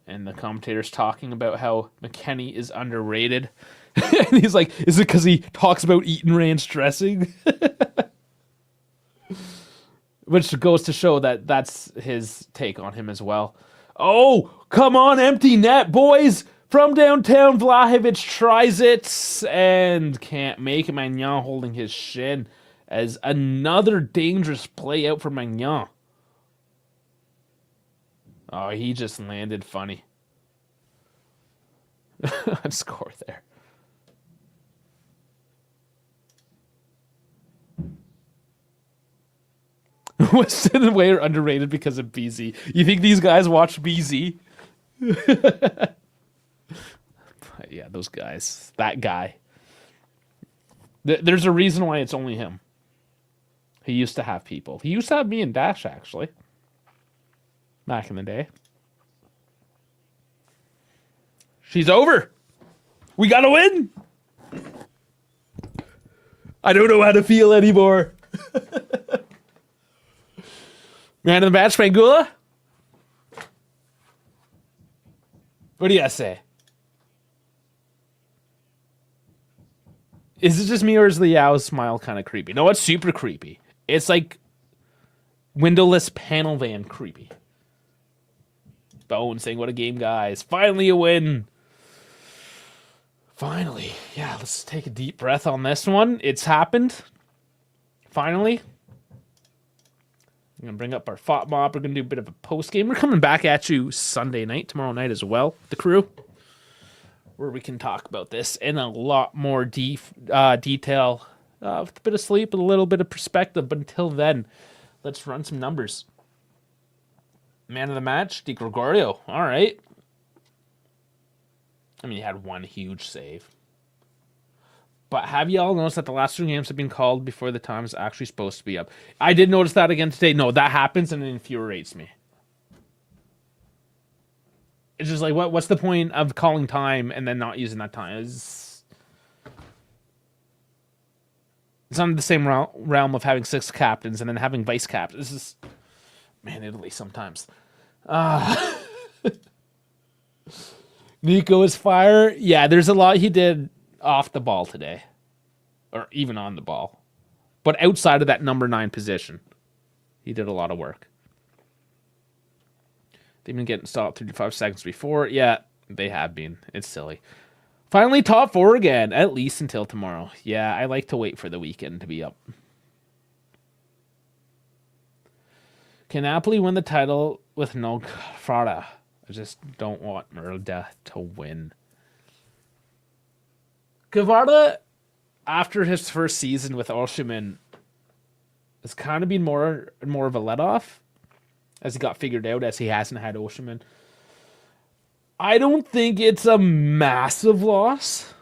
And the commentator's talking about how McKennie is underrated. And he's like, is it because he talks about Eaton Ranch dressing? Which goes to show that that's his take on him as well. Oh, come on, empty net, boys! From downtown, Vlahovic tries it and can't make it. Magnan holding his shin as another dangerous play out for Magnan. Oh, he just landed funny. Score there. Weston Way are underrated because of BZ. You think these guys watch BZ? Yeah, those guys. That guy. There's a reason why it's only him. He used to have people. He used to have me and Dash, actually. Back in the day. She's over. We gotta win. I don't know how to feel anymore. Man of the match, Pangula? What do you say? Is it just me or is the Yao's smile kind of creepy? No, it's super creepy. It's like windowless panel van creepy. Bone saying, what a game, guys. Finally a win. Finally. Yeah, let's take a deep breath on this one. It's happened. Finally. I'm going to bring up our FOT mob. We're going to do a bit of a post-game. We're coming back at you Sunday night, tomorrow night as well, the crew, where we can talk about this in a lot more detail, with a bit of sleep, a little bit of perspective. But until then, let's run some numbers. Man of the match, Di Gregorio. All right. I mean, he had one huge save. But have you all noticed that the last 2 games have been called before the time is actually supposed to be up? I did notice that again today. No, that happens and it infuriates me. It's just like, what's the point of calling time and then not using that time? It's under the same realm of having 6 captains and then having vice captains. This is, man, Italy sometimes. Nico is fire. Yeah, there's a lot he did off the ball today. Or even on the ball. But outside of that number 9 position, he did a lot of work. They've been getting stopped 35 seconds before. Yeah, they have been. It's silly. Finally, top 4 again, at least until tomorrow. Yeah, I like to wait for the weekend to be up. Can Napoli win the title with no Frada? I just don't want Merda to win. Guevara, after his first season with Osimhen, has kind of been more of a let-off as he got figured out, as he hasn't had Osimhen. I don't think it's a massive loss,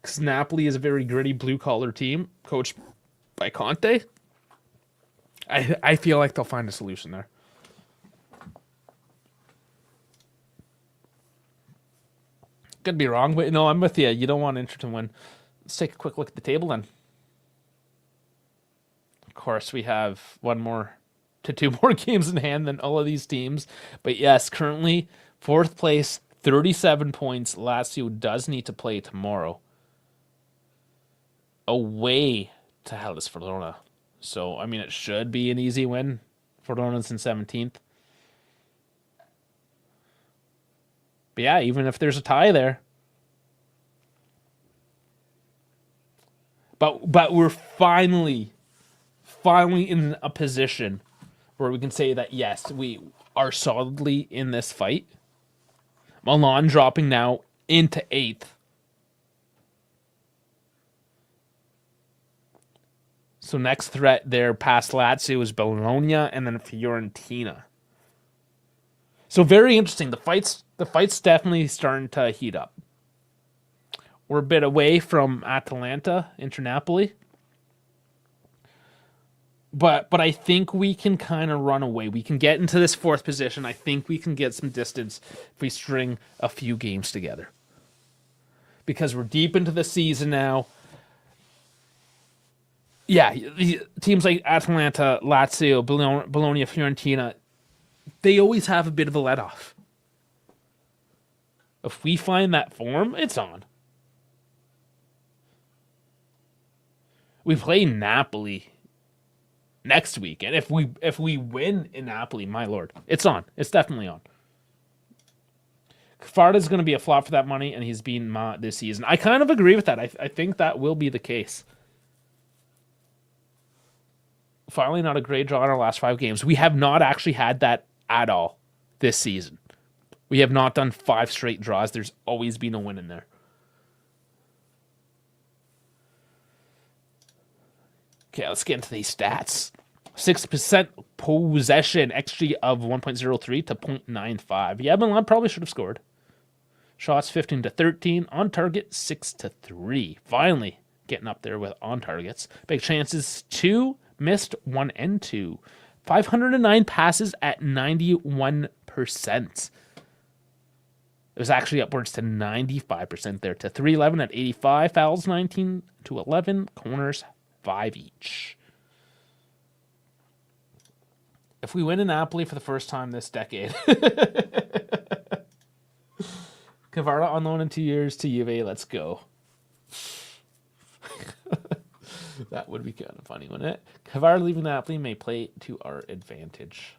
because Napoli is a very gritty blue-collar team coached by Conte. I feel like they'll find a solution there. Could be wrong, but no, I'm with you. You don't want Inter to win. Let's take a quick look at the table then. Of course, we have 2 more games in hand than all of these teams. But yes, currently 4th place, 37 points. Lazio does need to play tomorrow away to Hellas Verona. So, I mean, it should be an easy win. Verona's in 17th. But yeah, even if there's a tie there. But we're finally in a position where we can say that, yes, we are solidly in this fight. Milan dropping now into 8th. So next threat there past Lazio is Bologna and then Fiorentina. So very interesting. The fight's definitely starting to heat up. We're a bit away from Atalanta, Inter Napoli. But I think we can kind of run away. We can get into this 4th position. I think we can get some distance if we string a few games together. Because we're deep into the season now. Yeah, teams like Atalanta, Lazio, Bologna, Fiorentina, they always have a bit of a let-off. If we find that form, it's on. We play Napoli next week, and if we win in Napoli, my lord, it's on. It's definitely on. Farda's going to be a flop for that money, and he's been this season. I kind of agree with that. I think that will be the case. Finally, not a great draw in our last 5 games. We have not actually had that at all this season. We have not done 5 straight draws. There's always been a win in there. Okay, let's get into these stats. 6% possession, XG of 1.03 to 0.95. Yeah, Milan probably should have scored. Shots 15-13. On target 6-3. Finally getting up there with on targets. Big chances 2. Missed 1 and 2. 509 passes at 91%. It was actually upwards to 95% there. To 311 at 85. Fouls 19-11. Corners 5 each. If we win in Napoli for the first time this decade. Cavara on loan in 2 years to Juve. Let's go. That would be kind of funny, wouldn't it? Cavara leaving Napoli may play to our advantage.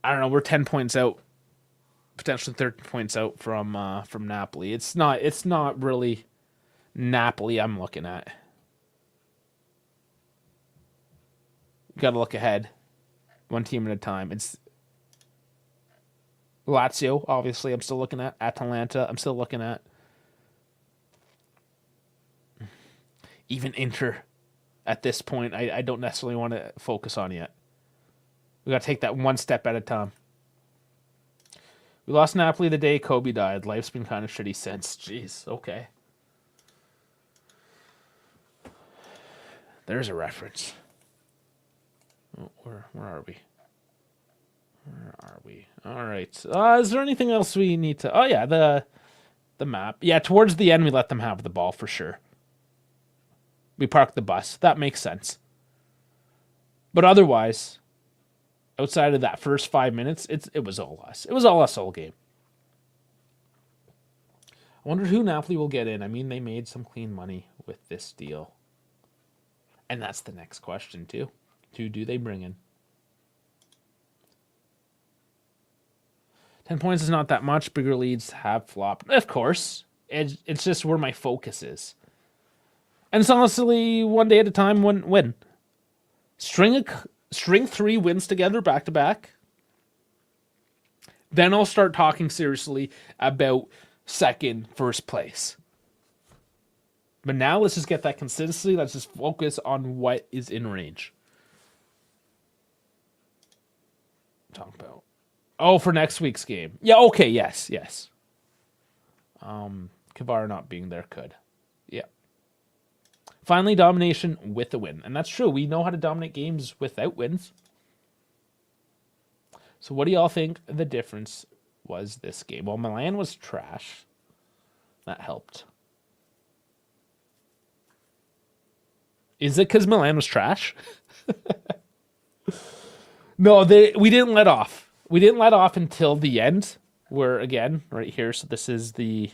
I don't know. We're 10 points out, potentially 13 points out from Napoli. It's not really Napoli I'm looking at. Got to look ahead, one team at a time. It's Lazio, obviously. I'm still looking at Atalanta. I'm still looking at. Even Inter, at this point, I don't necessarily want to focus on yet. We got to take that one step at a time. We lost Napoli the day Kobe died. Life's been kind of shitty since. Jeez, okay. There's a reference. Oh, where are we? Where are we? All right. Is there anything else we need to... Oh, yeah, the map. Yeah, towards the end, we let them have the ball for sure. We parked the bus. That makes sense. But otherwise, outside of that first 5 minutes, it was all us. It was all us all game. I wonder who Napoli will get in. I mean, they made some clean money with this deal. And that's the next question, too. Who do they bring in? 10 points is not that much. Bigger leads have flopped. Of course. It's just where my focus is. And it's honestly one day at a time, one win. String 3 wins together back to back. Then I'll start talking seriously about first place. But now let's just get that consistency. Let's just focus on what is in range. Talk about. Oh, for next week's game. Yeah, okay, yes. Kavar not being there could. Yeah. Finally, domination with a win. And that's true. We know how to dominate games without wins. So what do y'all think the difference was this game? Well, Milan was trash. That helped. Is it because Milan was trash? No, we didn't let off. We didn't let off until the end, where, again, right here, so this is the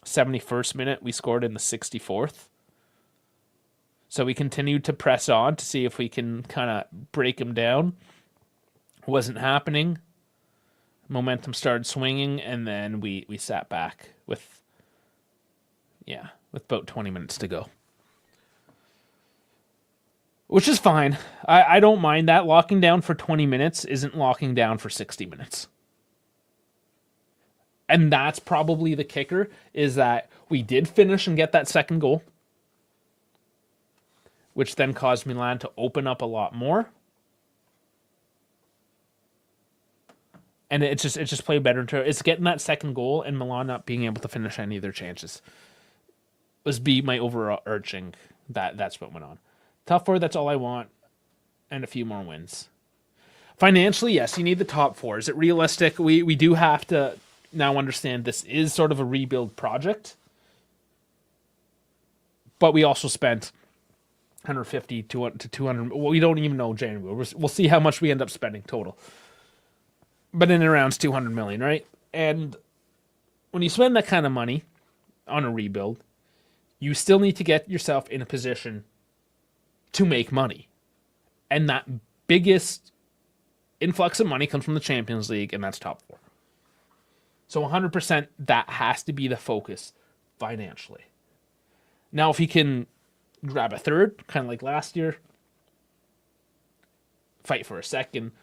71st minute. We scored in the 64th. So we continued to press on to see if we can kind of break them down. Wasn't happening. Momentum started swinging, and then we sat back with about 20 minutes to go. Which is fine. I don't mind that. Locking down for 20 minutes isn't locking down for 60 minutes. And that's probably the kicker, is that we did finish and get that second goal, which then caused Milan to open up a lot more. And it just played better. It's getting that second goal and Milan not being able to finish any of their chances. Was my overarching, that's what went on. Top 4, that's all I want. And a few more wins. Financially, yes, you need the top 4. Is it realistic? We do have to now understand this is sort of a rebuild project. But we also spent 150 to 200. Well, we don't even know January. We'll see how much we end up spending total. But in around 200 million, right? And when you spend that kind of money on a rebuild, you still need to get yourself in a position to make money. And that biggest influx of money comes from the Champions League, and that's top 4. So 100% that has to be the focus financially. Now, if he can grab a third, kind of like last year, fight for a second,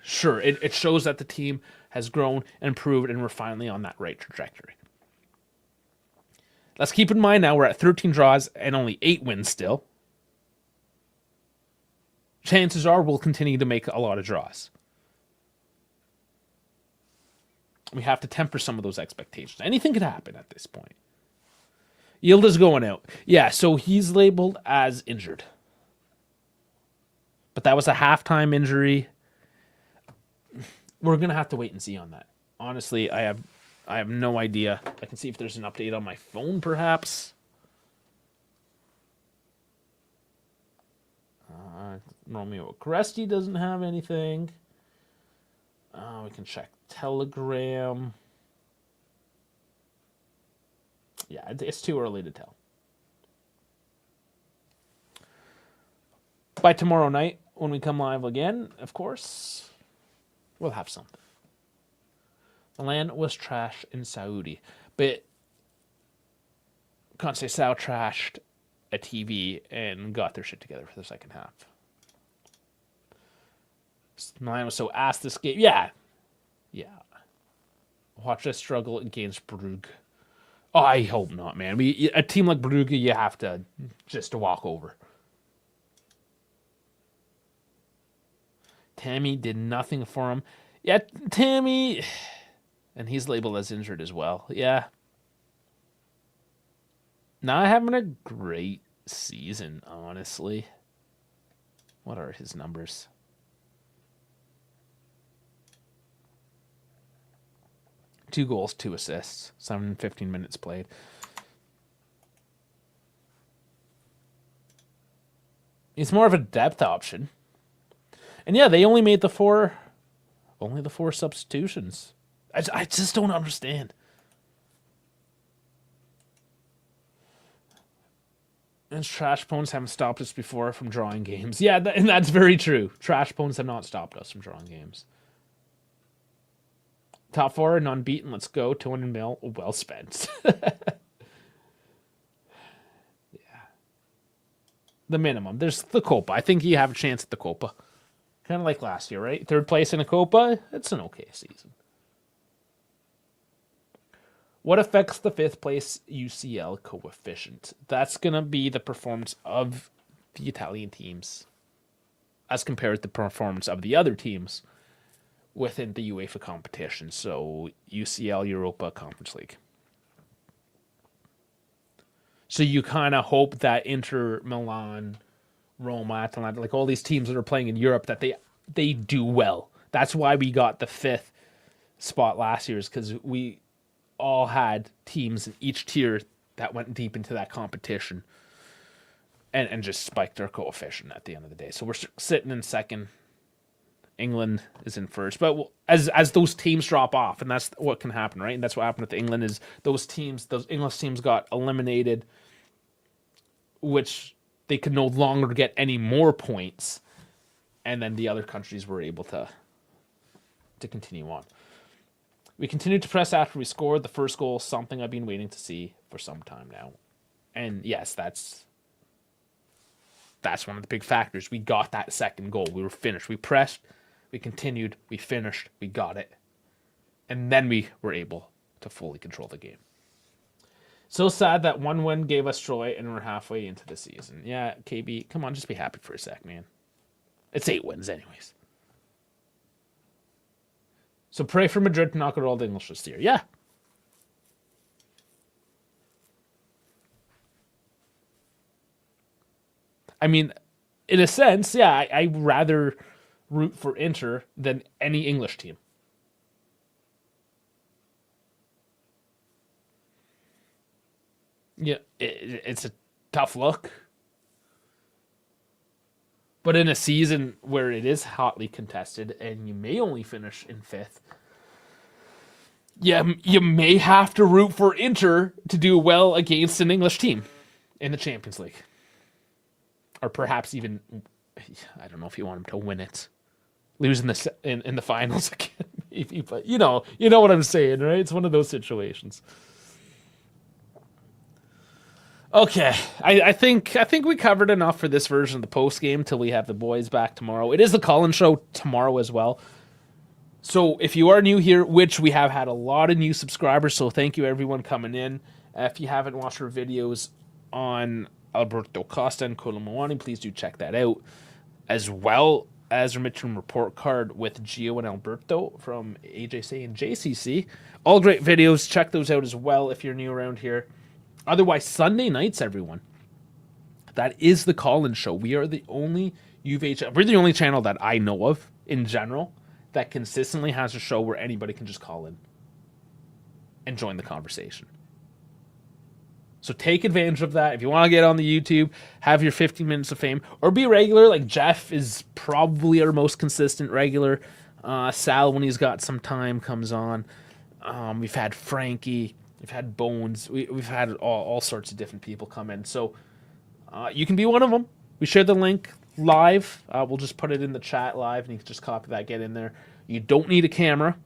sure, it shows that the team has grown and improved, and we're finally on that right trajectory. Let's keep in mind now we're at 13 draws and only 8 wins still. Chances are we'll continue to make a lot of draws. We have to temper some of those expectations. Anything could happen at this point. Yildiz going out. Yeah, so he's labeled as injured. But that was a halftime injury. We're going to have to wait and see on that. Honestly, I have no idea. I can see if there's an update on my phone, perhaps. Romeo Cresti doesn't have anything. We can check Telegram. Yeah, it's too early to tell. By tomorrow night, when we come live again, of course, we'll have something. Milan was trash in Saudi, but Conceição trashed a TV and got their shit together for the second half. Milan was so ass this game. Yeah. Watch us struggle against Brugge. Oh, I hope not, man. A team like Brugge, you have to just walk over. Tammy did nothing for him. Yeah, Tammy, And he's labeled as injured as well. Yeah. Not having a great season, honestly. What are his numbers? Two goals, 2 assists, 715 minutes played. He's more of a depth option. And yeah, they only made the four substitutions. I just don't understand. And trash opponents haven't stopped us before from drawing games. Yeah, and that's very true. Trash opponents have not stopped us from drawing games. Top 4 and unbeaten. Let's go. 200 mil. Well spent. Yeah. The minimum. There's the Copa. I think you have a chance at the Copa. Kind of like last year, right? 3rd place in a Copa. It's an okay season. What affects the 5th place UCL coefficient? That's going to be the performance of the Italian teams as compared to the performance of the other teams within the UEFA competition. So UCL, Europa, Conference League. So you kind of hope that Inter, Milan, Roma, Atalanta, like all these teams that are playing in Europe, that they do well. That's why we got the 5th spot last year, is because we all had teams in each tier that went deep into that competition and just spiked their coefficient at the end of the day. So we're sitting in 2nd. England is in 1st. But as those teams drop off, and that's what can happen, right? And that's what happened with England, is those English teams got eliminated, which they could no longer get any more points, and then the other countries were able to continue on. We continued to press after we scored the first goal, something I've been waiting to see for some time now. And yes, that's one of the big factors. We got that second goal. We were finished. We pressed, we continued, we finished, we got it. And then we were able to fully control the game. So sad that one win gave us joy and we're halfway into the season. Yeah, KB, come on, just be happy for a sec, man. It's 8 wins anyways. So pray for Madrid to knock out all the English this year. Yeah. I mean, in a sense, yeah, I'd rather root for Inter than any English team. Yeah, it's a tough look. But in a season where it is hotly contested and you may only finish in 5th, yeah, you may have to root for Inter to do well against an English team in the Champions League. Or perhaps even, I don't know if you want them to win it. Lose in the finals again, maybe. But you know what I'm saying, right? It's one of those situations. Okay, I think we covered enough for this version of the post game till we have the boys back tomorrow. It is the Colin Show tomorrow as well. So if you are new here, which we have had a lot of new subscribers, so thank you everyone coming in. If you haven't watched our videos on Alberto Costa and Colomwani, please do check that out. As well as our midterm report card with Gio and Alberto from AJC and JCC. All great videos. Check those out as well if you're new around here. Otherwise, Sunday nights, everyone. That is the Colin Show. We are the only we're the only channel that I know of in general that consistently has a show where anybody can just call in and join the conversation. So take advantage of that. If you want to get on the YouTube, have your 15 minutes of fame, or be regular. Like Jeff is probably our most consistent regular. Sal, when he's got some time, comes on. We've had Frankie. We've had Bones. We've had all sorts of different people come in. So you can be one of them. We share the link live. We'll just put it in the chat live, and you can just copy that, get in there. You don't need a camera.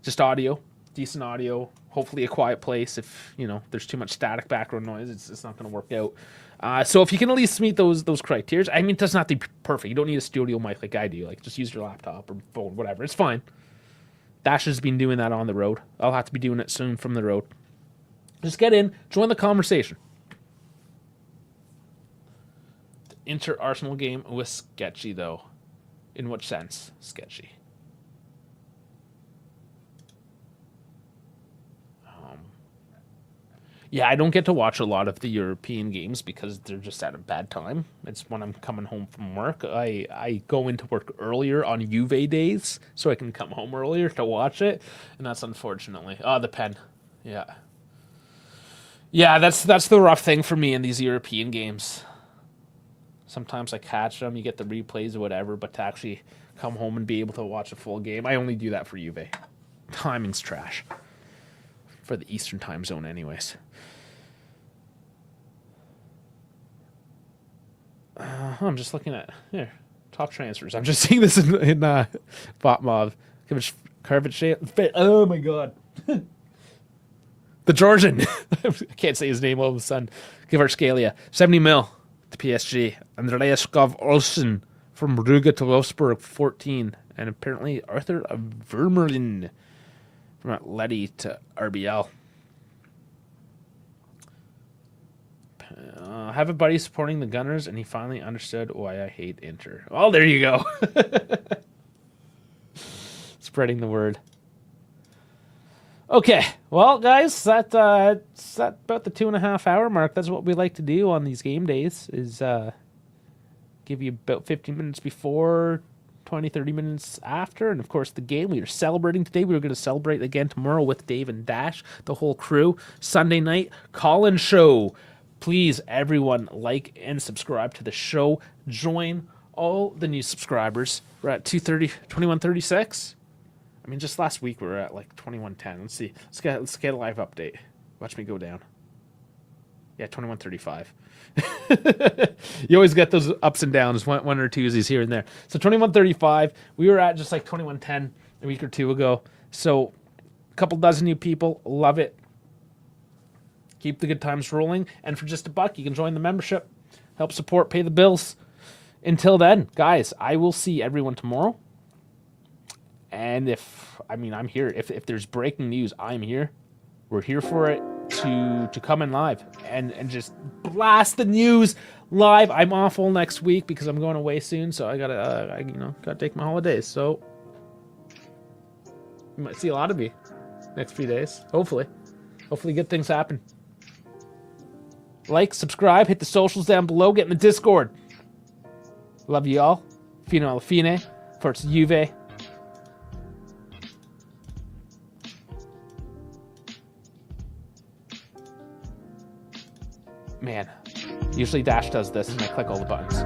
Just audio. Decent audio. Hopefully a quiet place. If, there's too much static background noise, it's not going to work out. So if you can at least meet those criteria. I mean, it doesn't have to be perfect. You don't need a studio mic like I do. Like, just use your laptop or phone, whatever. It's fine. Dash has been doing that on the road. I'll have to be doing it soon from the road. Just get in, join the conversation. The Inter-Arsenal game was sketchy, though. In what sense? Sketchy. Yeah, I don't get to watch a lot of the European games because they're just at a bad time. It's when I'm coming home from work. I go into work earlier on Juve days so I can come home earlier to watch it, and that's unfortunately. Oh, the pen. Yeah. Yeah, that's the rough thing for me in these European games. Sometimes I catch them, you get the replays or whatever, but to actually come home and be able to watch a full game, I only do that for Juve. Timing's trash. For the Eastern time zone anyways. I'm just looking at here top transfers. I'm just seeing this in Bot Mob. Oh my god, the Georgian. I can't say his name all of a sudden. Kvaratskhelia, 70 mil to PSG. Andreas Skov Olsen from Brugge to Wolfsburg, 14, and apparently Arthur Vermeulen from Atleti to RBL. I have a buddy supporting the Gunners, and he finally understood why I hate Inter. Oh, there you go. Spreading the word. Okay, well, guys, that's about the 2.5 hour mark. That's what we like to do on these game days, is give you about 15 minutes before, 20, 30 minutes after, and of course the game. We are celebrating today. We are going to celebrate again tomorrow with Dave and Dash, the whole crew. Sunday night, call-in show. Please, everyone, like and subscribe to the show. Join all the new subscribers. We're at 2136. I mean, just last week we were at like 2110. Let's see. Let's get a live update. Watch me go down. Yeah, 2135. You always get those ups and downs, one or twosies here and there. So 2135. We were at just like 2110 a week or two ago. So a couple dozen new people. Love it. Keep the good times rolling. And for just $1, you can join the membership. Help support, pay the bills. Until then, guys, I will see everyone tomorrow. And I'm here. If there's breaking news, I'm here. We're here for it to come in live and just blast the news live. I'm off all next week because I'm going away soon, so I gotta take my holidays. So you might see a lot of me next few days. Hopefully good things happen. Like, subscribe, hit the socials down below, get in the Discord. Love you all. Fino alla fine. Forza Juve. Man, usually Dash does this and I click all the buttons.